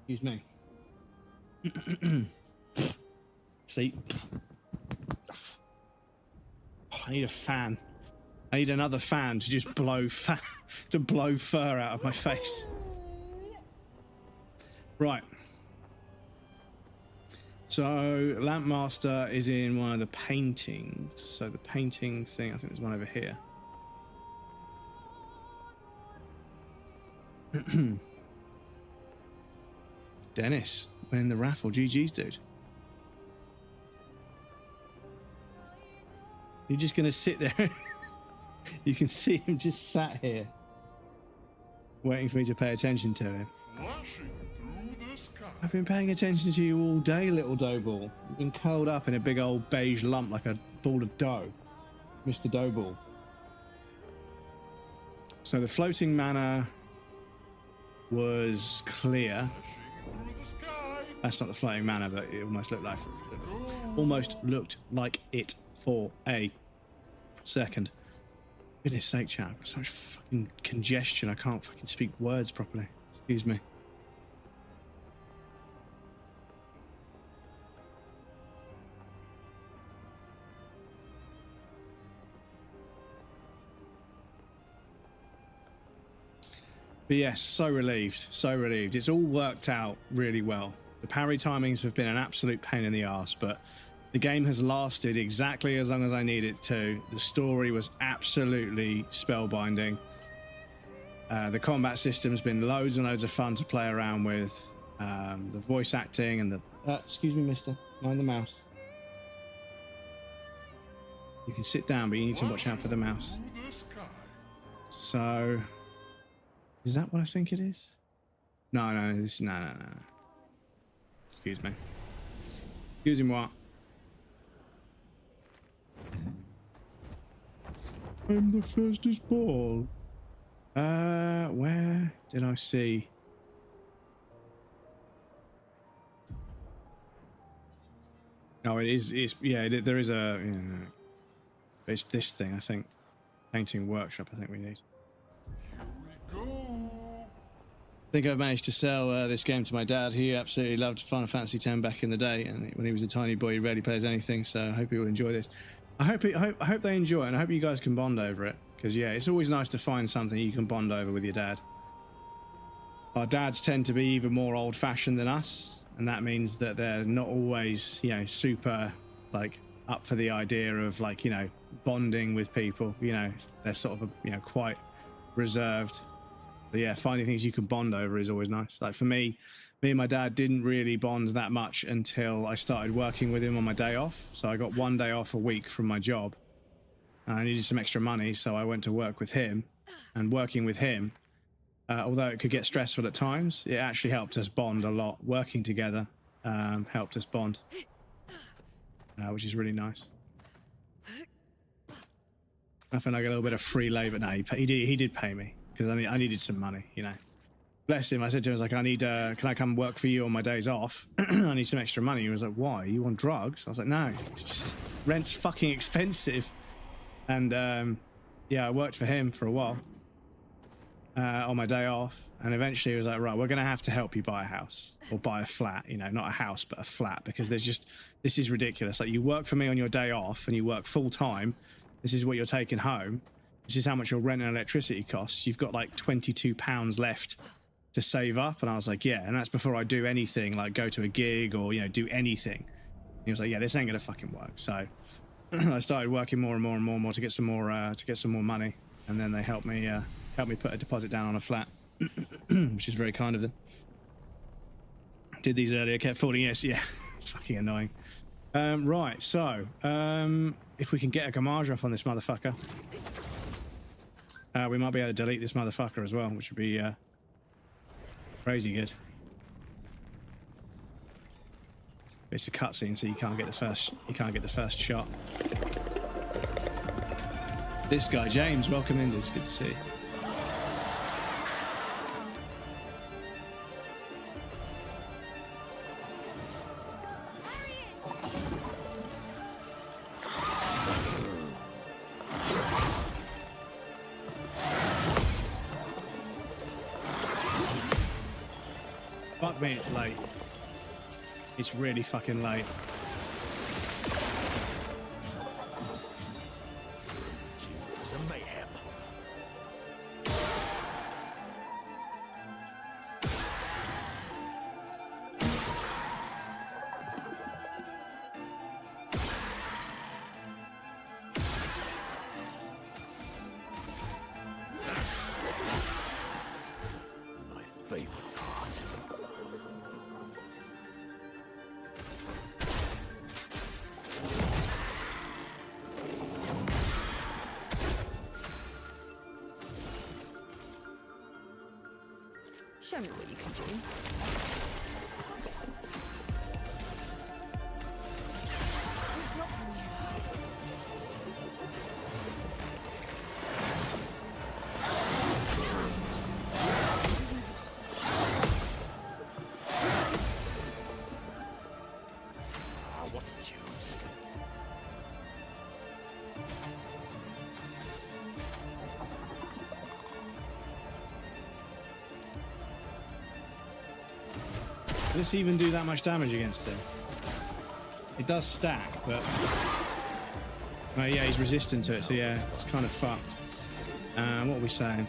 Excuse me. See? Oh, I need a fan. I need another fan to just blow to blow fur out of my face. Right. So Lampmaster is in one of the paintings. So the painting thing, I think there's one over here. Dennis, winning the raffle. GG's, dude. You're just gonna sit there. You can see him just sat here, waiting for me to pay attention to him. I've been paying attention to you all day, little dough ball. You've been curled up in a big old beige lump like a ball of dough, Mr. Dough Ball. So the floating manor was clear. That's not the floating manor, but it almost looked like it for a second. Goodness sake, chat, I've got so much fucking congestion I can't fucking speak words properly. Excuse me. But yes, so relieved, so relieved. It's all worked out really well. The parry timings have been an absolute pain in the arse, but the game has lasted exactly as long as I need it to. The story was absolutely spellbinding. The combat system's been loads and loads of fun to play around with. The voice acting and the... excuse me, mister. Mind the mouse. You can sit down, but you need to watch out for the mouse. So... Is that what I think it is? No. Excuse me. Excusez-moi. I'm the fastest ball. Where did I see? No, it is. It's there is a. You know, it's this thing. I think painting workshop. I think we need. I think I've managed to sell this game to my dad. He absolutely loved Final Fantasy X back in the day, and when he was a tiny boy, he rarely plays anything. So I hope he will enjoy this. I hope they enjoy it, and I hope you guys can bond over it. Because yeah, it's always nice to find something you can bond over with your dad. Our dads tend to be even more old-fashioned than us, and that means that they're not always, you know, super like up for the idea of like, you know, bonding with people. You know, they're sort of, you know, quite reserved. But yeah, finding things you can bond over is always nice. Like for me and my dad didn't really bond that much until I started working with him on my day off. So I got one day off a week from my job. And I needed some extra money, so I went to work with him. And working with him, although it could get stressful at times, it actually helped us bond a lot. Working together helped us bond, which is really nice. I think I got a little bit of free labour. No, he did pay me. Because I needed some money, you know. Bless him. I said to him, I was like, can I come work for you on my days off? I need some extra money. He was like, why? You on drugs? I was like, no, it's just rent's fucking expensive. And yeah, I worked for him for a while on my day off. And eventually he was like, right, we're going to have to help you buy a house or buy a flat, you know, not a house, but a flat, because this is ridiculous. Like, you work for me on your day off and you work full time. This is what you're taking home. This is how much your rent and electricity costs. You've got like £22 left to save up. And I was like, yeah. And that's before I do anything, like go to a gig or, you know, do anything. He was like, yeah, this ain't gonna fucking work. So I started working more and more and more and more to get some more money, and then they helped me put a deposit down on a flat, which is very kind of them. Did these earlier, kept falling. Yes, yeah, fucking annoying. Right, so if we can get a Gamage off on this motherfucker, we might be able to delete this motherfucker as well, which would be crazy good. It's a cutscene, so you can't get the first shot. This guy, James, welcome in. It's good to see you. Fuck me, it's late. It's really fucking late. It's a mayhem. My favorite part. Show me what you can do. It's not done yet. What to choose? Does this even do that much damage against him? It does stack, but yeah, he's resistant to it, so yeah, it's kind of fucked. What are we saying?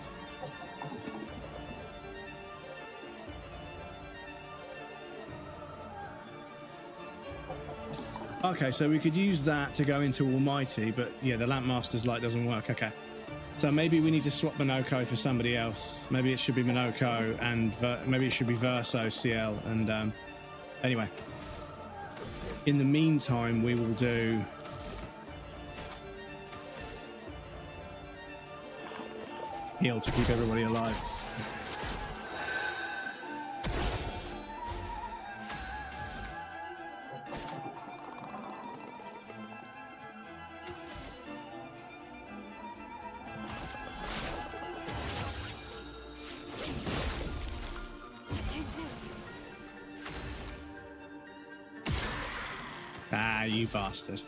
Okay, so we could use that to go into Almighty, but yeah, the Lampmaster's light doesn't work. Okay, so maybe we need to swap Minoko for somebody else. Maybe it should be Minoko, and maybe it should be Verso CL. And anyway, in the meantime, we will do. Heal to keep everybody alive. Ah, you bastard.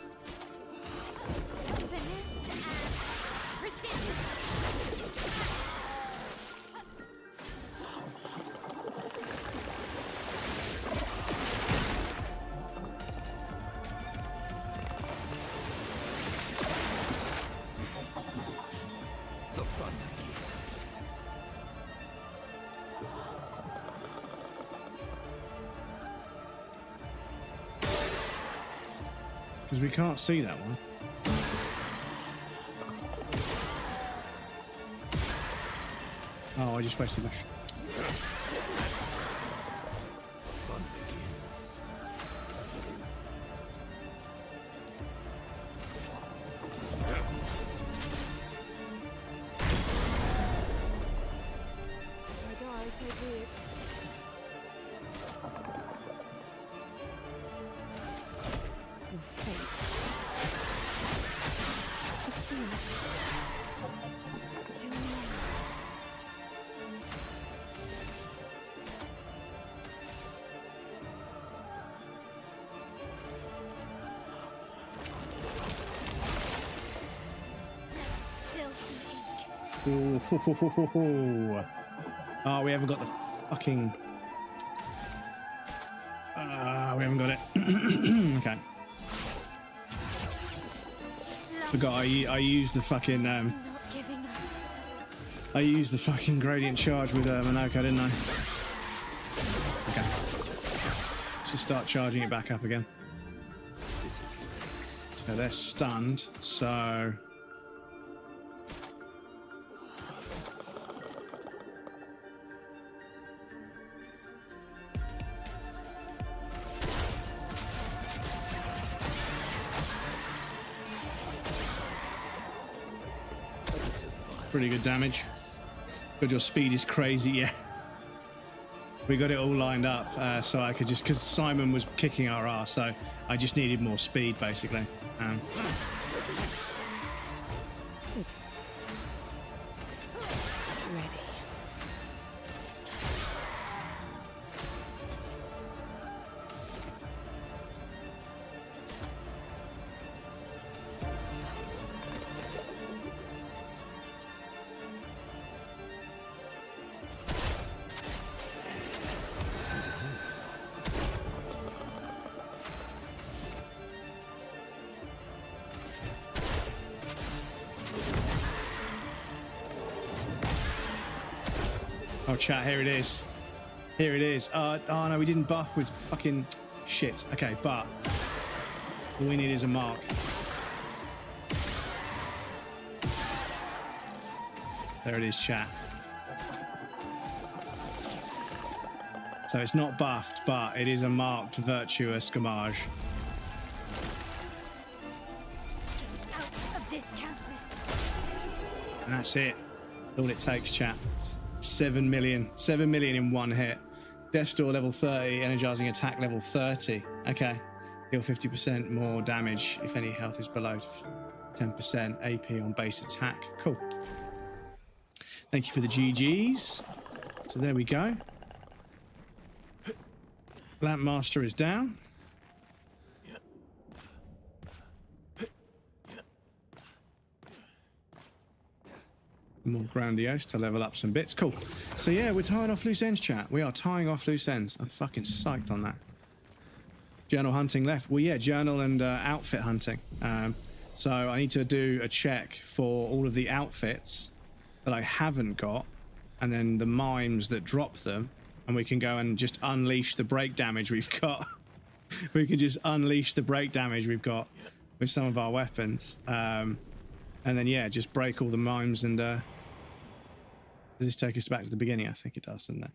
The fun begins. Because we can't see that one. Oh, I just wasted my Fun begins. If I die, so be it. Your fate. The sea. Till now. Ooh, oh, we haven't got the fucking. We haven't got it. Okay. Forgot I used the fucking. I used the fucking gradient charge with Minoko, didn't I? Okay. Let's just start charging it back up again. So they're stunned, so... Pretty good damage. But your speed is crazy, yeah. We got it all lined up, so I could just, because Simon was kicking our ass, so I just needed more speed, basically. Good. Ready. Oh, chat, here it is. Here it is. Oh, no, we didn't buff with fucking shit. Okay, but all we need is a mark. There it is, chat. So it's not buffed, but it is a marked virtuous gamage. Out of this campus. And that's it. All it takes, chat. 7 million in one hit. Death Store level 30, energizing attack level 30. Okay. Deal 50% more damage if any health is below 10% AP on base attack. Cool. Thank you for the GGs. So there we go. Lampmaster is down. More grandiose to level up some bits. Cool. So yeah, we're tying off loose ends, chat. We are tying off loose ends. I'm fucking psyched on that. Journal hunting left. Well, yeah, journal and outfit hunting. So I need to do a check for all of the outfits that I haven't got, and then the mimes that drop them, and we can go and just unleash the break damage we've got. We can just unleash the break damage we've got with some of our weapons. And then, yeah, just break all the mimes and... does this take us back to the beginning? I think it does, doesn't it?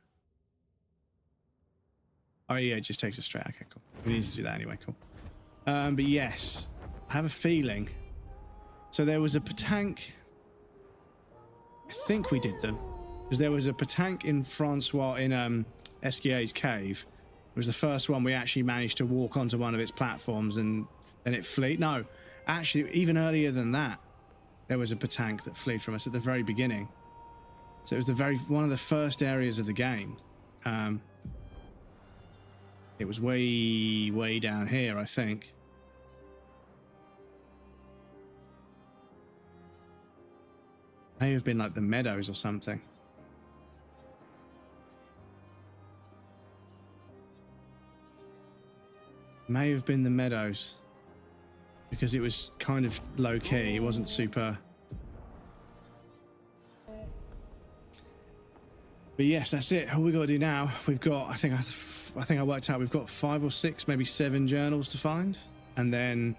Oh, yeah, it just takes us straight. Okay, cool. We need to do that anyway, cool. But yes, I have a feeling. So there was a Patank... I think we did them. Because there was a Patank in Francois, in Esquia's cave. It was the first one we actually managed to walk onto one of its platforms and then it fleed. No, actually, even earlier than that, there was a Patank that fled from us at the very beginning. So it was one of the first areas of the game. It was way down here, I think. May have been like the meadows or something. May have been the meadows. Because it was kind of low key. It wasn't super... But yes, that's it. All we got to do now, we've got, I think I worked out, we've got 5 or 6, maybe 7 journals to find, and then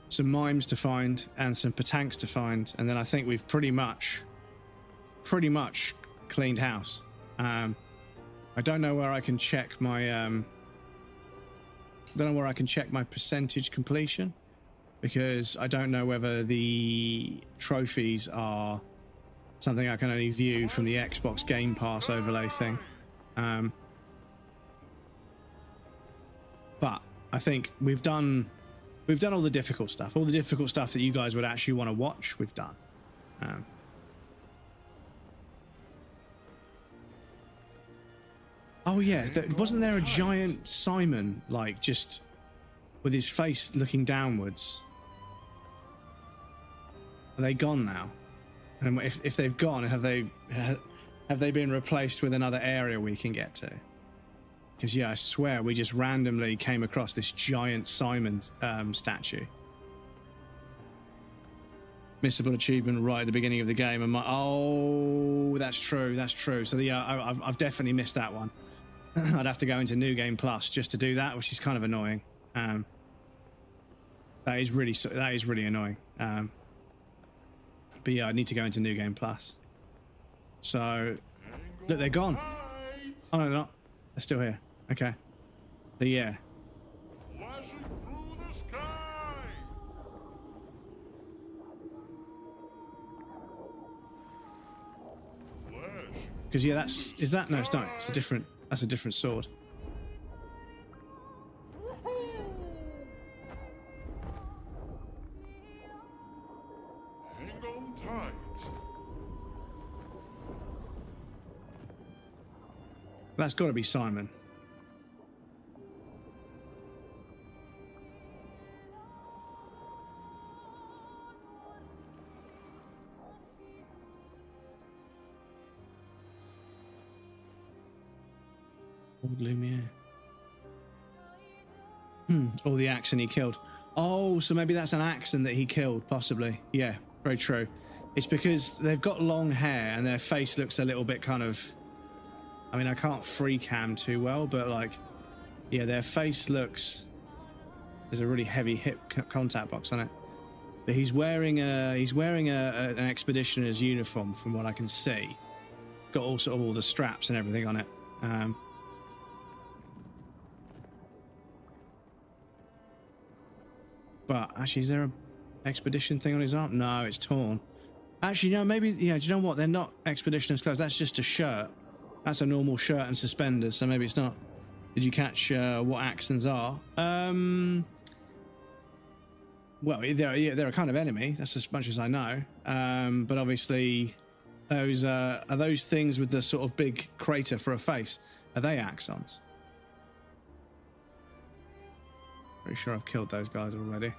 some mimes to find, and some Patanks to find, and then I think we've pretty much cleaned house. I don't know where I can check my, percentage completion, because I don't know whether the trophies are something I can only view from the Xbox Game Pass overlay thing. But I think we've done all the difficult stuff. All the difficult stuff that you guys would actually want to watch, we've done. Oh yeah, wasn't there a giant Simon, like, just with his face looking downwards? Are they gone now? And if they've gone, have they been replaced with another area we can get to? Because yeah, I swear we just randomly came across this giant Simon statue. Missable achievement right at the beginning of the game. I'm like, oh, that's true. So yeah, I've definitely missed that one. I'd have to go into New Game Plus just to do that, which is kind of annoying. That is really annoying. But yeah, I need to go into New Game Plus. So, look, they're gone. Oh no, they're not. They're still here. Okay. So yeah. Flashing through the sky. Because yeah, is that? No, it's not. It's a different. That's a different sword. Hang on tight. That's got to be Simon. Old Lumiere. Or the accent he killed. Oh, so maybe that's an accent that he killed, possibly. Yeah, very true. It's because they've got long hair and their face looks a little bit kind of... I mean, I can't free cam too well, but like, yeah, their face looks... There's a really heavy hip contact box on it. But he's wearing an expeditioner's uniform, from what I can see. Got all sort of all the straps and everything on it. But actually, is there an expedition thing on his arm? No, it's torn. Actually, no, maybe, yeah, do you know what? They're not expeditioner's clothes. That's just a shirt. That's a normal shirt and suspenders, so maybe it's not. Did you catch what accents are? Well, they're a kind of enemy. That's as much as I know. But obviously, those are those things with the sort of big crater for a face. Are they axons? Pretty sure I've killed those guys already.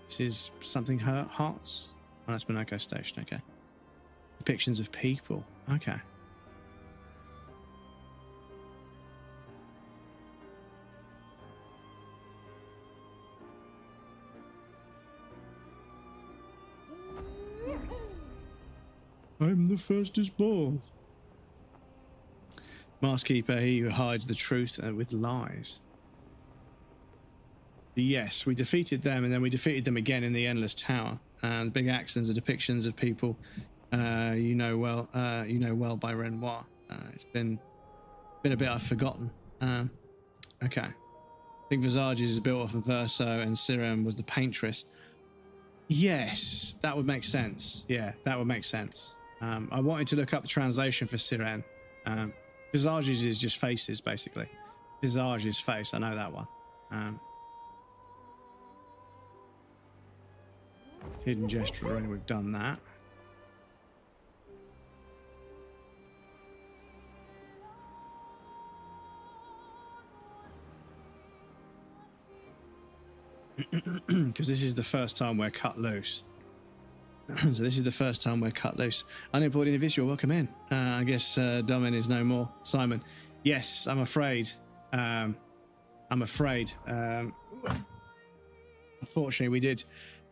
This is something hearts. Oh, that's Minoko Station. Okay. Depictions of people. Okay. I'm the fastest ball. Maskkeeper, he who hides the truth with lies. Yes, we defeated them, and then we defeated them again in the Endless Tower. And big accents are depictions of people you know well by Renoir. It's been a bit I've forgotten. Okay. I think Visages is built off of Verso, and Sirem was the paintress. Yes, that would make sense. Yeah, that would make sense. I wanted to look up the translation for Siren. Visages is just faces, basically. Visage is face, I know that one. Hidden gesture ring, we've done that. Because this is the first time we're cut loose. So this is the first time we're cut loose. Unemployed individual, welcome in. I guess Domin is no more. Simon. Yes, I'm afraid. I'm afraid. Unfortunately,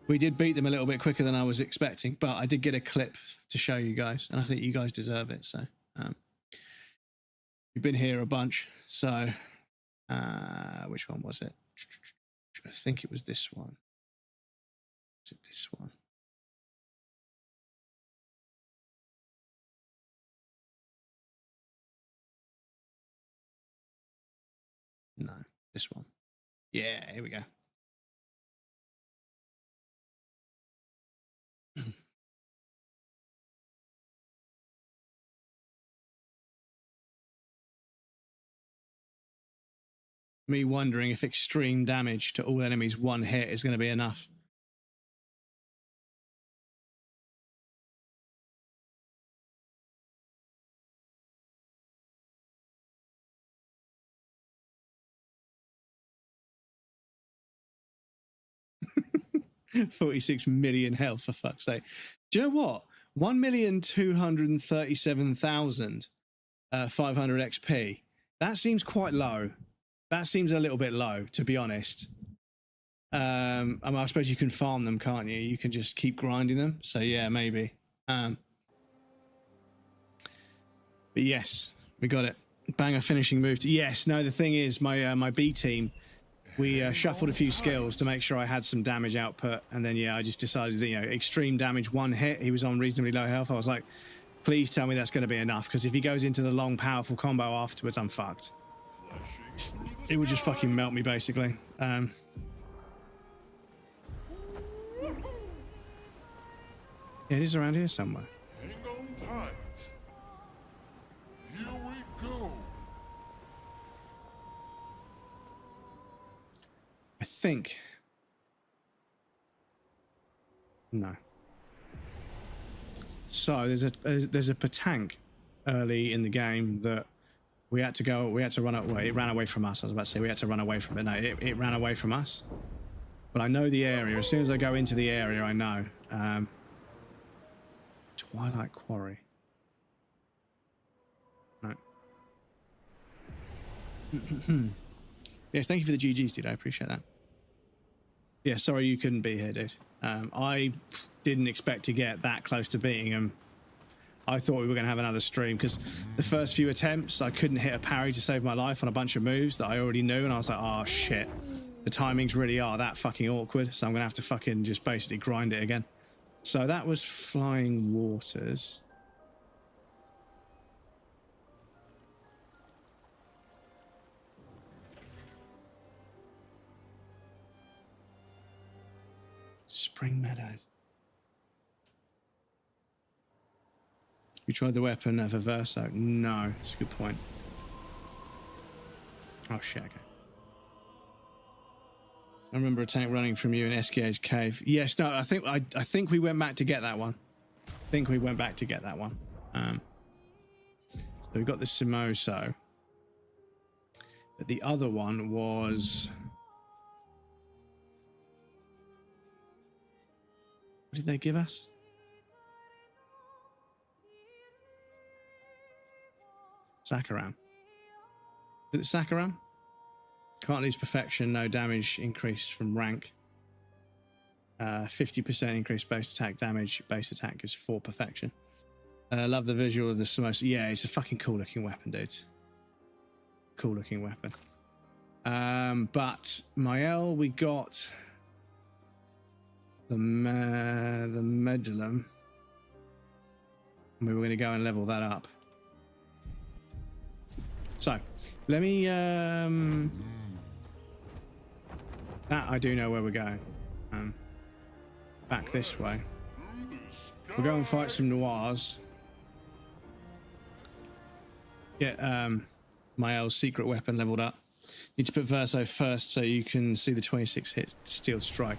we did beat them a little bit quicker than I was expecting, but I did get a clip to show you guys, and I think you guys deserve it. So you've been here a bunch. So which one was it? I think it was this one. Was it this one? No, this one. Yeah, here we go. Me wondering if extreme damage to all enemies one hit is going to be enough. $46 million health, for fuck's sake. Do you know what? 1,237,500 XP. That seems quite low. That seems a little bit low, to be honest. I mean, I suppose you can farm them, can't you? You can just keep grinding them. So yeah, maybe. But yes, we got it. Banger finishing move. Yes, no, the thing is, my B team, we shuffled a few skills to make sure I had some damage output. And then, yeah, I just decided that, you know, extreme damage, one hit. He was on reasonably low health. I was like, please tell me that's going to be enough. Because if he goes into the long, powerful combo afterwards, I'm fucked. It would just fucking melt me, basically. Yeah, it is around here somewhere. Hang on tight. Here we go. I think. No. So there's a patank early in the game that we had to run away. It ran away from us. I was about to say we had to run away from it. No, it ran away from us. But I know the area. As soon as I go into the area, I know. Twilight Quarry. No. Yes, thank you for the GGs, dude. I appreciate that. Yeah, sorry you couldn't be here, dude. I didn't expect to get that close to beating him. I thought we were going to have another stream because the first few attempts, I couldn't hit a parry to save my life on a bunch of moves that I already knew, and I was like, oh, shit. The timings really are that fucking awkward, so I'm going to have to fucking just basically grind it again. So that was Flying Waters. Spring Meadows. You tried the weapon of a Verso? No, that's a good point. Oh shit, okay. I remember a tank running from you in SKA's cave. Yes, no, I think we went back to get that one. So we got the Simoso. But the other one was... What did they give us? Sakaram. Is it Sakaram? Can't lose perfection, no damage increase from rank. 50% increased base attack damage. Base attack gives 4 perfection. Love the visual of the Samosa. Yeah, it's a fucking cool looking weapon, dudes. Cool looking weapon. But Mael, we got the Medulum. We were going to go and level that up. So, let me... That I do know where we're going. Back this way. We'll go and fight some Noirs. Get Mael's secret weapon leveled up. Need to put Verso first so you can see the 26 hit steel strike.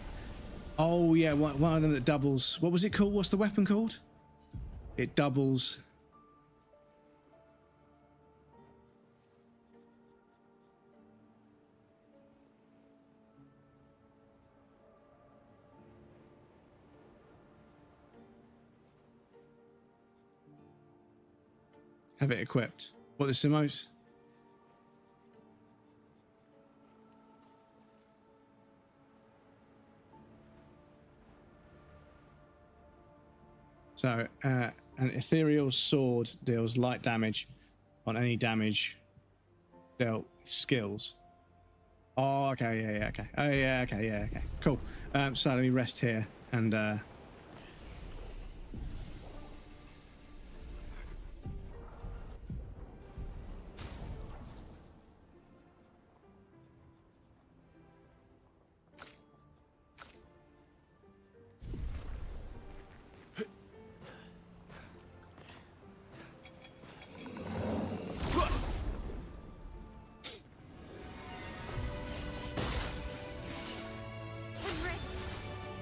Oh yeah, one of them that doubles. What was it called? What's the weapon called? It doubles. Have it equipped. What, the Simos? So, an ethereal sword deals light damage on any damage dealt skills. Oh, okay, yeah, okay. Oh, yeah, okay, yeah, okay. Cool. So let me rest here and...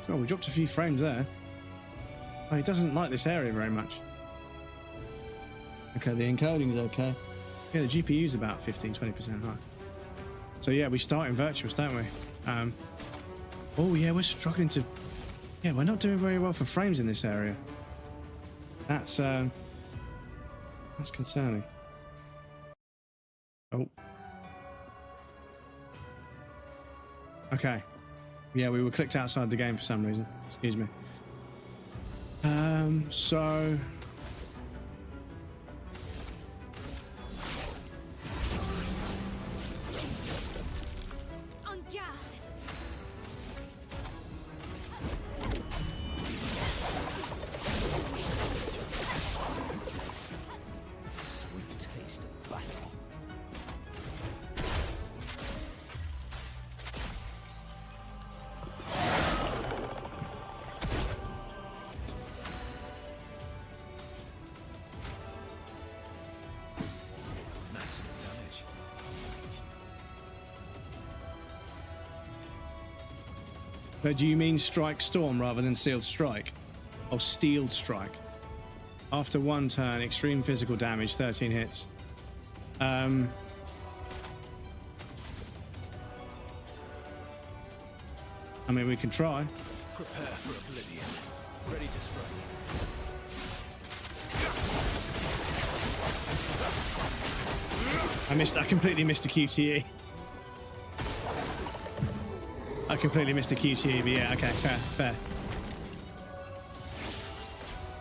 Oh, we dropped a few frames there. Oh, he doesn't like this area very much. Okay, the encoding's okay. Yeah, the GPU's about 15-20% high. So yeah, we start in virtuous, don't we? Oh yeah, we're struggling to... Yeah, we're not doing very well for frames in this area. That's concerning. Oh. Okay. Yeah, we were clicked outside the game for some reason. Excuse me. So... But do you mean Strike Storm rather than Sealed Strike? Or Steeled Strike? After 1 turn, extreme physical damage, 13 hits. I mean, we can try. Prepare for oblivion. Ready to strike. I completely missed a QTE. I completely missed a QTE, but yeah, okay, fair.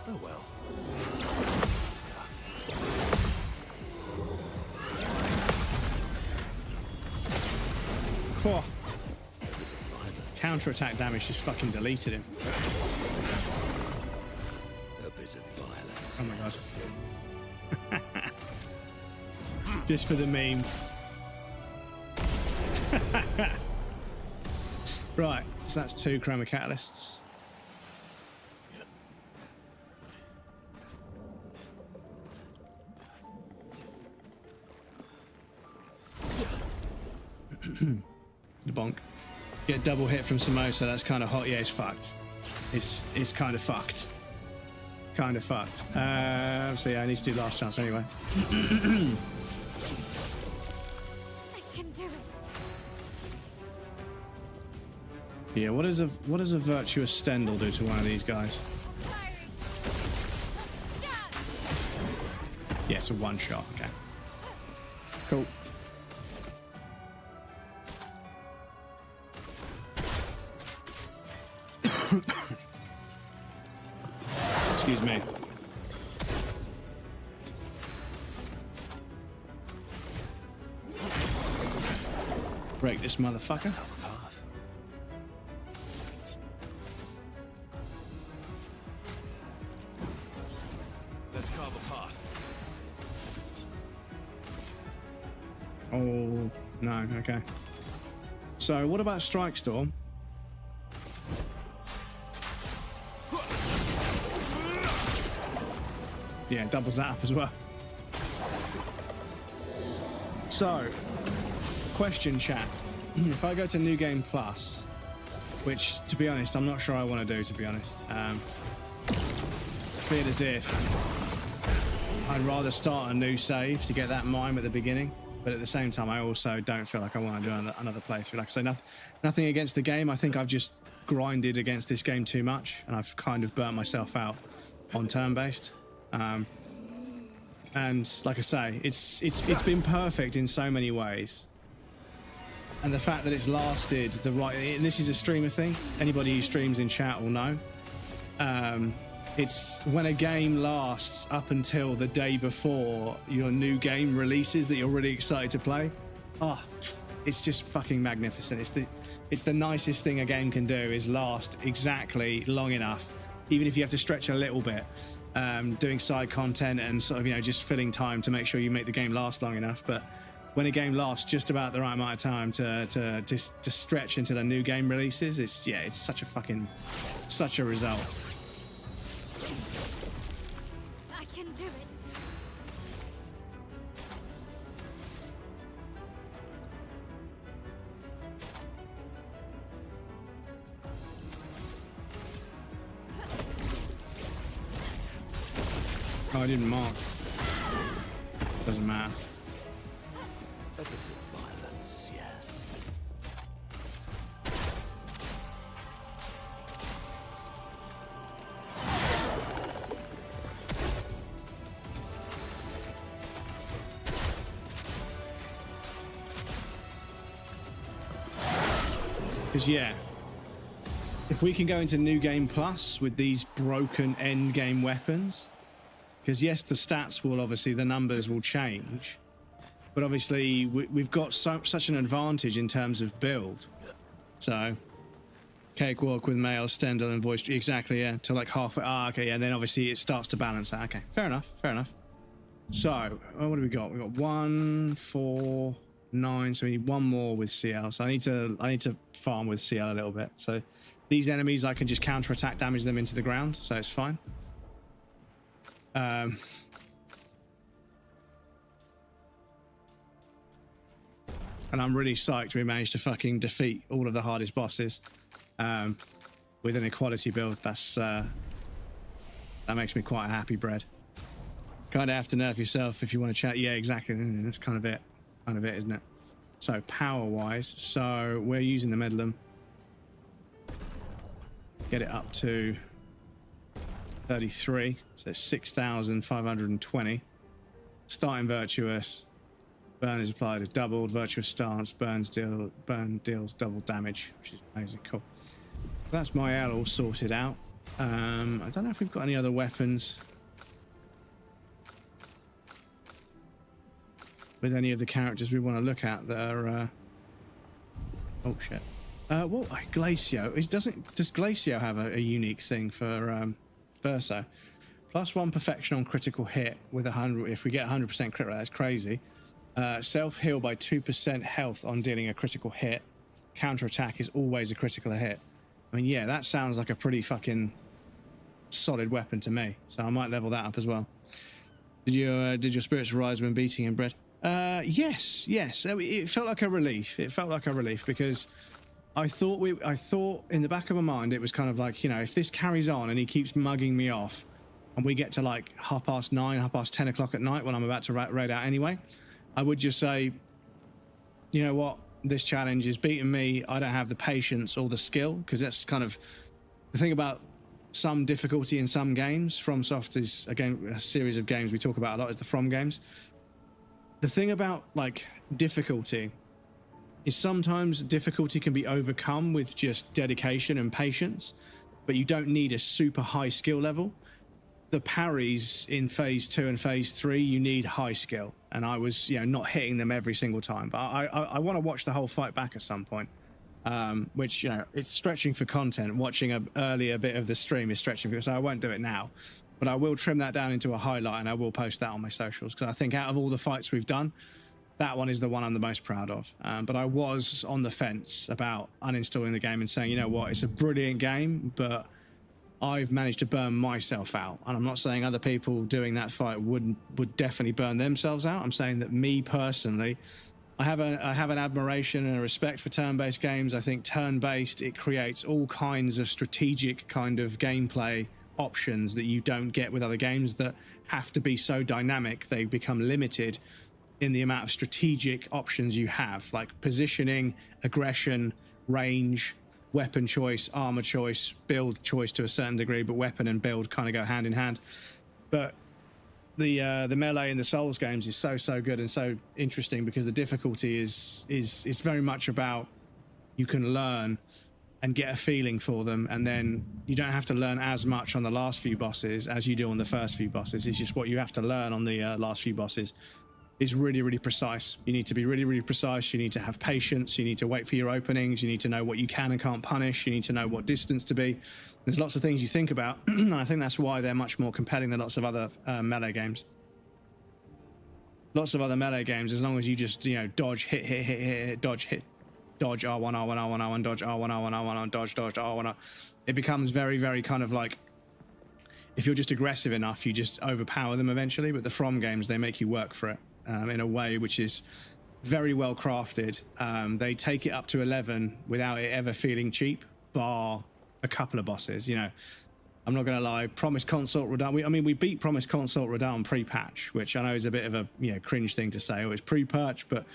Oh well. Cool. Counter-attack damage just fucking deleted him. A bit of violence. Oh my god. Just for the meme. Right, so that's 2 Chroma Catalysts. The bonk. Get double hit from Samosa, that's kind of hot. Yeah, it's fucked. It's kind of fucked. Kind of fucked. So yeah, I need to do last chance anyway. I can do it. Yeah, what does a virtuous Stendhal do to one of these guys? Yeah, it's a 1 shot. Okay. Cool. Excuse me. Break this motherfucker. Let's carve a path. Oh, no, okay. So, what about Strike Storm? Yeah, doubles that up as well. So, question chat. If I go to New Game Plus, which, to be honest, I'm not sure I want to do, to be honest. I feel as if I'd rather start a new save to get that mime at the beginning, but at the same time, I also don't feel like I want to do another playthrough. Like I say, nothing against the game. I think I've just grinded against this game too much, and I've kind of burnt myself out on turn-based. And like I say, it's been perfect in so many ways. And the fact that it's lasted the right, and this is a streamer thing, anybody who streams in chat will know. It's when a game lasts up until the day before your new game releases that you're really excited to play. Oh, it's just fucking magnificent. It's the nicest thing a game can do is last exactly long enough, even if you have to stretch a little bit. Doing side content and sort of, just filling time to make sure you make the game last long enough. But when a game lasts just about the right amount of time to stretch until a new game releases, it's such a result. I can do it. Oh, I didn't mark. Doesn't matter. A bit of violence, yes. Because if we can go into New Game Plus with these broken end game weapons, because yes, the stats will the numbers will change, but obviously we've got such an advantage in terms of build. So cakewalk with male, Stendhal and voice, exactly, yeah, to like halfway. Okay, yeah, then obviously it starts to balance out. Okay, fair enough. So what do we got? We got 1, 4, 9. So we need 1 more with CL. So I need to farm with CL a little bit. So these enemies, I can just counter-attack damage them into the ground, so it's fine. and I'm really psyched we managed to fucking defeat all of the hardest bosses with an equality build. That makes me quite happy, Bread. Kind of have to nerf yourself if you want to chat. Yeah, exactly. That's kind of it, isn't it? So power-wise, so we're using the Medlem. Get it up to 33, so 6,520. Starting Virtuous, burn is applied as doubled. Virtuous stance, burn deals double damage, which is amazing. Cool. That's my L all sorted out. I don't know if we've got any other weapons with any of the characters we want to look at that are oh shit. Well, Glacio does Glacio have a unique thing for Verso? +1 perfection on critical hit with 100. If we get 100% crit rate, that's crazy. Self heal by 2% health on dealing a critical hit. Counter attack is always a critical hit. I mean, yeah, that sounds like a pretty fucking solid weapon to me. So I might level that up as well. Did your spirits rise when beating him, Bread? Yes. It felt like a relief. It felt like a relief because I thought in the back of my mind it was kind of like, you know, if this carries on and he keeps mugging me off, and we get to like 9:30, 10 o'clock at night when I'm about to raid out anyway, I would just say, you know what, this challenge is beating me. I don't have the patience or the skill, because that's kind of the thing about some difficulty in some games. FromSoft is a series of games we talk about a lot, is the From games. The thing about like difficulty is sometimes difficulty can be overcome with just dedication and patience, but you don't need a super high skill level. The parries in phase 2 and phase 3, you need high skill, and I was, you know, not hitting them every single time. But I want to watch the whole fight back at some point, which, you know, it's stretching for content. Watching an earlier bit of the stream is stretching because I won't do it now, but I will trim that down into a highlight and I will post that on my socials, because I think out of all the fights we've done, that one is the one I'm the most proud of. But I was on the fence about uninstalling the game and saying, you know what, it's a brilliant game, but I've managed to burn myself out. And I'm not saying other people doing that fight would definitely burn themselves out. I'm saying that me personally, I have an admiration and a respect for turn-based games. I think turn-based, it creates all kinds of strategic kind of gameplay options that you don't get with other games that have to be so dynamic. They become limited in the amount of strategic options you have, like positioning, aggression, range, weapon choice, armor choice, build choice to a certain degree, but weapon and build kind of go hand in hand. But the melee in the Souls games is so good and so interesting, because the difficulty is very much about, you can learn and get a feeling for them, and then you don't have to learn as much on the last few bosses as you do on the first few bosses. It's just what you have to learn on the last few bosses is really precise. You need to be really precise. You need to have patience. You need to wait for your openings. You need to know what you can and can't punish. You need to know what distance to be. There's lots of things you think about, and I think that's why they're much more compelling than lots of other melee games. Lots of other melee games, as long as you just, you know, dodge, hit, dodge, hit, dodge, R1, dodge, R1, dodge, R1, it becomes very kind of like, if you're just aggressive enough, you just overpower them eventually. But the From games, they make you work for it. In a way which is very well crafted. They take it up to 11 without it ever feeling cheap, bar a couple of bosses. You know, I'm not going to lie, Promised Consort Radahn, we beat Promised Consort Radahn pre-patch, which I know is a bit of a, you know, cringe thing to say, oh, it's pre-patch, but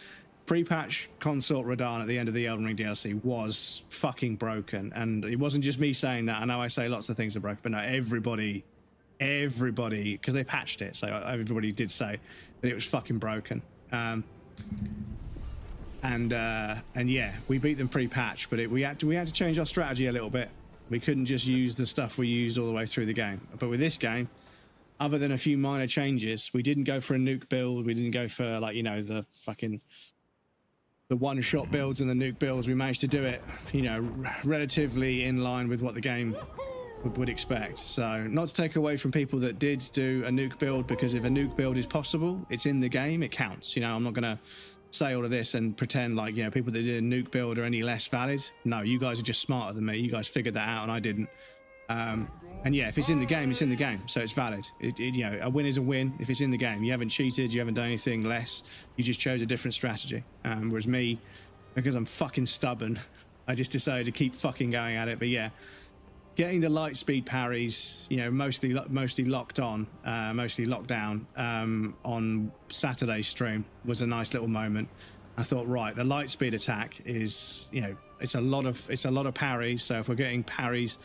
pre-patch Consort Radahn at the end of the Elden Ring DLC was fucking broken. And it wasn't just me saying that. I know I say lots of things are broken, but no, everybody, because they patched it, so everybody did say that it was fucking broken. And yeah, we beat them pre-patch, but we had to change our strategy a little bit. We couldn't just use the stuff we used all the way through the game. But with this game, other than a few minor changes, we didn't go for a nuke build. We didn't go for, like, you know, the one-shot builds and the nuke builds. We managed to do it, you know, relatively in line with what the game would expect. So not to take away from people that did do a nuke build, because if a nuke build is possible, it's in the game, it counts. You know, I'm not going to say all of this and pretend like, you know, people that did a nuke build are any less valid. No, you guys are just smarter than me. You guys figured that out and I didn't. And yeah, if it's in the game, it's in the game, so it's valid. You know, a win is a win if it's in the game. You haven't cheated, you haven't done anything less. You just chose a different strategy. Whereas me, because I'm fucking stubborn, I just decided to keep fucking going at it. But yeah, getting the light speed parries, you know, mostly locked on, mostly locked down on Saturday's stream was a nice little moment. I thought, right, the light speed attack is, you know, it's a lot of parries. So if we're getting parries,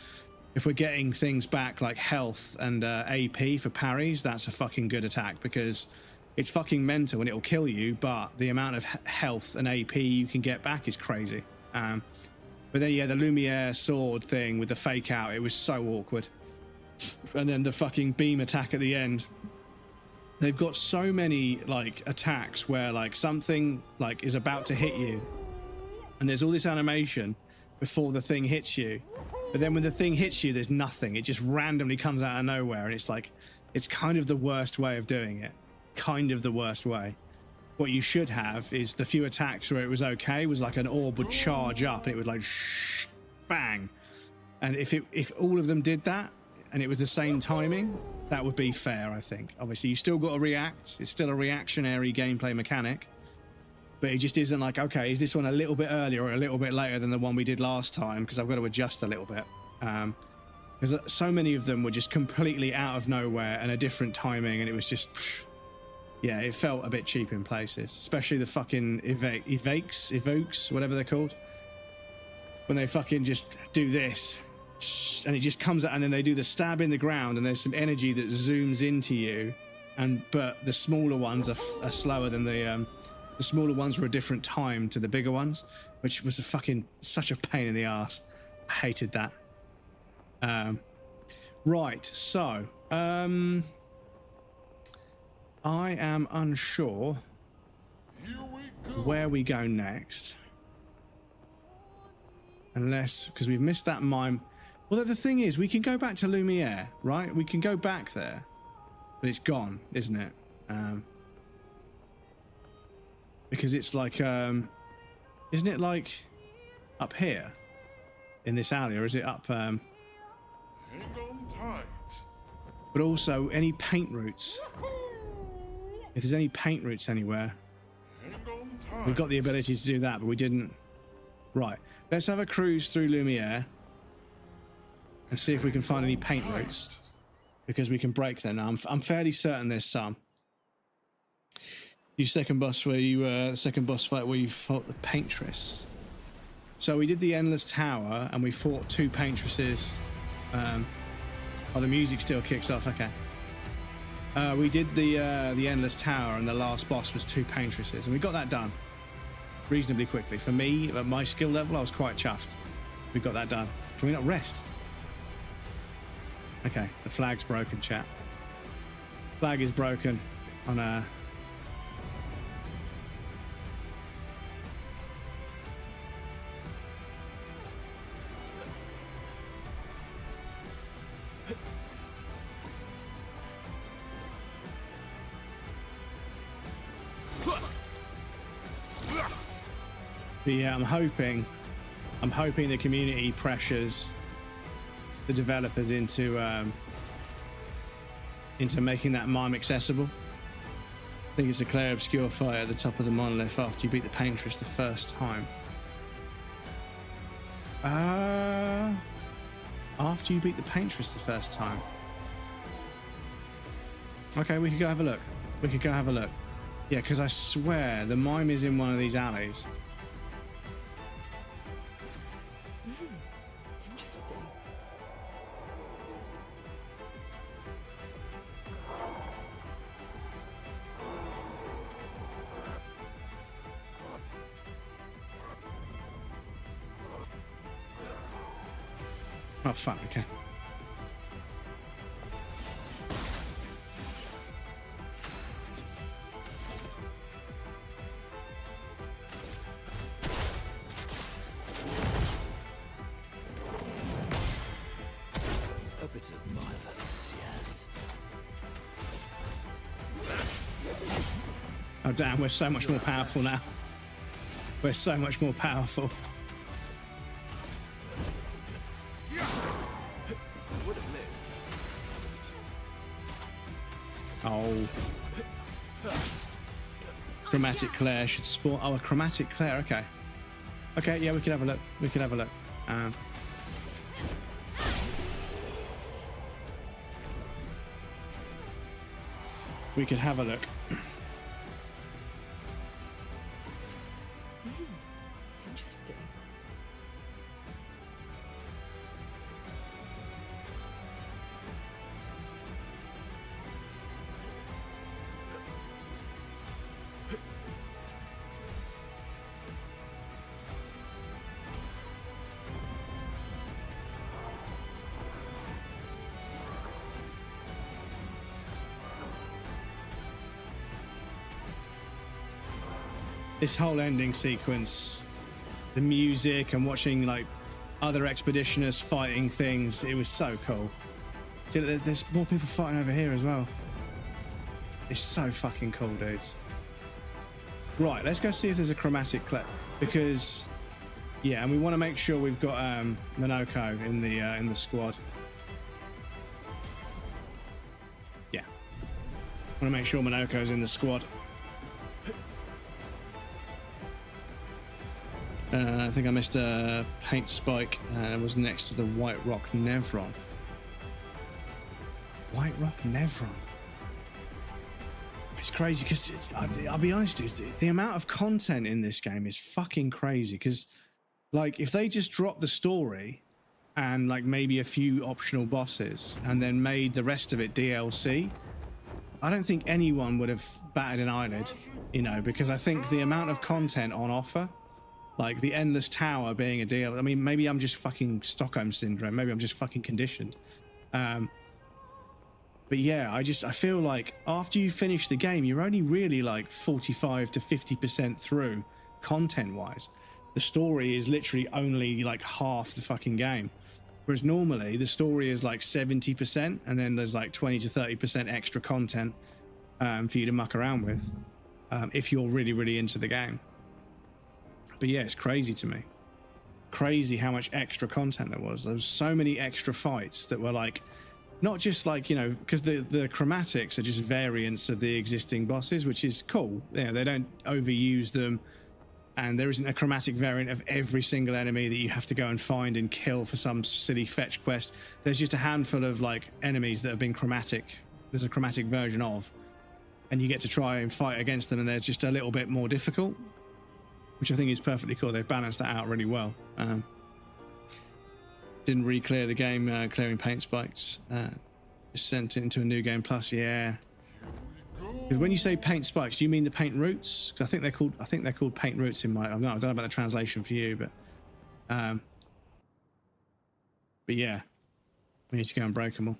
if we're getting things back like health and AP for parries, that's a fucking good attack, because it's fucking mental and it'll kill you, but the amount of health and AP you can get back is crazy. But then, yeah, the Lumiere sword thing with the fake out, it was so awkward. And then the fucking beam attack at the end. They've got so many, like, attacks where, like, something, like, is about to hit you. And there's all this animation before the thing hits you. But then when the thing hits you, there's nothing. It just randomly comes out of nowhere. And it's like, it's kind of the worst way of doing it. Kind of the worst way. What you should have is the few attacks where it was okay, was like an orb would charge up and it would like shh, bang. And if all of them did that and it was the same timing, that would be fair, I think. Obviously, you still got to react. It's still a reactionary gameplay mechanic. But it just isn't like, okay, is this one a little bit earlier or a little bit later than the one we did last time? Because I've got to adjust a little bit. Because so many of them were just completely out of nowhere and a different timing, and it was just... Yeah, it felt a bit cheap in places, especially the fucking evokes, whatever they're called. When they fucking just do this, and it just comes out, and then they do the stab in the ground, and there's some energy that zooms into you, but the smaller ones are slower than the smaller ones were a different time to the bigger ones, which was such a pain in the ass. I hated that. Right, so I am unsure where we go next. Unless, because we've missed that mime. Well, the thing is, we can go back to Lumiere, right? We can go back there. But it's gone, isn't it? Because it's like, isn't it like up here? In this alley, or is it up... Hang on tight. But also, any paint routes... If there's any paint routes anywhere, we've got the ability to do that, but we didn't. Right, let's have a cruise through Lumiere and see if we can find any paint routes, because we can break them now. I'm fairly certain there's some. Second boss fight where you fought the paintress. So we did the Endless Tower and we fought two paintresses. Oh, the music still kicks off. Okay. We did the Endless Tower, and the last boss was two paintresses, and we got that done reasonably quickly. For me, at my skill level, I was quite chuffed. We got that done. Can we not rest? Okay, the flag's broken, chat. Flag is broken on a... But yeah, I'm hoping the community pressures the developers into making that mime accessible. I think it's a clear obscure fight at the top of the monolith after you beat the paintress the first time. After you beat the paintress the first time. Okay, we could go have a look. Yeah, because I swear the mime is in one of these alleys. Interesting. Oh, fuck, okay. A bit of violence, yes. Oh, damn, we're so much more powerful now. We're so much more powerful. Oh. Chromatic Claire should spawn. Oh, a Chromatic Claire. Okay. Okay, yeah, we could have a look. We could have a look. We could have a look. Interesting. This whole ending sequence, the music and watching like other expeditioners fighting things, it was so cool. There's more people fighting over here as well. It's so fucking cool, dudes. Right, let's go see if there's a chromatic clip, because yeah, and we want to make sure we've got Minoko in the squad. Yeah, want to make sure Minoko's in the squad. I think I missed a paint spike. It was next to the White Rock Nevron. White Rock Nevron. It's crazy because I'll be honest, the amount of content in this game is fucking crazy. Because, like, if they just dropped the story and like maybe a few optional bosses and then made the rest of it DLC, I don't think anyone would have batted an eyelid, you know, because I think the amount of content on offer. Like the Endless Tower being a deal. I mean, maybe I'm just fucking Stockholm Syndrome. Maybe I'm just fucking conditioned. But yeah, I feel like after you finish the game, you're only really like 45 to 50% through content-wise. The story is literally only like half the fucking game. Whereas normally the story is like 70% and then there's like 20 to 30% extra content for you to muck around with if you're really, really into the game. But yeah, it's crazy to me. Crazy how much extra content there was. There was so many extra fights that were like, not just like, you know, because the chromatics are just variants of the existing bosses, which is cool. Yeah, they don't overuse them. And there isn't a chromatic variant of every single enemy that you have to go and find and kill for some silly fetch quest. There's just a handful of like enemies that have been chromatic. There's a chromatic version of. And you get to try and fight against them and they're just a little bit more difficult. Which I think is perfectly cool. They've balanced that out really well. Didn't re-clear the game, clearing paint spikes. Just sent it into a new game plus. Yeah. Because when you say paint spikes, do you mean the paint roots? Because I think they're called paint roots in my. I don't know about the translation for you, but yeah, we need to go and break them all.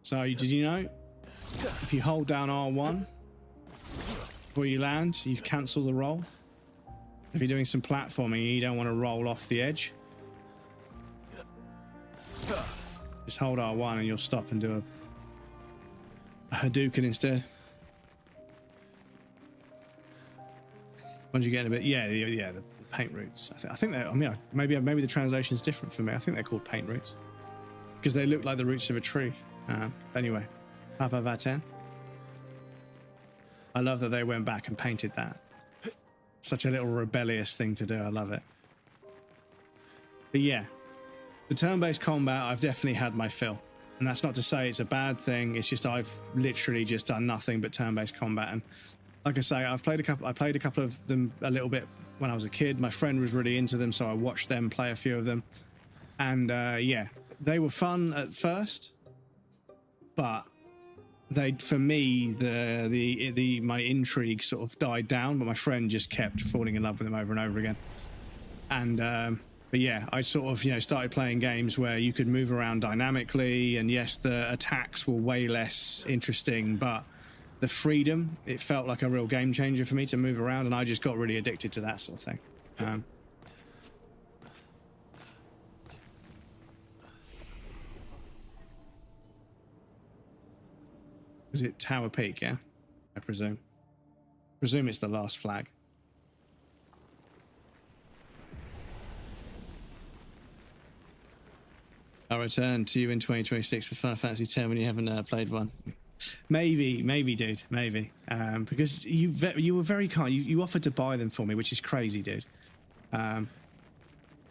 So, did you know, if you hold down R1 before you land, you cancel the roll. If you're doing some platforming and you don't want to roll off the edge, just hold R1 and you'll stop and do a Hadouken instead. Once you get a bit, yeah, the paint roots. I think that. I mean, maybe the translation's different for me. I think they're called paint roots because they look like the roots of a tree. Anyway, Papa Vaten. I love that they went back and painted that. Such a little rebellious thing to do. I love it. But yeah, the turn-based combat, I've definitely had my fill. And that's not to say it's a bad thing. It's just I've literally just done nothing but turn-based combat. And like I say, I played a couple of them a little bit when I was a kid. My friend was really into them, so I watched them play a few of them. And yeah, they were fun at first. But for me, my intrigue sort of died down, but my friend just kept falling in love with them over and over again. And but yeah, I sort of, you know, started playing games where you could move around dynamically, and yes, the attacks were way less interesting, but the freedom, it felt like a real game changer for me to move around, and I just got really addicted to that sort of thing. Is it Tower Peak? Yeah, I presume. Presume it's the last flag. I'll return to you in 2026 for Final Fantasy X when you haven't played one. Maybe, dude, maybe. Because you were very kind. You offered to buy them for me, which is crazy, dude. But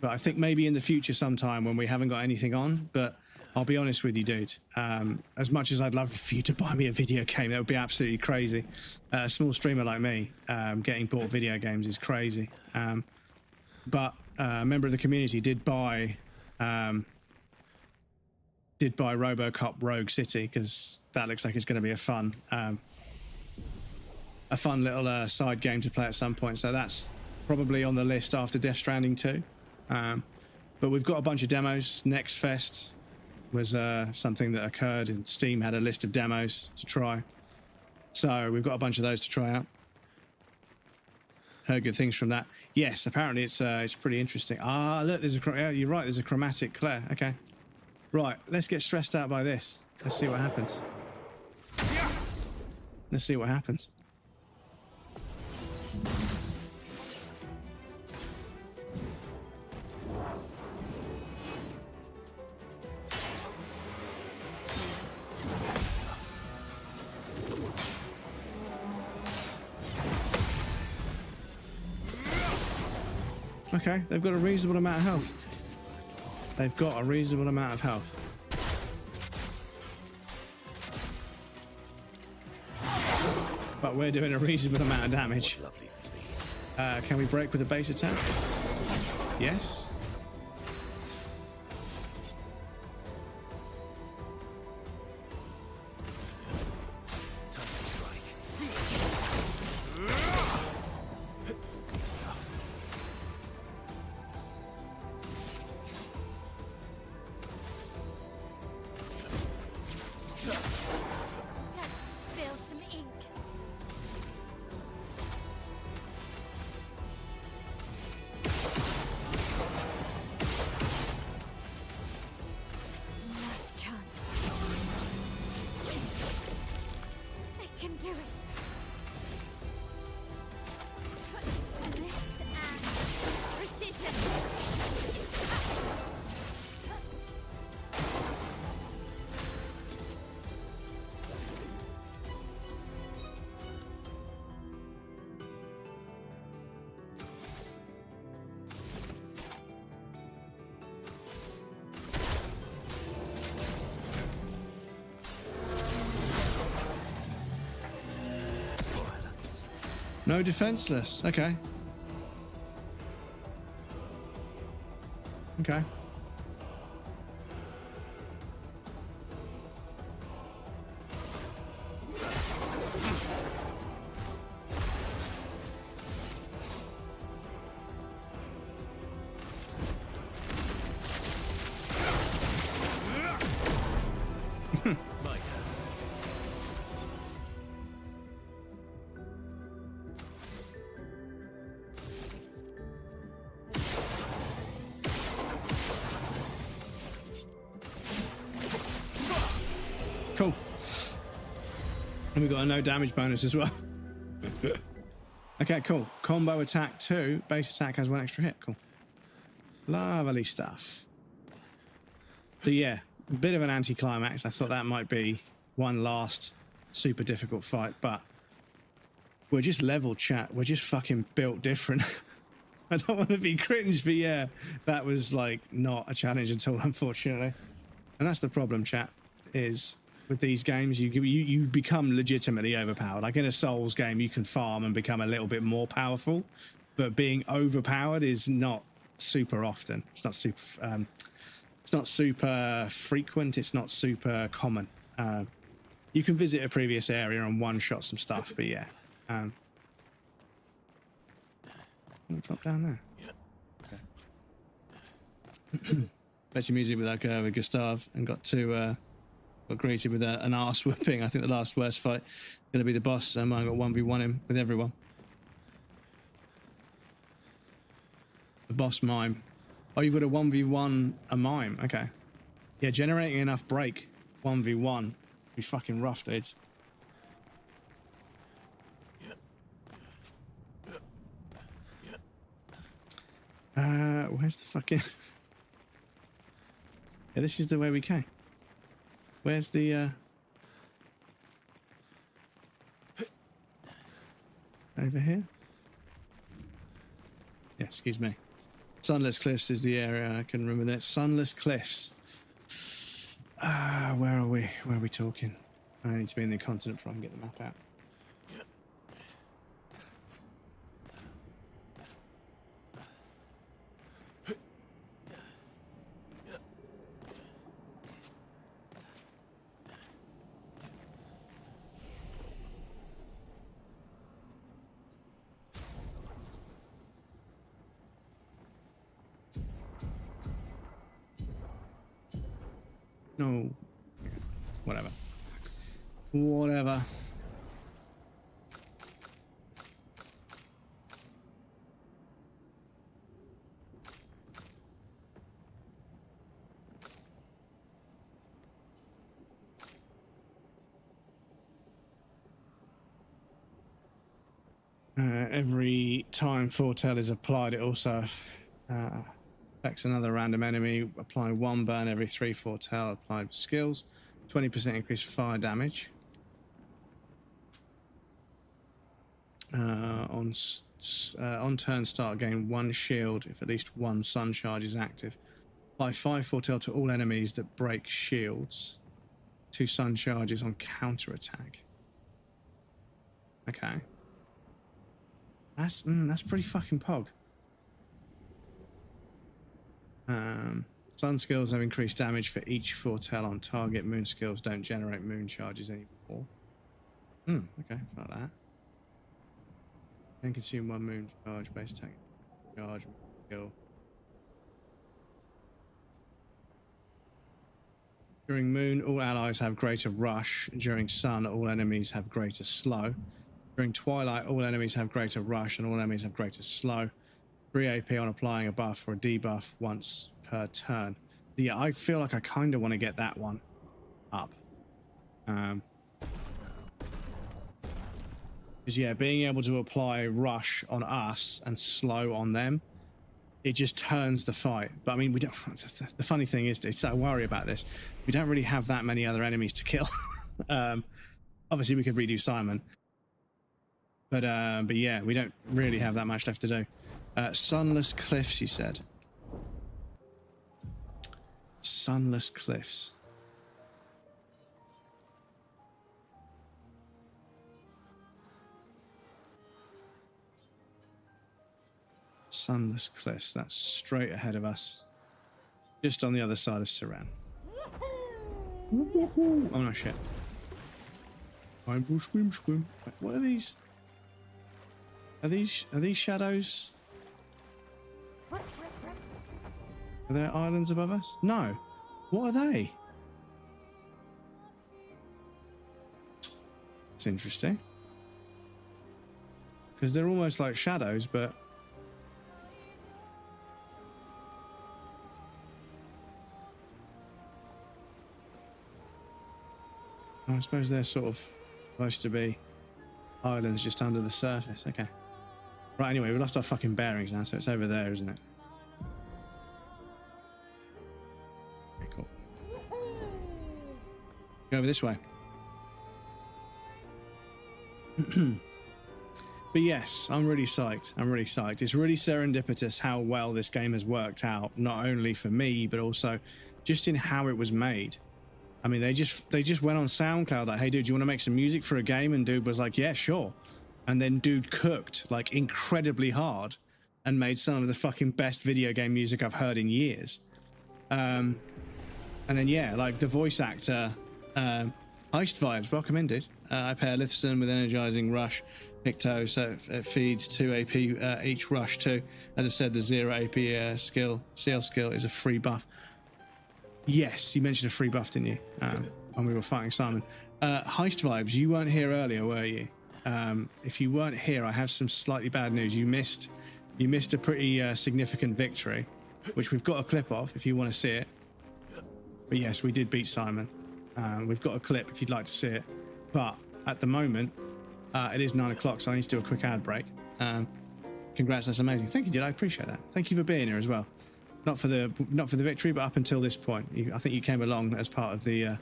I think maybe in the future sometime when we haven't got anything on. But I'll be honest with you, dude. As much as I'd love for you to buy me a video game, that would be absolutely crazy. A small streamer like me getting bought video games is crazy. But a member of the community did buy RoboCop Rogue City because that looks like it's going to be a fun little side game to play at some point. So that's probably on the list after Death Stranding 2. But we've got a bunch of demos. Next Fest was something that occurred, and Steam had a list of demos to try. So we've got a bunch of those to try out. Heard good things from that. Yes, apparently it's pretty interesting. Ah, look, you're right. There's a chromatic Claire. Okay. Right, let's get stressed out by this. Let's see what happens. Let's see what happens. Okay, they've got a reasonable amount of health. They've got a reasonable amount of health. But we're doing a reasonable amount of damage. Can we break with a base attack? Yes. No defenseless. Okay. Okay. Cool. And we got a no damage bonus as well. Okay, cool. Combo attack 2. Base attack has 1 extra hit. Cool. Lovely stuff. So yeah, a bit of an anticlimax. I thought that might be one last super difficult fight, but we're just level, chat. We're just fucking built different. I don't want to be cringe, but yeah, that was like not a challenge at all, unfortunately. And that's the problem, chat, is with these games, you become legitimately overpowered. Like in a Souls game, you can farm and become a little bit more powerful, but being overpowered is not super often. It's not super. It's not super frequent. It's not super common. You can visit a previous area and one-shot some stuff, but yeah. Drop down there. Okay. Bet your music with Gustav and got greeted with an arse whipping. I think the last worst fight going to be the boss, and I got 1v1 him with everyone. The boss mime. Oh, you've got a 1v1 a mime. Okay. Yeah, generating enough break 1v1 be fucking rough, dudes. Where's the fucking... Yeah, this is the way we came. Where's the, over here? Yeah, excuse me. Sunless Cliffs is the area. I can remember that. Sunless Cliffs. Where are we? Where are we talking? I need to be in the continent before I can get the map out. No. Whatever. Whatever. Every time foretell is applied, it also affects another random enemy. Applying 1 burn every 3 foretell applied skills. 20% increased fire damage. On turn start, gain 1 shield if at least 1 sun charge is active. Apply 5 foretell to all enemies that break shields. 2 sun charges on counter attack. Okay. That's pretty fucking pog. Sun skills have increased damage for each foretell on target. Moon skills don't generate moon charges anymore. Okay, like that. Then consume 1 moon charge, base attack charge, skill. During moon, all allies have greater rush. During sun, all enemies have greater slow. During twilight, all enemies have greater rush and all enemies have greater slow. 3 AP on applying a buff or a debuff once per turn. Yeah, I feel like I kind of want to get that one up. Because yeah, being able to apply rush on us and slow on them, it just turns the fight. But I mean, we don't. The funny thing is, I worry about this. We don't really have that many other enemies to kill. Obviously, we could redo Simon. But yeah, we don't really have that much left to do. Sunless Cliffs, you said. Sunless Cliffs. Sunless Cliffs, that's straight ahead of us. Just on the other side of Saran. Oh no, shit. Time for swim. Wait, what are these? Are these shadows? Are there islands above us? No. What are they? It's interesting. Because they're almost like shadows, but... I suppose they're sort of supposed to be islands just under the surface. Okay. Right, anyway, we lost our fucking bearings now, so it's over there, isn't it? Okay, cool. Go over this way. But yes, I'm really psyched. I'm really psyched. It's really serendipitous how well this game has worked out, not only for me, but also just in how it was made. I mean, they just went on SoundCloud like, hey, dude, do you want to make some music for a game? And dude was like, yeah, sure. And then dude cooked like incredibly hard and made some of the fucking best video game music I've heard in years. And then, yeah, like the voice actor, Heist Vibes, welcome in, dude. I pair Lithson with Energizing Rush Picto, so it feeds 2 AP each rush too. As I said, the 0 AP skill, CL skill is a free buff. Yes, you mentioned a free buff, didn't you? When we were fighting Simon. Heist Vibes, you weren't here earlier, were you? If you weren't here, I have some slightly bad news. You missed a pretty significant victory, which we've got a clip of if you want to see it. But yes, we did beat Simon. We've got a clip if you'd like to see it. But at the moment, it is 9 o'clock, so I need to do a quick ad break. Congrats, that's amazing. Thank you, dude. I appreciate that. Thank you for being here as well. Not for the victory, but up until this point, I think you came along as part of the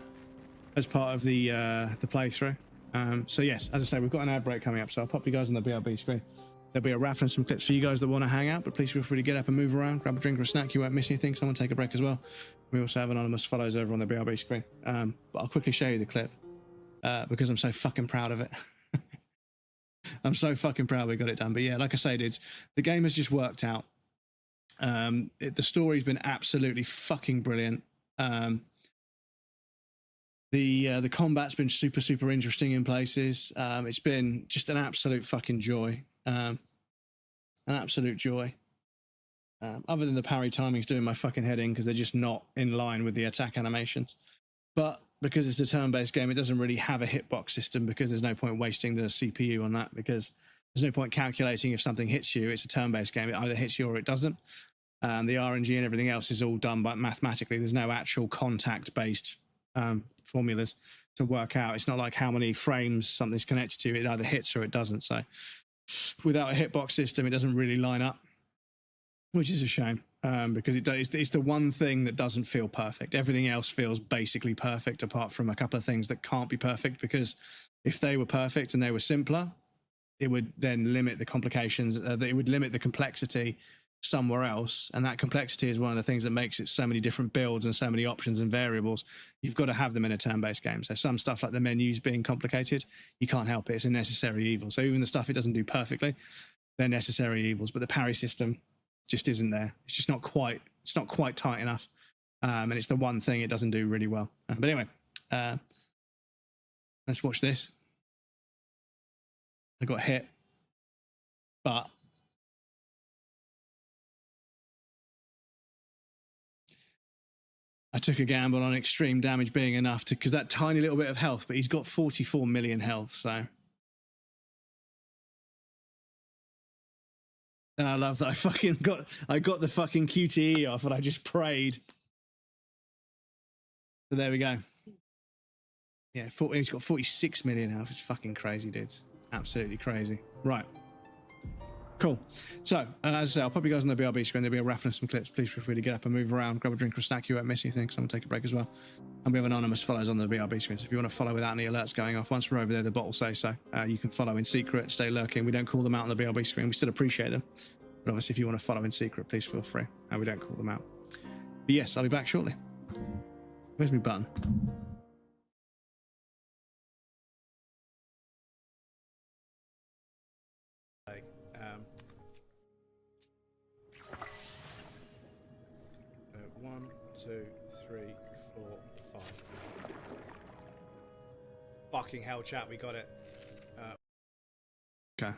playthrough. So yes, as I say, we've got an ad break coming up, so I'll pop you guys on the BRB screen. There'll be a raffle and some clips for you guys that want to hang out, but please feel free to get up and move around, grab a drink or a snack. You won't miss anything. Someone take a break as well. We also have anonymous follows over on the BRB screen. But I'll quickly show you the clip because I'm so fucking proud of it. I'm so fucking proud we got it done. But yeah, like I say, dudes, the game has just worked out. The story's been absolutely fucking brilliant. The combat's been super interesting in places. It's been just an absolute fucking joy. An absolute joy. Other than the parry timing's doing my fucking head in because they're just not in line with the attack animations. But because it's a turn-based game, it doesn't really have a hitbox system because there's no point wasting the CPU on that because there's no point calculating if something hits you. It's a turn-based game. It either hits you or it doesn't. The RNG and everything else is all done by mathematically. There's no actual contact-based formulas to work out. It's not like how many frames something's connected to. It either hits or it doesn't. So without a hitbox system, it doesn't really line up, which is a shame because it's the one thing that doesn't feel perfect. Everything else feels basically perfect apart from a couple of things that can't be perfect because if they were perfect and they were simpler, it would then limit the complications. It would limit the complexity somewhere else, and that complexity is one of the things that makes it so many different builds and so many options and variables. You've got to have them in a turn-based game. So some stuff like the menus being complicated, you can't help it. It's a necessary evil. So even the stuff it doesn't do perfectly, they're necessary evils. But the parry system just isn't there. It's just not quite. It's not quite tight enough, and it's the one thing it doesn't do really well. But anyway, let's watch this. I got hit, but I took a gamble on extreme damage being enough to, because that tiny little bit of health, but he's got 44 million health, so. And I love that I got the fucking QTE off and I just prayed. So there we go. Yeah, he's got 46 million health. It's fucking crazy, dudes. Absolutely crazy. Right. Cool. So, as I say, I'll pop you guys on the BRB screen. There'll be a raffle and some clips. Please feel free to get up and move around, grab a drink or a snack. You won't miss anything. Someone take a break as well. And we have anonymous follows on the BRB screen. So if you want to follow without any alerts going off, once we're over there, the bot will say so. You can follow in secret, stay lurking. We don't call them out on the BRB screen. We still appreciate them. But obviously, if you want to follow in secret, please feel free. And we don't call them out. But yes, I'll be back shortly. Where's my button? One, two, three, four, five. Fucking hell, chat, we got it. Okay.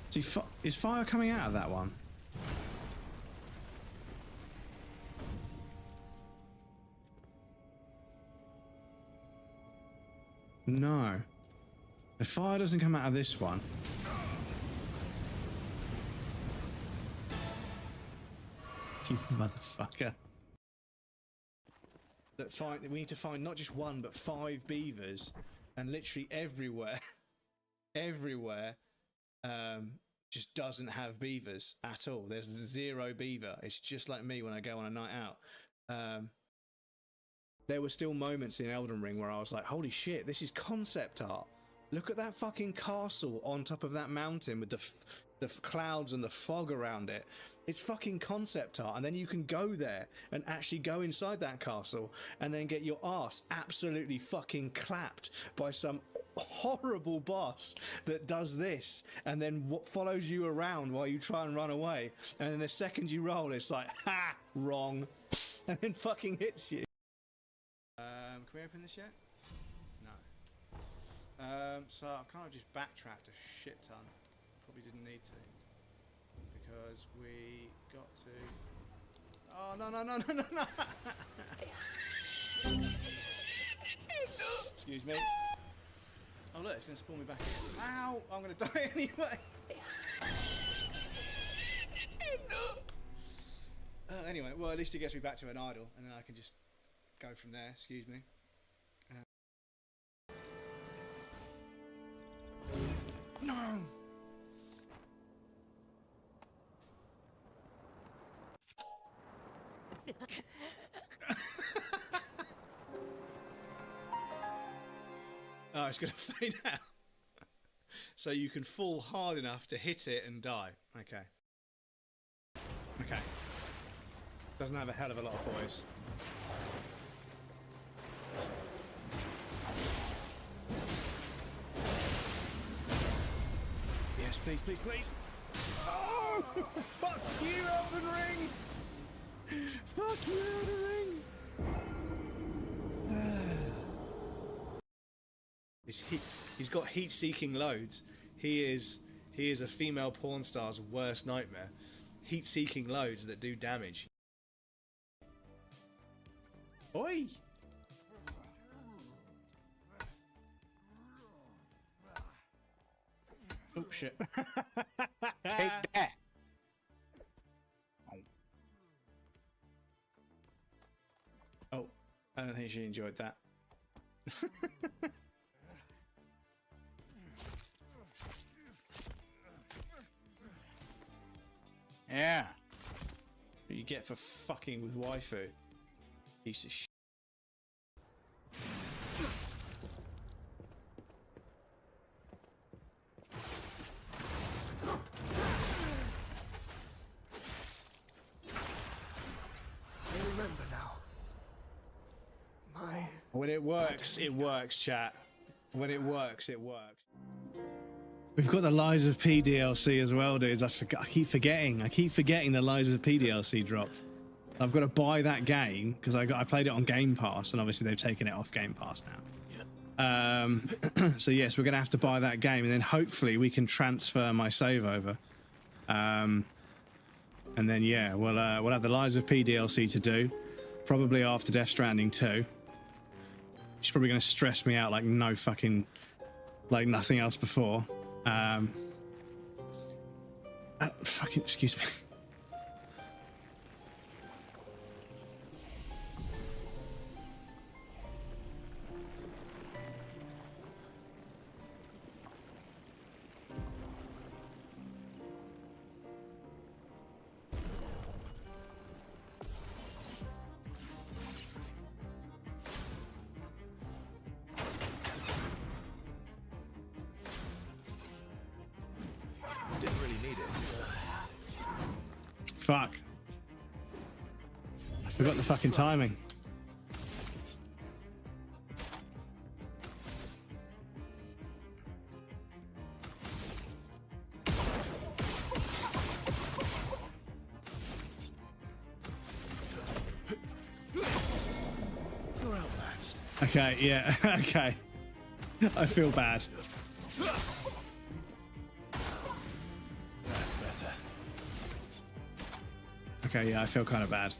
So is fire coming out of that one? No. The fire doesn't come out of this one. You motherfucker. Look, we need to find not just one, but 5 beavers, and literally everywhere, just doesn't have beavers at all. There's 0 beaver. It's just like me when I go on a night out. There were still moments in Elden Ring where I was like, holy shit, this is concept art. Look at that fucking castle on top of that mountain with the clouds and the fog around it. It's fucking concept art, and then you can go there and actually go inside that castle and then get your ass absolutely fucking clapped by some horrible boss that does this and then follows you around while you try and run away, and then the second you roll it's like, ha, wrong, and then fucking hits you. Can we open this yet? No. So I've kind of just backtracked a shit ton. Probably didn't need to. Because we got to... Oh, no. Excuse me. Oh, look, it's going to spawn me back in. Ow! I'm going to die anyway. Anyway, well, at least it gets me back to an idle, and then I can just go from there. Excuse me. No! Oh, it's going to fade out. So you can fall hard enough to hit it and die. Okay. Okay. Doesn't have a hell of a lot of boys. Yes, please, please, please. Oh! Fuck you, Elden Ring! Fuck you, Elden Ring! He's got heat-seeking loads. He is a female porn star's worst nightmare. Heat-seeking loads that do damage. Oi! Oh shit! Take that. Oh, I don't think she enjoyed that. Yeah. What you get for fucking with waifu. Piece of shit. I remember now. When it works, chat. When it works, it works. We've got the Lies of P DLC as well, dudes. I keep forgetting the Lies of P DLC dropped. I've got to buy that game because I played it on Game Pass, and obviously they've taken it off Game Pass now. So yes, we're gonna have to buy that game, and then hopefully we can transfer my save over. And then yeah, we'll have the Lies of P DLC to do, probably after Death Stranding 2. She's probably gonna stress me out like nothing else before. Fucking excuse me. Fuck. I forgot the fucking timing. Okay, yeah, okay. I feel bad. That's better. Okay, yeah, I feel kind of bad.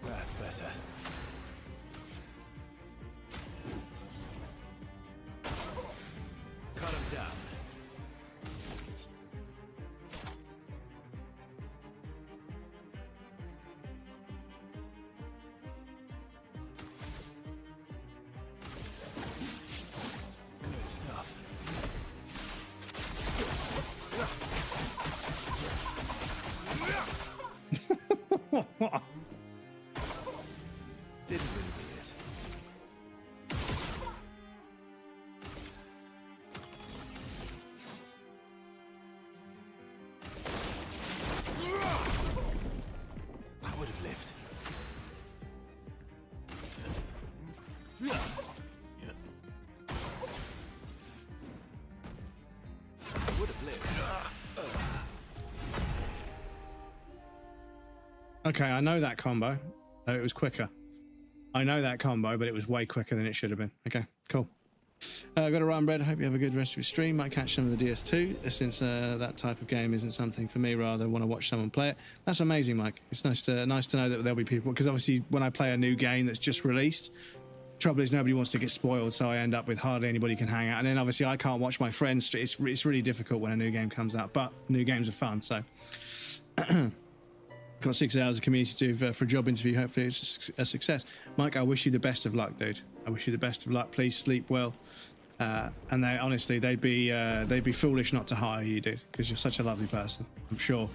That's better. Cut him down. Good stuff. Didn't really need it. I would have lived. I would have lived. Okay, I know that combo. Oh, it was quicker. I know that combo, but it was way quicker than it should have been. Okay, cool. Got to run, Bread. Hope you have a good rest of your stream. Might catch some of the DS2 since that type of game isn't something for me. Rather, want to watch someone play it. That's amazing, Mike. It's nice to know that there'll be people, because obviously when I play a new game that's just released, trouble is nobody wants to get spoiled, so I end up with hardly anybody can hang out. And then obviously I can't watch my friends. It's really difficult when a new game comes out, but new games are fun. So. Got 6 hours of community to do for a job interview. Hopefully it's a success. Mike, I wish you the best of luck, dude. I wish you the best of luck. Please sleep well. And they honestly, they'd be foolish not to hire you, dude, because you're such a lovely person. I'm sure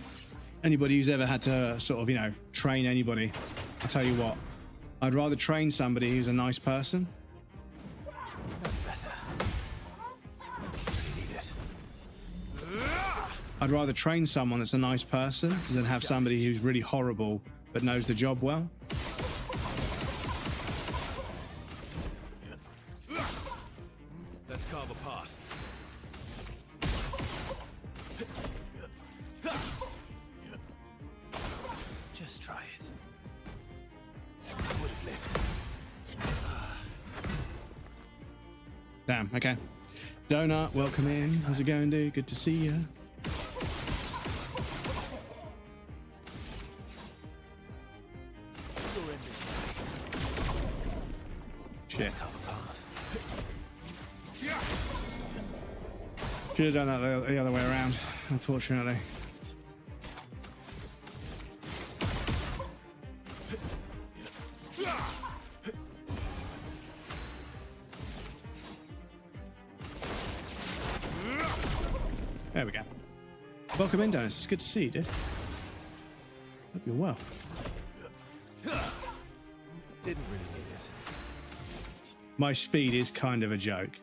anybody who's ever had to sort of, you know, train anybody, I'll tell you what, I'd rather train somebody who's a nice person. That's better. Really need it. I'd rather train someone that's a nice person than have somebody who's really horrible but knows the job well. Let's carve a path. Just try it. Would have lived. Damn, okay. Donut, welcome in. How's it going, dude? Good to see you. You're in this way. Shit. Let's carve a path. Should have done that the other way around, unfortunately. There we go. Welcome in, Dennis. It's good to see you, dude. Hope you're well. Didn't really need it. My speed is kind of a joke.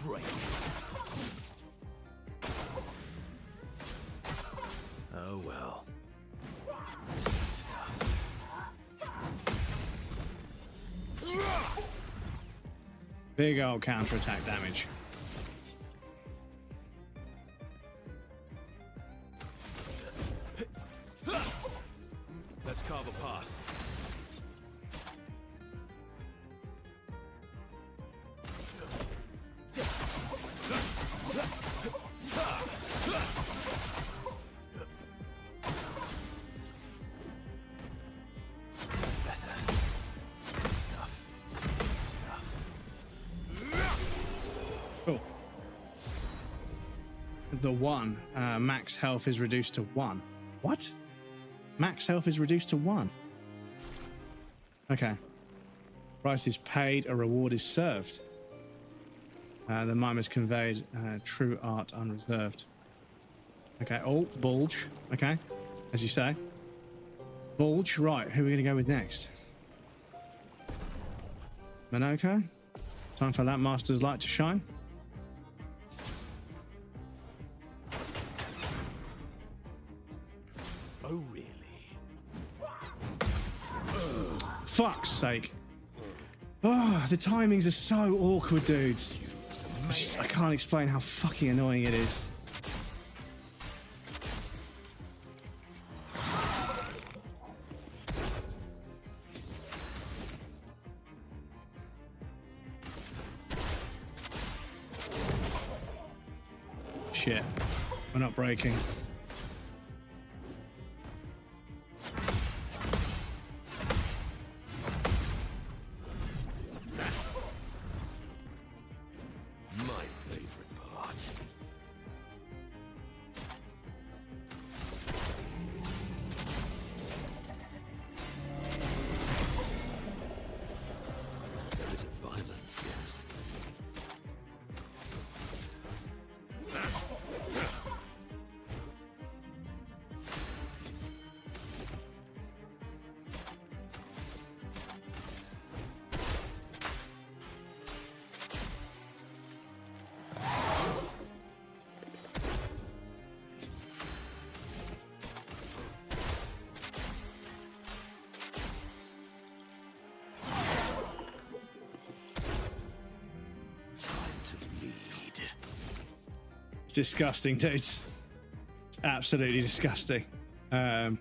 Break. Oh well. Stuff. Big old counter-attack damage. Let's carve a path. That's better. Stuff. Stuff. Cool. The one. Max health is reduced to 1. What? Max health is reduced to 1. Okay. Price is paid, a reward is served. The mime has conveyed true art unreserved. Okay, oh, bulge. Okay, as you say. Bulge, right, who are we going to go with next? Minoko? Time for that master's light to shine. Oh, really? Fuck's sake. Oh, the timings are so awkward, dudes. I can't explain how fucking annoying it is. Shit. We're not breaking. My favorite part. A bit of violence, yes. Disgusting, dudes. It's absolutely disgusting. I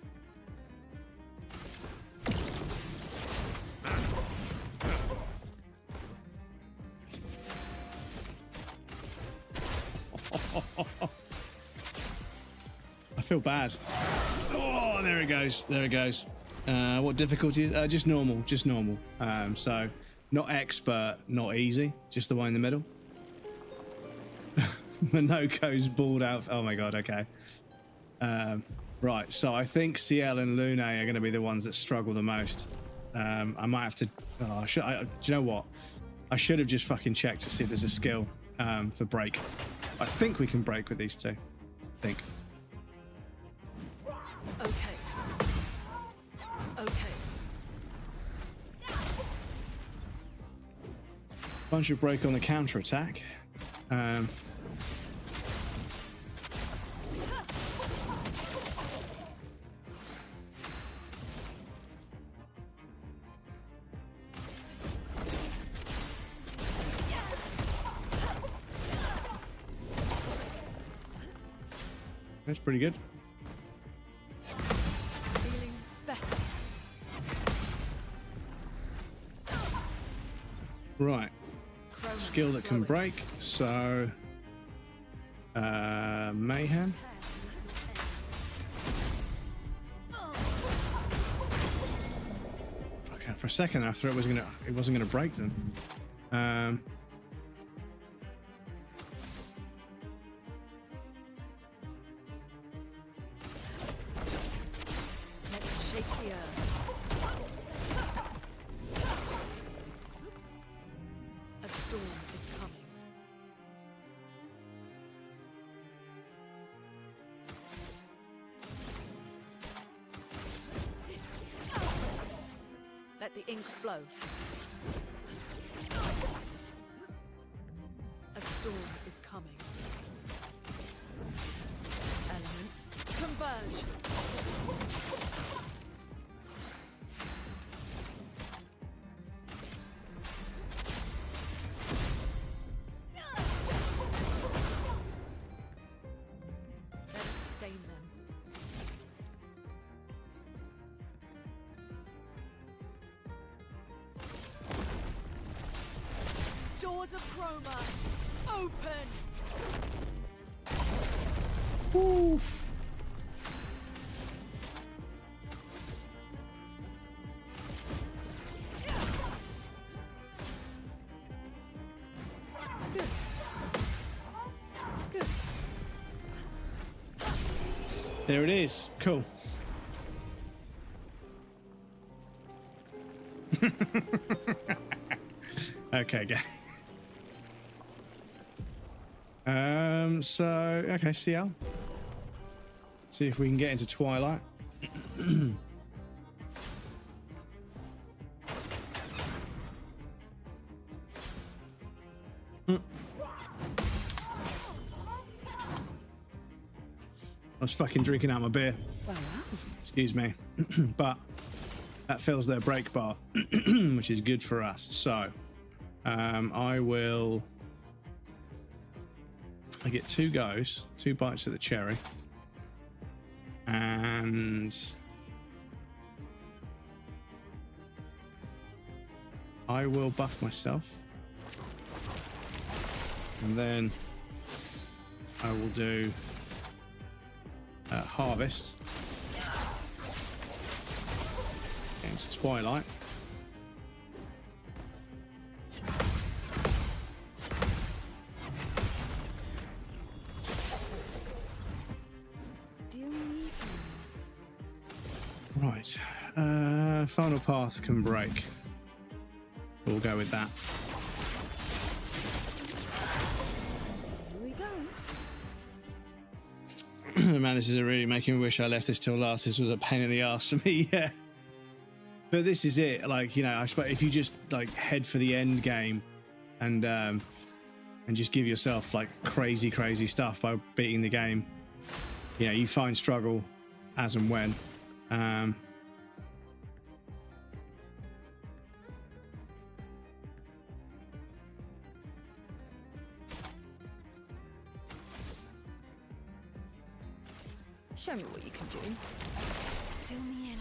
feel bad. Oh, there it goes. There it goes. What difficulty? Just normal. Just normal. So not expert, not easy. Just the one in the middle. Minoko's balled out. Oh my god, okay. Right, so I think CL and Lune are going to be the ones that struggle the most. I might have to. Oh, do you know what? I should have just fucking checked to see if there's a skill for break. I think we can break with these two. I think. Okay. Okay. Bunch of break on the counter attack. That's pretty good. Feeling better. Right. Skill that can break. So, mayhem. Okay, for a second I thought it wasn't gonna break them. Let's shake the earth. A storm is coming. Let the ink flow. A storm is coming. Elements converge. Let us stain them. Doors of chroma, open! Oof. Good. Good. There it is. Cool. Okay, guys. So okay, CL. See if we can get into Twilight. I was fucking drinking out my beer. Excuse me. But that fills their break bar, which is good for us. So I get 2 goes, 2 bites of the cherry, and I will buff myself, and then I will do harvest against Twilight. Right, final path can break. We'll go with that. Here we go. Man, this is really making me wish I left this till last. This was a pain in the ass for me, yeah. But this is it. Like, you know, I suppose if you just like head for the end game and just give yourself like crazy stuff by beating the game, you know, you find struggle as and when. Show me what you can do. Fill me in.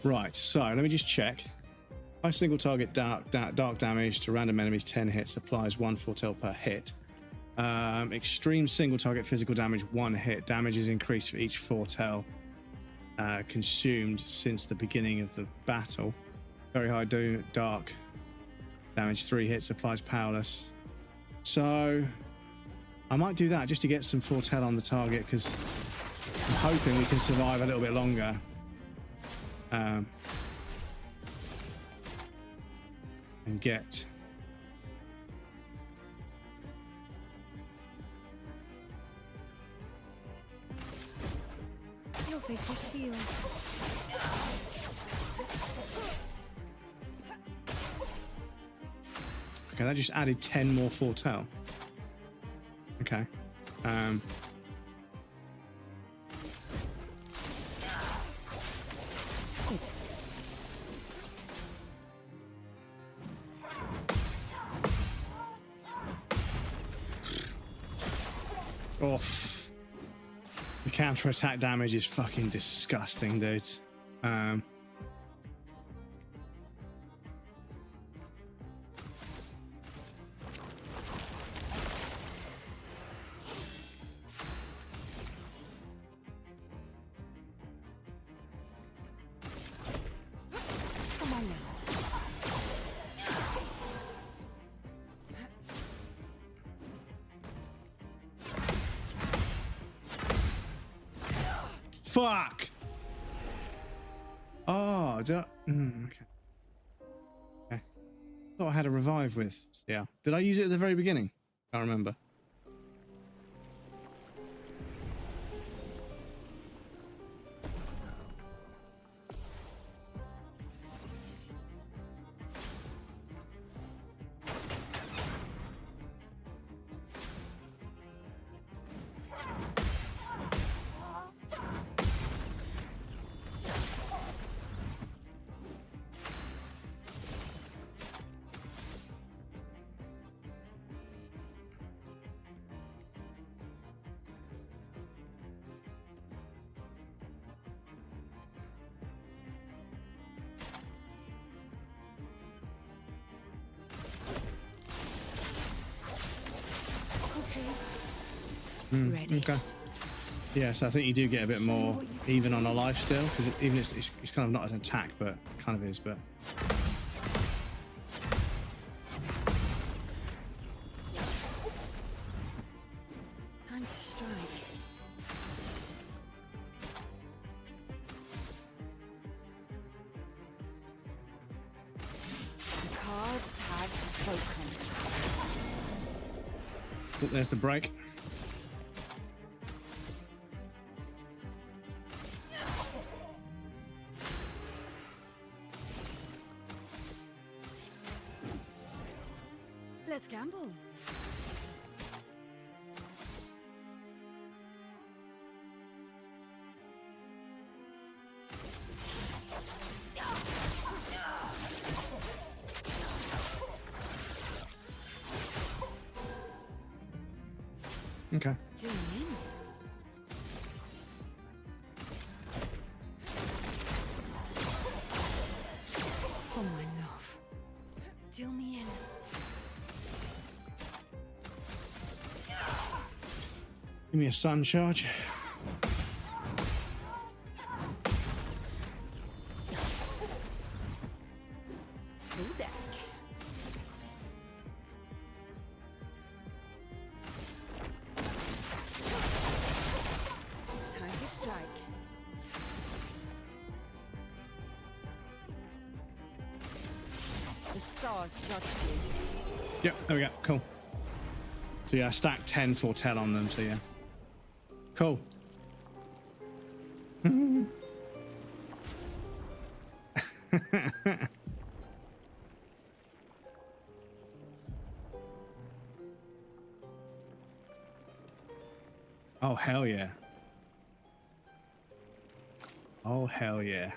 Right, so let me just check. By single target dark damage to random enemies, 10 hits, applies 1 foretell per hit. Extreme single target physical damage, 1 hit. Damage is increased for each foretell consumed since the beginning of the battle. Very high dark damage, 3 hits, applies powerless. So I might do that just to get some foretell on the target, because I'm hoping we can survive a little bit longer. and get Your fate is sealed. okay, that just added 10 more foretell. Okay. Oof. The counter-attack damage is fucking disgusting, dudes. Come on now. Fuck! Oh, okay. Okay. Thought I had a revive with. Yeah. Did I use it at the very beginning? Can't remember. Ready. Okay. Yeah, so I think you do get a bit more even on a life steal, because even it's kind of not an attack, but it kind of is. But Time to strike. The cards have spoken. oh, there's the break. Let's gamble. Okay. Doing in. Oh my love. Deal me in. Give me a sun charge. Full deck. Time to strike. The stars judged you. Yep, there we go. Cool. So yeah, I stacked 10 foretell on them, so yeah. Cool. Oh, hell yeah. Oh, hell yeah.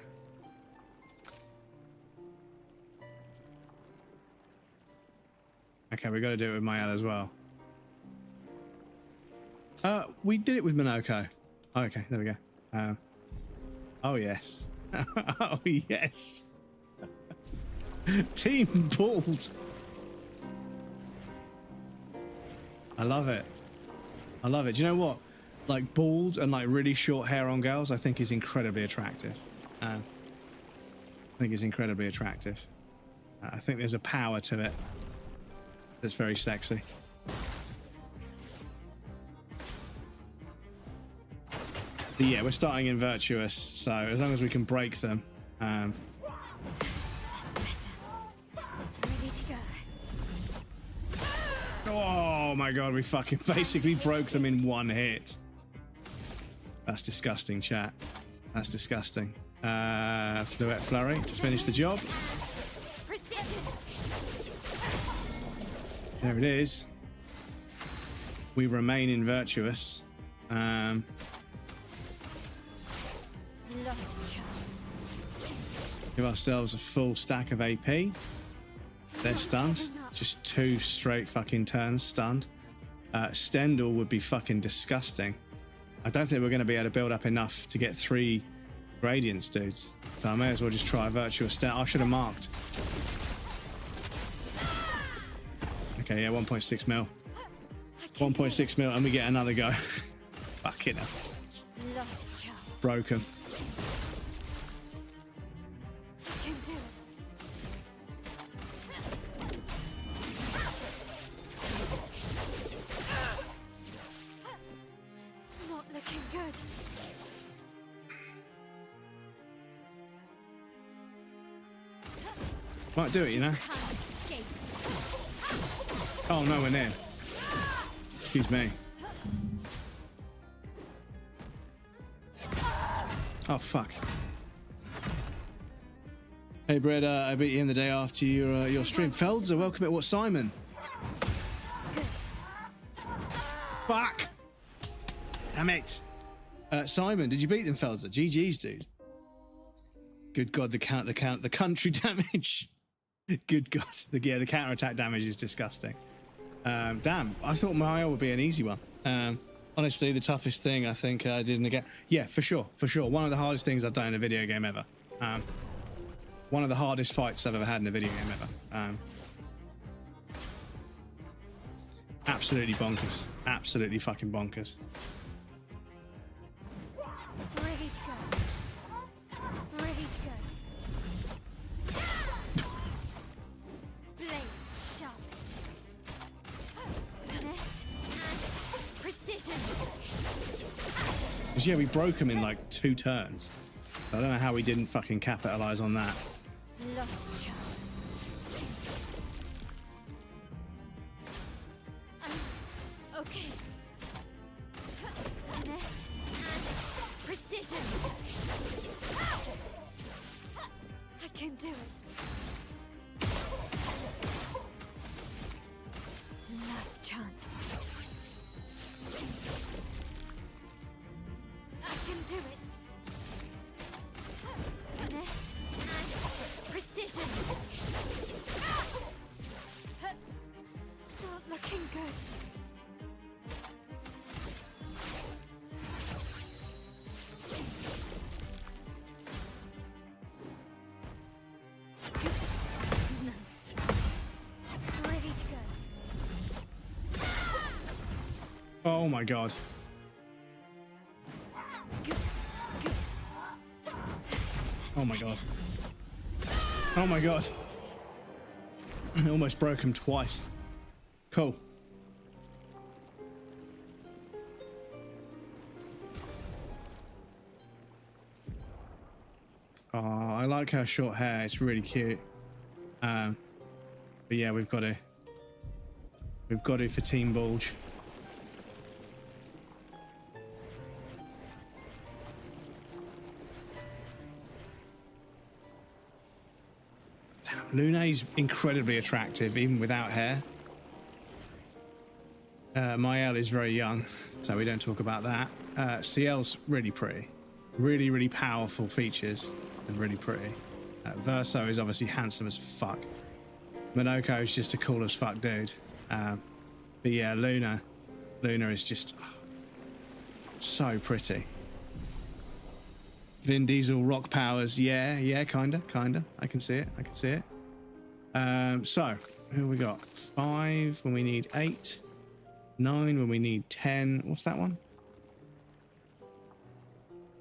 Okay, we got to do it with Mayel as well. We did it with Minoko. Oh, okay, there we go. Oh, yes. Oh, yes. Team bald. I love it. I love it. Do you know what? Like bald and like really short hair on girls, I think is incredibly attractive. I think it's incredibly attractive. I think there's a power to it that's very sexy. But yeah, we're starting in Virtuous, so as long as we can break them, That's better. Ready to go. Oh my god, we fucking basically broke them in one hit. That's disgusting, chat. That's disgusting. Fluette Flurry to finish the job. There it is. We remain in Virtuous. Lost chance. Give ourselves a full stack of AP. They're stunned. Just 2 straight fucking turns stunned. Stendhal would be fucking disgusting. I don't think we're going to be able to build up enough to get 3 gradients, dudes. So I may as well just try a Virtuous Stendhal. I should have marked. Okay, yeah, 1.6 mil. 1.6 mil, and we get another go. Fucking hell. Lost chance. Broken. I can do it. Not looking good. Might do it, you know. Can't escape. Oh, no, we're near. Excuse me. Oh, fuck. Hey, Bread, I beat you in the day after your stream. Feldzer, welcome at what, Simon? Fuck! Damn it. Simon, did you beat them, Feldzer? GG's, dude. Good God, the country damage. Good God. The counter-attack damage is disgusting. Damn, I thought Mario would be an easy one. Honestly, the toughest thing I think I did in the game. Yeah, for sure. One of the hardest things I've done in a video game ever. One of the hardest fights I've ever had in a video game ever. Absolutely bonkers. Absolutely fucking bonkers. Ready to go. Ready to go. Blades sharp. Finesse and precision. Because yeah, we broke him in like 2 turns. I don't know how we didn't fucking capitalize on that. Lost chance. Okay. Finesse and precision. I can do it. Last chance. I can do it. Finesse and precision. Not looking good. Nice. Ready to go. Oh my God. Good. Good. Oh my God. Oh my God. I almost broke him twice. Cool. Oh, I like her short hair. It's really cute. But yeah, we've got to for Team Bulge. Damn, Luna's incredibly attractive, even without hair. Mael is very young, so we don't talk about that. CL's really pretty. Really, really powerful features and really pretty. Verso is obviously handsome as fuck. Minoko is just a cool as fuck dude. But yeah, Luna is just so pretty. Vin Diesel rock powers, yeah, kinda. I can see it. So who we got? 5 when we need 8, 9 when we need 10. What's that one?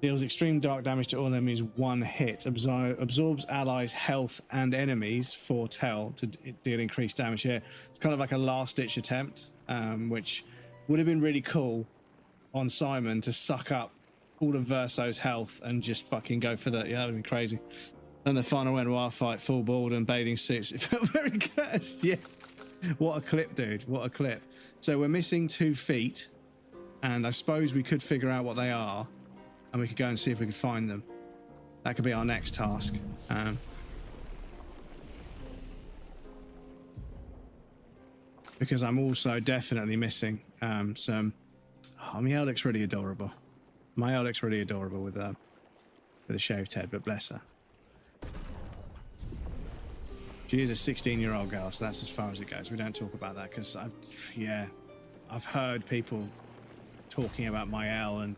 Deals extreme dark damage to all enemies 1 hit. Absorbs allies' health and enemies for Tell to deal increased damage here. It's kind of like a last-ditch attempt, which would have been really cool on Simon to suck up all of Verso's health and just fucking go for that. Yeah, that would be crazy. Then the final Renoir fight, full board and bathing suits. It felt very cursed. Yeah. What a clip, dude. What a clip. So we're missing 2 feet. And I suppose we could figure out what they are. And we could go and see if we could find them. That could be our next task. Because I'm also definitely missing some... Oh, my Elle looks really adorable. My Elle looks really adorable with a shaved head, but bless her. She is a 16-year-old girl, so that's as far as it goes. We don't talk about that because, I've heard people talking about my Elle and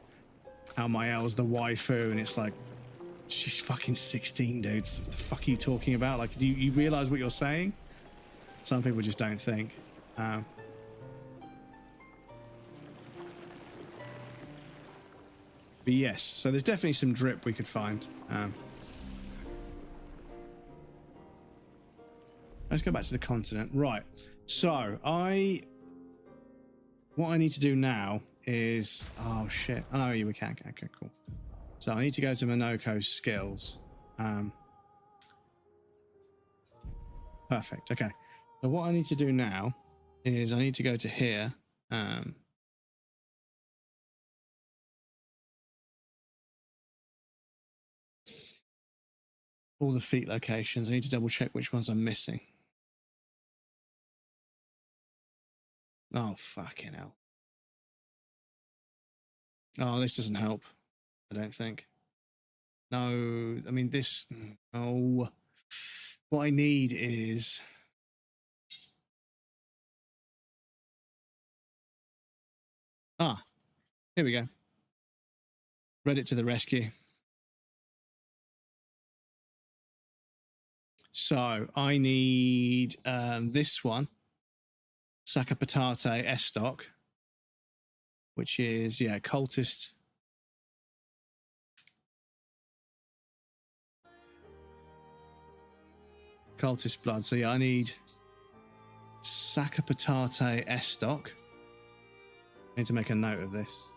how my Elle's the waifu, and it's like, she's fucking 16, dudes. What the fuck are you talking about? Like, do you realize what you're saying? Some people just don't think. But yes, so there's definitely some drip we could find. Let's go back to the continent. Right. So what I need to do now is, oh shit. Oh yeah, we can. Okay, cool. So I need to go to Minoko's skills. Perfect. Okay. So what I need to do now is I need to go to here. All the feet locations. I need to double check which ones I'm missing. Oh, fucking hell. Oh, this doesn't help. I don't think. No, I mean this. Oh, what I need is. Ah, here we go. Reddit to the rescue. So I need this one, Saka Patate S stock, which is, yeah, cultist. Cultist blood. So yeah, I need Saka Patate S stock. I need to make a note of this.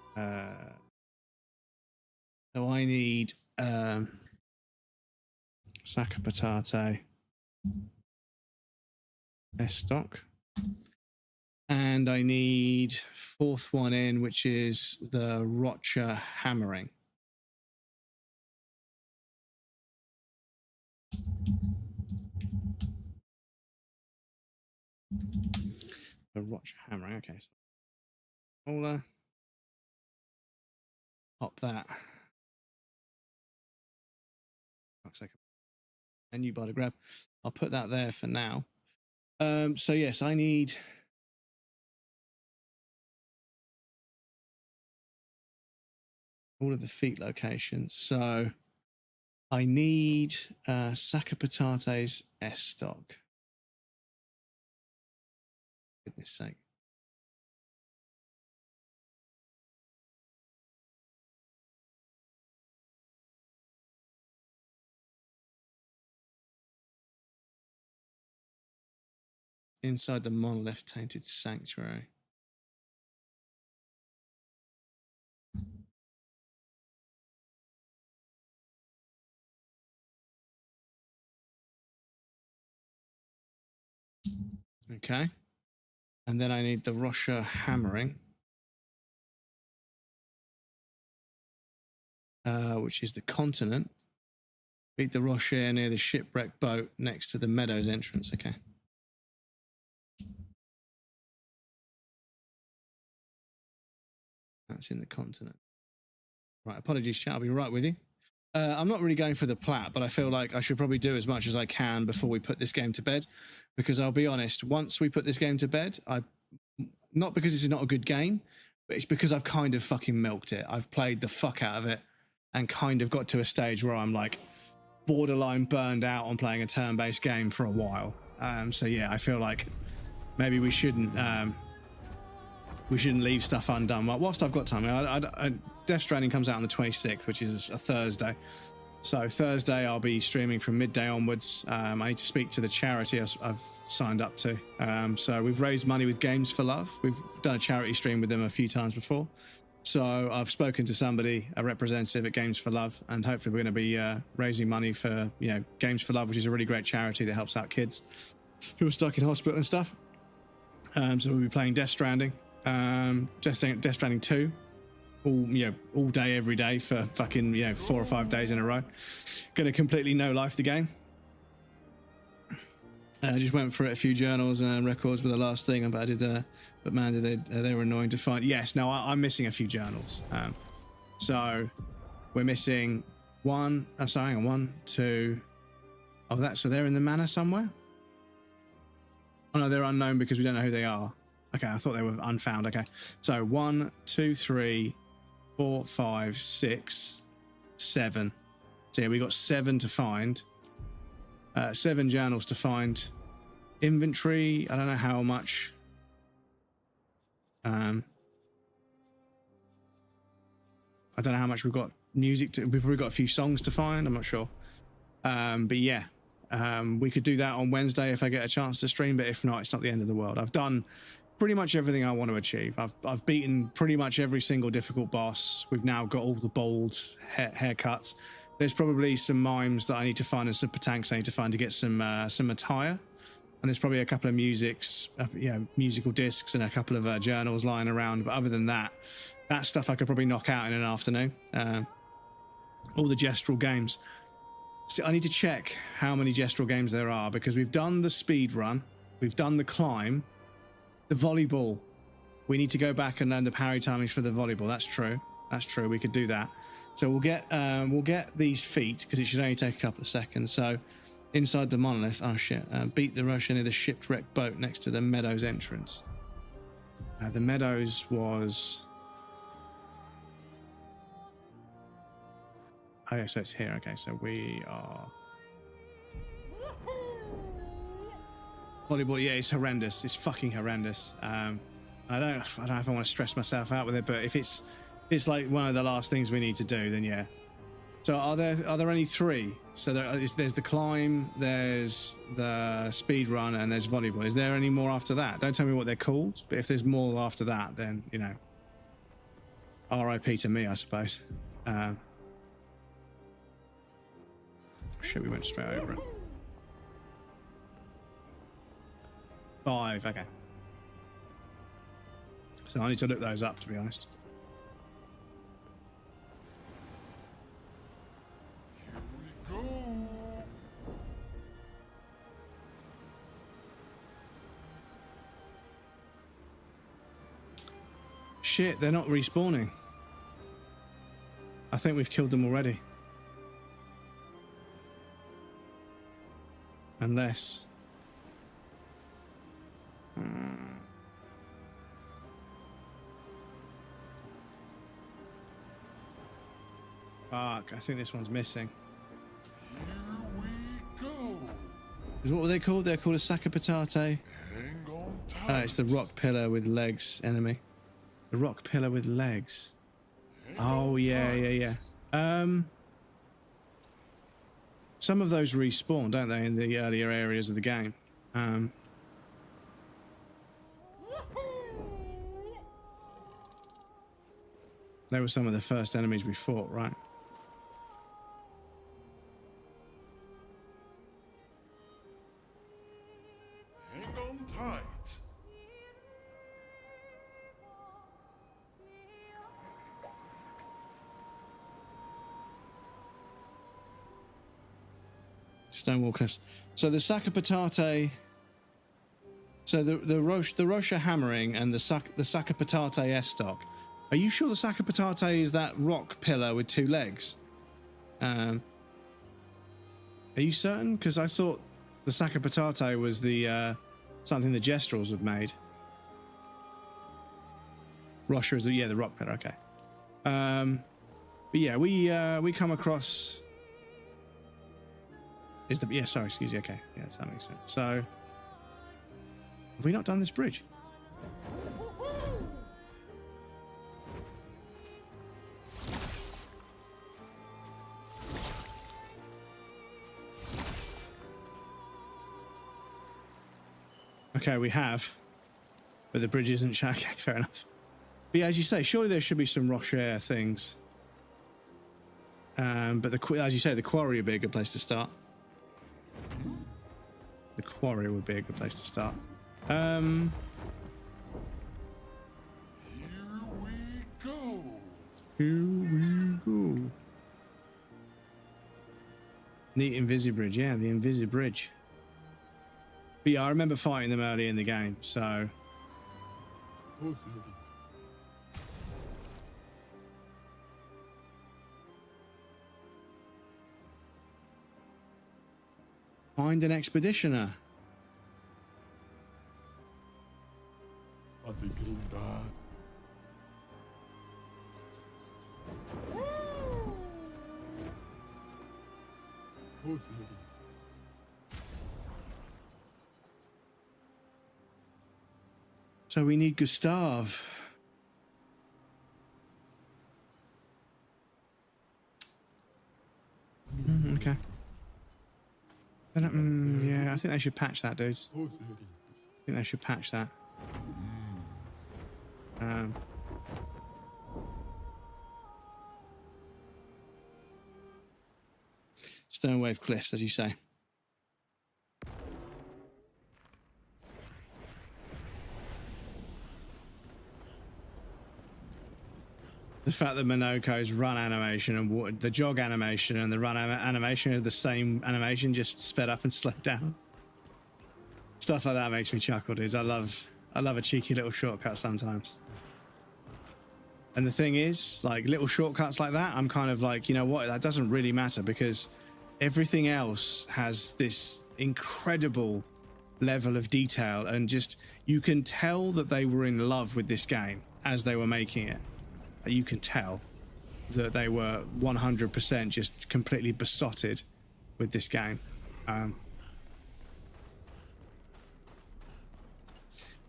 So I need Saka Patate S stock. And I need 4th one in, which is the Rocha hammering. The Rocha hammering, okay. So I'll pop that. Looks like a new bar to grab. I'll put that there for now. So yes, I need all of the feet locations. So I need Saka Patates S stock. Goodness sake. Inside the monolith tainted sanctuary. Okay. And then I need the Rocha hammering. Which is the continent. Beat the Rocha near the shipwreck boat next to the meadows entrance. Okay. That's in the continent. Right, apologies, chat. I'll be right with you. I'm not really going for the plat, but I feel like I should probably do as much as I can before we put this game to bed. Because I'll be honest, once we put this game to bed, not because this is not a good game, but it's because I've kind of fucking milked it. I've played the fuck out of it and kind of got to a stage where I'm like borderline burned out on playing a turn-based game for a while. So yeah, I feel like maybe we shouldn't leave stuff undone. Well, whilst I've got time, Death Stranding comes out on the 26th, which is a Thursday. So Thursday I'll be streaming from midday onwards. I need to speak to the charity I've signed up to. So we've raised money with Games for Love. We've done a charity stream with them a few times before. So I've spoken to somebody, a representative at Games for Love, and hopefully we're going to be raising money for, you know, Games for Love, which is a really great charity that helps out kids who are stuck in hospital and stuff. So we'll be playing Death Stranding, Death Stranding 2, all day, every day for fucking 4 or 5 days in a row. Going to completely no life the game. I just went for it, a few journals and records with the last thing, but I did. But man, they were annoying to find. Yes, no, I'm missing a few journals. So we're missing one. Oh, sorry, hang on, 1, 2. Oh, so they're in the manor somewhere. Oh no, they're unknown because we don't know who they are. Okay, I thought they were unfound. Okay, so 1, 2, 3, 4, 5, 6, 7. So yeah, we got 7 to find. 7 journals to find. Inventory, I don't know how much. I don't know how much we've got music to. We've probably got a few songs to find. I'm not sure. But yeah, we could do that on Wednesday if I get a chance to stream. But if not, it's not the end of the world. I've done pretty much everything I want to achieve. I've beaten pretty much every single difficult boss. We've now got all the bold haircuts. There's probably some mimes that I need to find and some patanks I need to find to get some attire. And there's probably a couple of musical discs and a couple of journals lying around. But other than that, that stuff I could probably knock out in an afternoon. All the gestural games. So I need to check how many gestural games there are because we've done the speed run, we've done the climb, the volleyball. We need to go back and learn the parry timings for the volleyball. That's true. That's true. We could do that. So we'll get these feet because it should only take a couple of seconds. So inside the monolith, oh shit, beat the Russian near the shipwrecked boat next to the Meadows entrance. The Meadows was... Oh yeah, so it's here. Okay, so we are... Volleyball, yeah, it's horrendous. It's fucking horrendous. I don't know if I want to stress myself out with it, but if it's like one of the last things we need to do, then yeah. So are there only 3? So there's the climb, there's the speed run, and there's volleyball. Is there any more after that? Don't tell me what they're called, but if there's more after that, then R.I.P. to me, I suppose. Shit, we went straight over it. 5, okay. So I need to look those up, to be honest. Shit, they're not respawning. I think we've killed them already. Unless... Fuck, I think this one's missing. Because what were they called? They're called a sack of patate. It's the rock pillar with legs enemy. The rock pillar with legs. Oh, yeah. Some of those respawn, don't they, in the earlier areas of the game? They were some of the first enemies we fought, right? Hang on tight. Stonewall Cliffs. So the sack of patate. So the Rosha hammering and the sack of patate S-stock. Are you sure the sack of patate is that rock pillar with 2 legs? Are you certain? Because I thought the sack of patate was the something the Jestrals had made. Rosha is the rock pillar. Okay. But yeah, we come across. Sorry, excuse me. Okay, yes, that makes sense. So, have we not done this bridge? Okay, we have, but the bridge isn't. Okay, fair enough. But yeah, as you say, surely there should be some Rocher things. But as you say, the quarry would be a good place to start. The quarry would be a good place to start. Here we go. Here we go. Neat Invisibridge, yeah, the Invisibridge. But yeah, I remember fighting them early in the game, so. Find an expeditioner. So we need Gustav. Okay. Yeah, I think they should patch that, dudes. I think they should patch that. Stonewave Cliffs, as you say. The fact that Minoko's run animation and the jog animation and the run animation are the same animation, just sped up and slowed down. Stuff like that makes me chuckle, dudes. I love a cheeky little shortcut sometimes. And the thing is, like, little shortcuts like that, I'm kind of like, you know what, that doesn't really matter because everything else has this incredible level of detail, and just, you can tell that they were in love with this game as they were making it. You can tell that they were 100% just completely besotted with this game.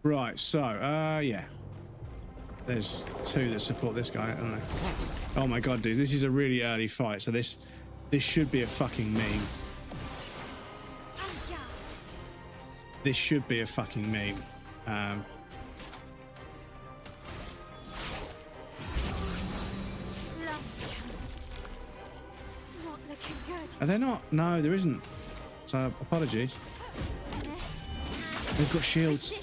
Right, so, yeah. There's two that support this guy, aren't there? Oh my god, dude, this is a really early fight, so this should be a fucking meme. This should be a fucking meme. Are there not? No, there isn't. So, apologies. They've got shields.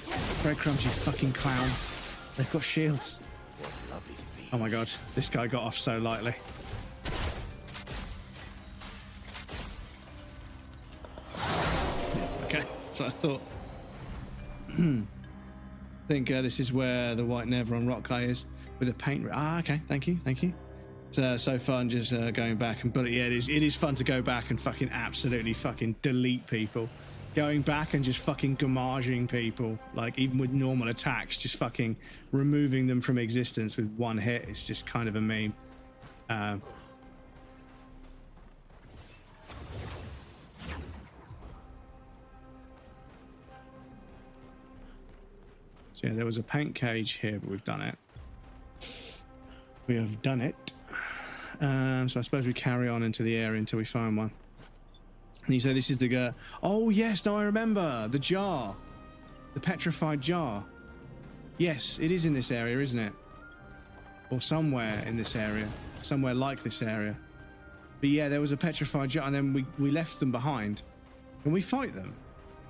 Breadcrumbs, you fucking clown. They've got shields. Oh my god, this guy got off so lightly. Yeah, okay, that's what I thought. I think this is where the white Nevron rock guy is with a paint. Ah, okay, thank you. It's so fun just going back and, but yeah, it is fun to go back and fucking absolutely fucking delete people. Going back and just fucking gamaging people, like even with normal attacks, just fucking removing them from existence with one hit. It's just kind of a meme. So yeah, there was a paint cage here, but we've done it. We have done it. So I suppose we carry on into the area until we find one. And you say this is the oh yes, now I remember the jar, the petrified jar. Yes, it is in this area, isn't it? Or somewhere in this area, somewhere like this area. But yeah, there was a petrified jar, and then we left them behind. Can we fight them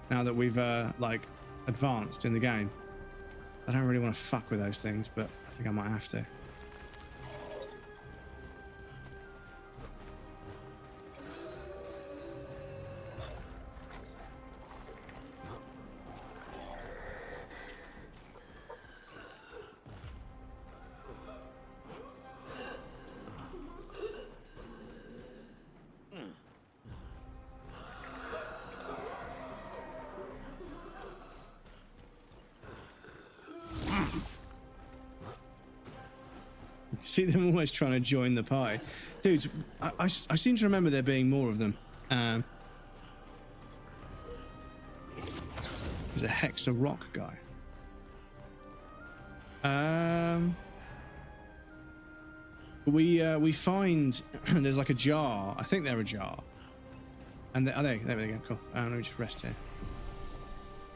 now that we've like advanced in the game? I don't really want to fuck with those things, but I think I might have to. See them almost trying to join the pie. Dudes, I seem to remember there being more of them. There's a Hexa Rock guy. We find there's like a jar. I think they're a jar. And there we go. Cool. Let me just rest here.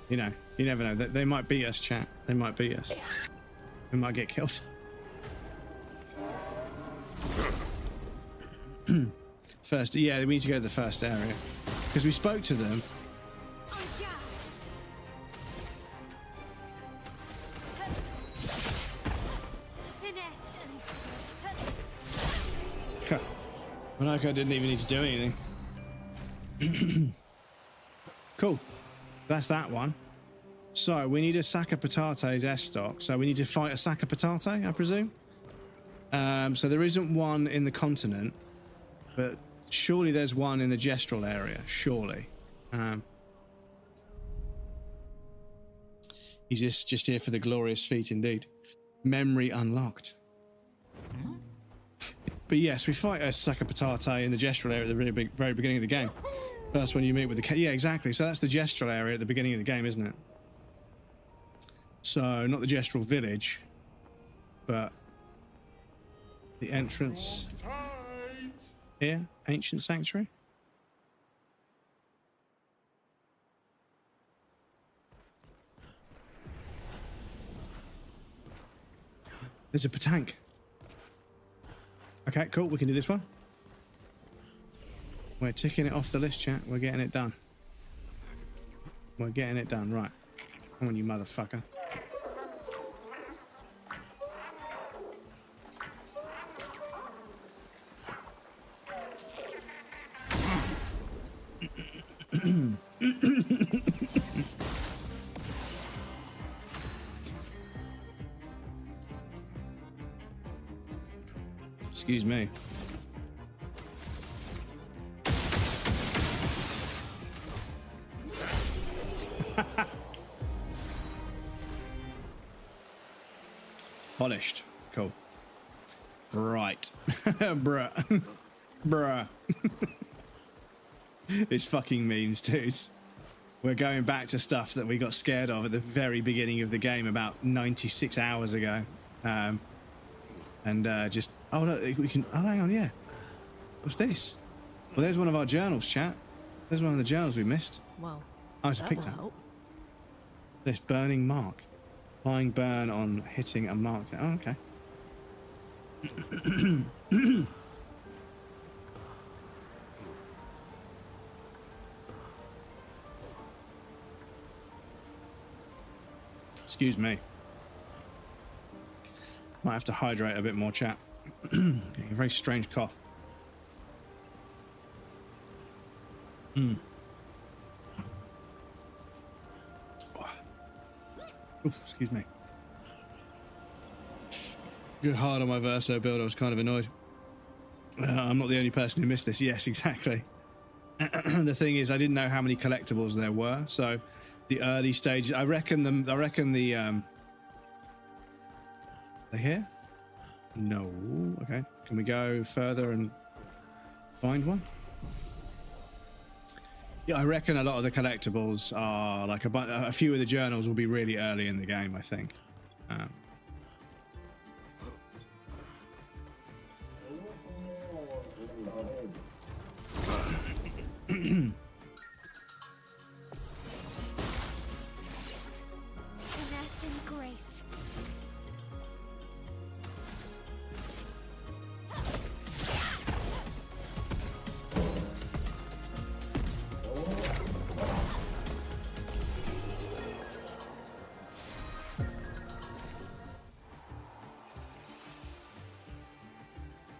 You know, you never know. They might beat us, chat. They might beat us. We might get killed. First, yeah, we need to go to the first area because we spoke to them. Monoko didn't even need to do anything. Cool. That's that one. So we need a sack of patates S stock. So we need to fight a sack of patate, I presume. So there isn't one in the continent, but surely there's one in the gestural area. Surely. He's just here for the glorious feat, indeed. Memory unlocked. But yes, we fight a sack of patate in the gestural area at the very beginning of the game. That's when you meet with the... Yeah, exactly. So that's the gestural area at the beginning of the game, isn't it? So, not the gestural village, but the entrance here, ancient sanctuary. There's a patank. Okay, cool. We can do this one. We're ticking it off the list, chat. We're getting it done. We're getting it done. Right. Come on, you motherfucker. Excuse me. Polished. Cool. Right. Bruh. Bruh. It's fucking memes, dudes. We're going back to stuff that we got scared of at the very beginning of the game about 96 hours ago. Just... Oh, look, we can... Oh, hang on, yeah. What's this? Well, there's one of our journals, chat. There's one of the journals we missed. Well, oh, it's a picture. This burning mark. Applying burn on hitting a mark. Oh, okay. Excuse me. Might have to hydrate a bit more, chat. Getting a very strange cough. Ooh, excuse me. Good hard on my Verso build. I was kind of annoyed. I'm not the only person who missed this. Yes, exactly. The thing is, I didn't know how many collectibles there were. So the early stages, I reckon the they here? No. Okay. Can we go further and find one? Yeah, I reckon a lot of the collectibles are like a few of the journals will be really early in the game, I think. Finesse and grace.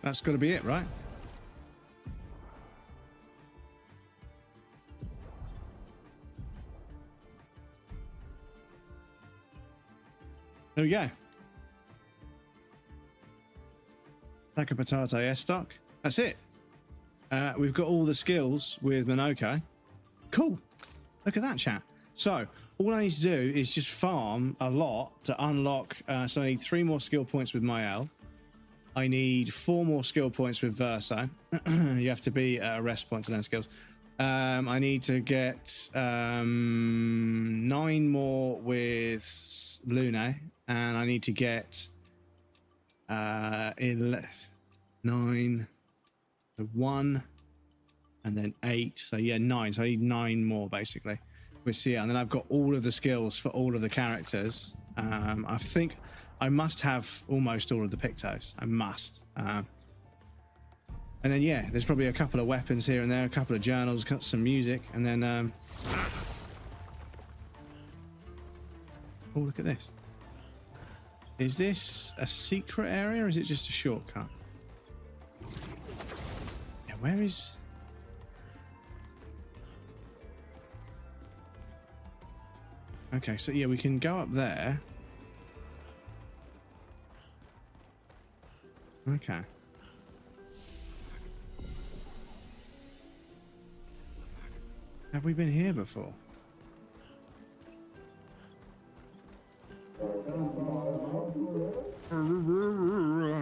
That's got to be it, right? There we go. Like a potato S stock. That's it. We've got all the skills with Monoko. Cool. Look at that, chat. So all I need to do is just farm a lot to unlock. So I need 3 more skill points with Mael. I need 4 more skill points with Verso. You have to be at a rest point to learn skills. I need to get 9 more with Lune, and I need to get 9, 1, and then 8. So yeah, 9. So I need 9 more basically with Sia, and then I've got all of the skills for all of the characters. I I must have almost all of the Pictos. I must. And then, yeah, there's probably a couple of weapons here and there, a couple of journals, got some music, and then... oh, look at this. Is this a secret area, or is it just a shortcut? Yeah, where is... okay, so yeah, we can go up there. Okay. Have we been here before?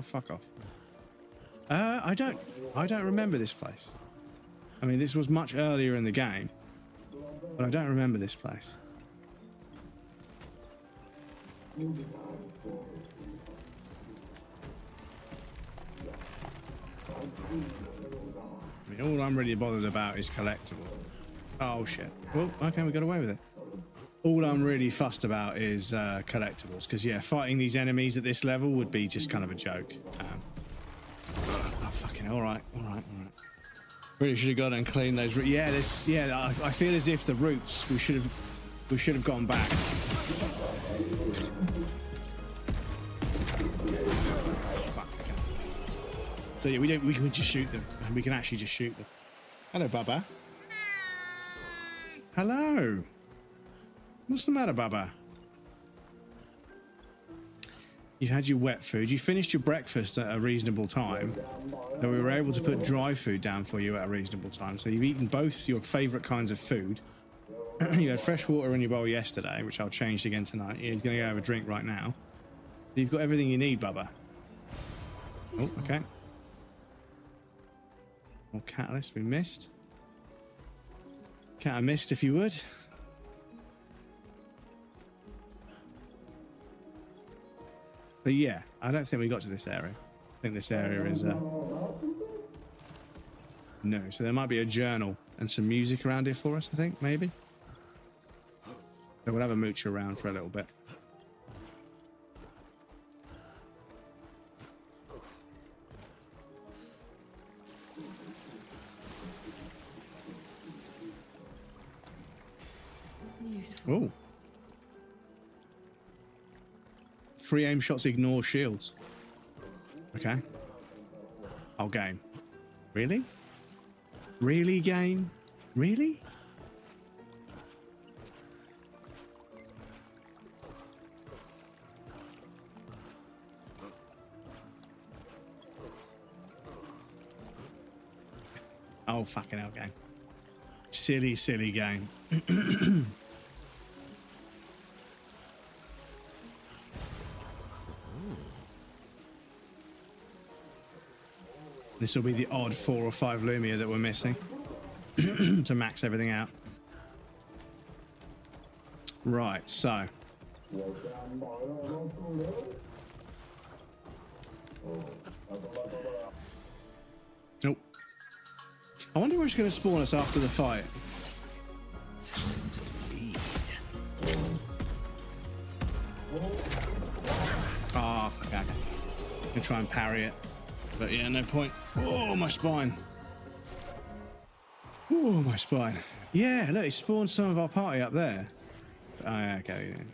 Fuck off. I don't remember this place. I mean, this was much earlier in the game, but I don't remember this place. I mean, all I'm really bothered about is collectible. Oh shit. Well, okay, we got away with it. All I'm really fussed about is collectibles, because yeah, fighting these enemies at this level would be just kind of a joke. Oh fucking all right. Really should have gone and cleaned those. Yeah, this. Yeah, I feel as if the roots we should have gone back. Fuck. Okay. So yeah, we can just shoot them, and we can actually just shoot them. Hello, Bubba. Hello. What's the matter, Bubba? You've had your wet food. You finished your breakfast at a reasonable time. So we were able to put dry food down for you at a reasonable time. So you've eaten both your favourite kinds of food. You had fresh water in your bowl yesterday, which I'll change again tonight. You're going to go have a drink right now. You've got everything you need, Bubba. Oh, okay. More catalyst we missed. Cat I missed, if you would. But yeah, I don't think we got to this area. I think this area is no, so there might be a journal and some music around here for us, I think, maybe. So we'll have a mooch around for a little bit. Oh. Free aim shots ignore shields. Okay. I'll game. Really? Really, game? Really? Oh, fucking hell, game. Silly, silly game. This will be the odd 4 or 5 Lumia that we're missing to max everything out. Right, so. Nope. I wonder where it's going to spawn us after the fight. Time to bleed. Ah, fuck that. I'm going to try and parry it. But yeah, no point. Oh, my spine. Oh, my spine. Yeah, look, it spawned some of our party up there. Oh, yeah, okay. Yeah.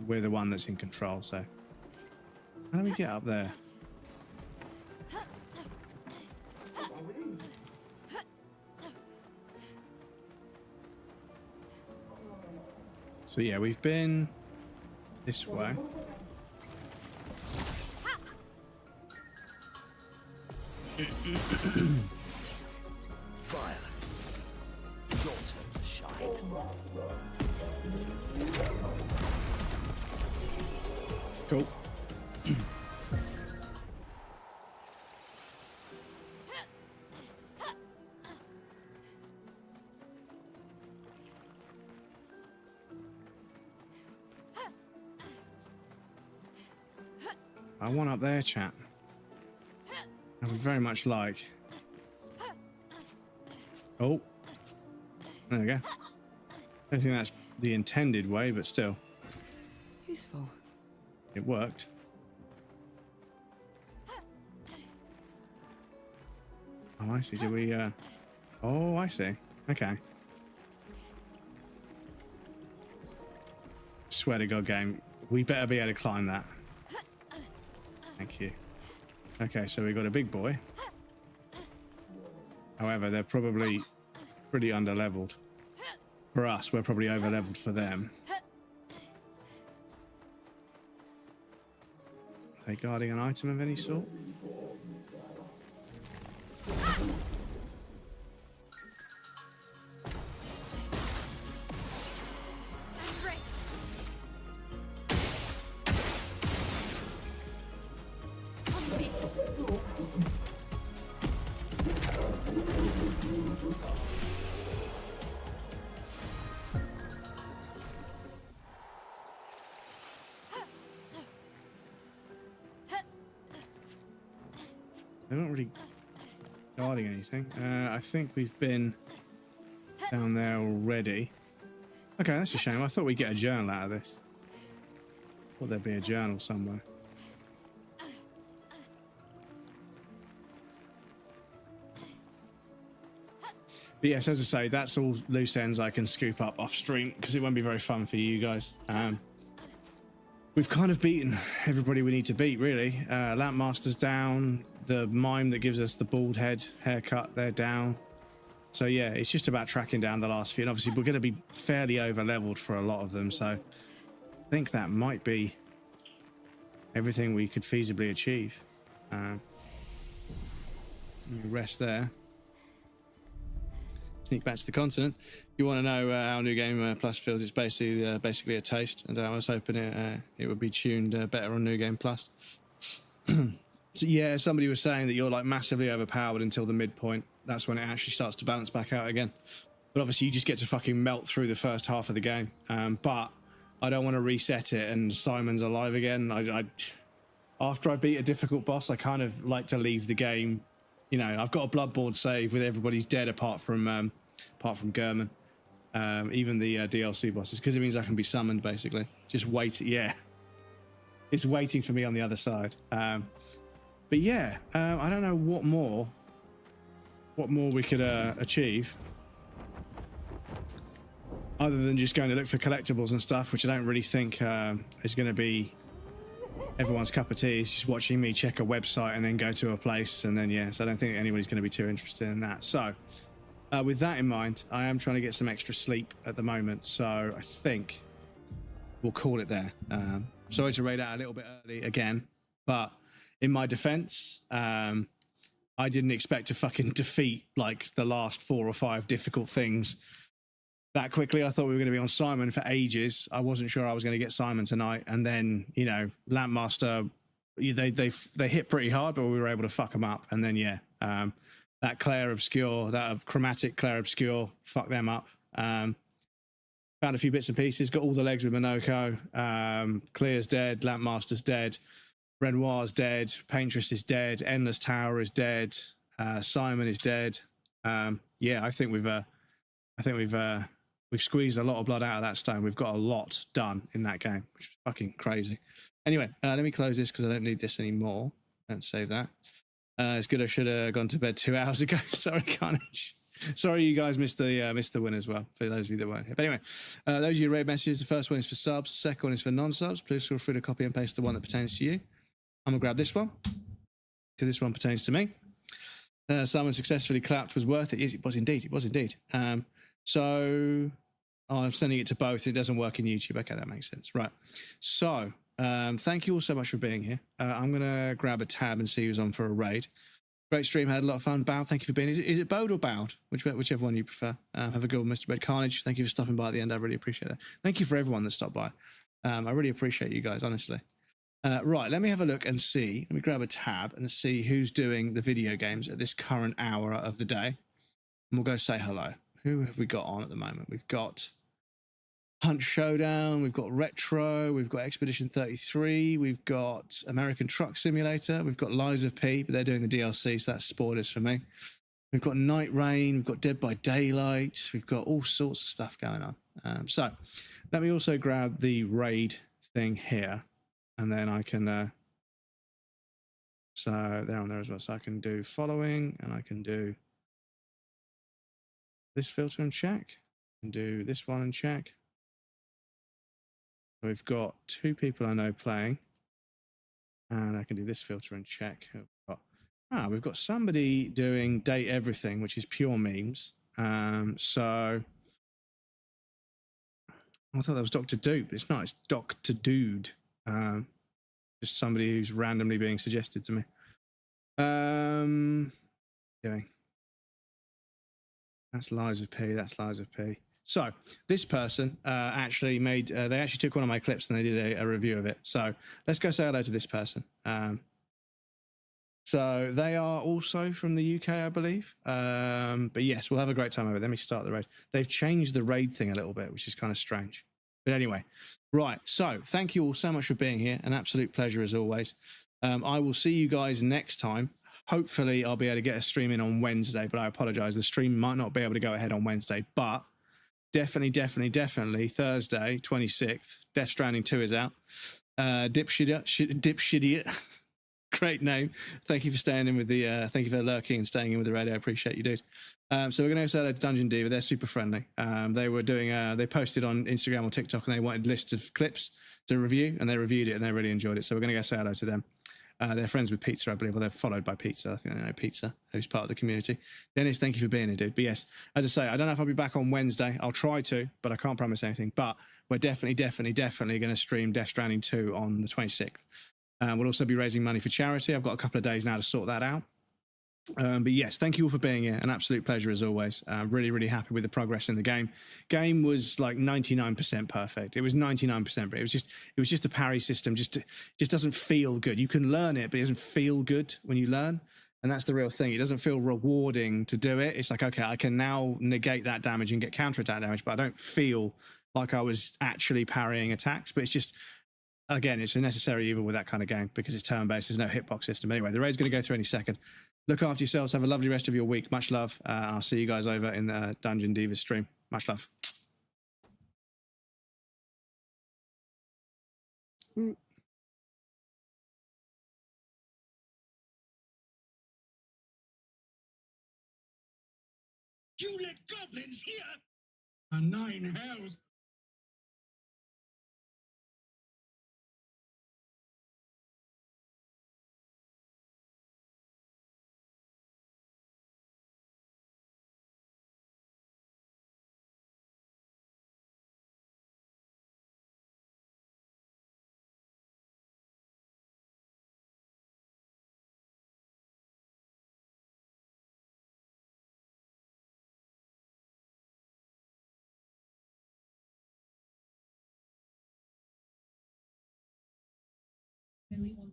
We're the one that's in control, so. How do we get up there? So yeah, we've been this way. Violence. Your turn to shine. Cool. I want up there, chat. I would very much like. Oh, there we go. I don't think that's the intended way, but still. Useful. It worked. Oh, I see. Do we, oh, I see. Okay. Swear to God, game. We better be able to climb that. Thank you. Okay, so we got a big boy. However, they're probably pretty under-leveled. For us, we're probably over-leveled for them. Are they guarding an item of any sort? They're not really guarding anything. I think we've been down there already. Okay, that's a shame. I thought we'd get a journal out of this. Thought there'd be a journal somewhere. But yes, as I say, that's all loose ends I can scoop up off stream because it won't be very fun for you guys. We've kind of beaten everybody we need to beat, really. Lampmaster's down. The mime that gives us the bald head haircut, they're down. So yeah, it's just about tracking down the last few. And obviously we're going to be fairly over-leveled for a lot of them. So I think that might be everything we could feasibly achieve. Rest there. Sneak back to the continent. If you want to know how New Game Plus feels, it's basically a taste, and I was hoping it would be tuned better on New Game Plus. So yeah, somebody was saying that you're like massively overpowered until the midpoint. That's when it actually starts to balance back out again. But obviously you just get to fucking melt through the first half of the game. But I don't want to reset it and Simon's alive again. After I beat a difficult boss, I kind of like to leave the game. You know, I've got a bloodboard save with everybody's dead apart from Gurman. Even the DLC bosses, because it means I can be summoned basically. Just wait, yeah. It's waiting for me on the other side. But yeah, I don't know what more we could achieve. Other than just going to look for collectibles and stuff, which I don't really think is going to be everyone's cup of tea. Is just watching me check a website and then go to a place and then yes, I don't think anybody's going to be too interested in that. So with that in mind, I am trying to get some extra sleep at the moment, so I think we'll call it there. Sorry to raid out a little bit early again, but in my defense, I didn't expect to fucking defeat like the last 4 or 5 difficult things that quickly. I thought we were going to be on Simon for ages. I wasn't sure I was going to get Simon tonight. And then, you know, Lampmaster, they hit pretty hard, but we were able to fuck them up. And then, yeah, that Claire Obscure, that chromatic Claire Obscure, fuck them up. Found a few bits and pieces, got all the legs with Minoko. Clear's dead, Lampmaster's dead, Renoir's dead, Paintress is dead, Endless Tower is dead, Simon is dead. Yeah, I think we've squeezed a lot of blood out of that stone. We've got a lot done in that game, which is fucking crazy. Anyway, let me close this because I don't need this anymore. Don't save that. It's good I should have gone to bed 2 hours ago. Sorry, Carnage. Sorry you guys missed the win as well, for those of you that weren't here. But anyway, those are your raid messages. The first one is for subs. The second one is for non-subs. Please feel free to copy and paste the one that pertains to you. I'm going to grab this one because this one pertains to me. Someone successfully clapped was worth it. Yes, it was indeed. It was indeed. So I'm sending it to both. It doesn't work in YouTube. Okay, that makes sense. Right. So thank you all so much for being here. I'm going to grab a tab and see who's on for a raid. Great stream. Had a lot of fun. Bowed, thank you for being here. Is it Bowed or Bowed? Whichever one you prefer. Have a good one, Mr. Red Carnage. Thank you for stopping by at the end. I really appreciate that. Thank you for everyone that stopped by. I really appreciate you guys, honestly. Right, let me have a look and see. Let me grab a tab and see who's doing the video games at this current hour of the day. And we'll go say hello. Who have we got on at the moment? We've got Hunt Showdown, we've got Retro, we've got Expedition 33, we've got American Truck Simulator, we've got Lies of P, but they're doing the DLC, so that's spoilers for me. We've got Night Rain, we've got Dead by Daylight, we've got all sorts of stuff going on. So let me also grab the raid thing here. And then I can So they're on there as well. So I can do following, and I can do this filter and check, and do this one and check. So we've got 2 people I know playing, and I can do this filter and check. We've got somebody doing date everything, which is pure memes. So I thought that was Dr. Dude, but it's not. It's Dr. Dude. Just somebody who's randomly being suggested to me. Doing. That's Liza P. That's Liza P. So this person actually made. They actually took one of my clips and they did a review of it. So let's go say hello to this person. So they are also from the UK, I believe. But yes, we'll have a great time over it. Let me start the raid. They've changed the raid thing a little bit, which is kind of strange. But anyway, right. So thank you all so much for being here. An absolute pleasure as always. I will see you guys next time. Hopefully I'll be able to get a stream in on Wednesday, but I apologize. The stream might not be able to go ahead on Wednesday, but definitely Thursday, 26th. Death Stranding 2 is out. Dipshit. Great name. Thank you for staying in with the, thank you for lurking and staying in with the radio. I appreciate you, dude. So we're going to say hello to Dungeon Diva. They're super friendly. They were doing, they posted on Instagram or TikTok and they wanted lists of clips to review and they reviewed it and they really enjoyed it. So we're going to go say hello to them. They're friends with Pizza, I believe, or they're followed by Pizza. I think they know Pizza, who's part of the community. Dennis, thank you for being here, dude. But yes, as I say, I don't know if I'll be back on Wednesday. I'll try to, but I can't promise anything. But we're definitely going to stream Death Stranding 2 on the 26th. We'll also be raising money for charity. I've got a couple of days now to sort that out. But yes, thank you all for being here. An absolute pleasure as always. Really happy with the progress in the game. Game was like 99% perfect. It was 99%, but it was just a parry system. Just doesn't feel good. You can learn it, but it doesn't feel good when you learn. And that's the real thing. It doesn't feel rewarding to do it. It's like, okay, I can now negate that damage and get counterattack damage, but I don't feel like I was actually parrying attacks. But it's just, again, it's a necessary evil with that kind of game because it's turn-based. There's no hitbox system. Anyway, the raid's going to go through any second. Look after yourselves. Have a lovely rest of your week. Much love. I'll see you guys over in the Dungeon Divas stream. Much love. You let goblins here? A 9 hells. Really want.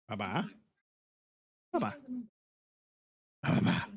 Bye-bye. Bye-bye. Bye-bye.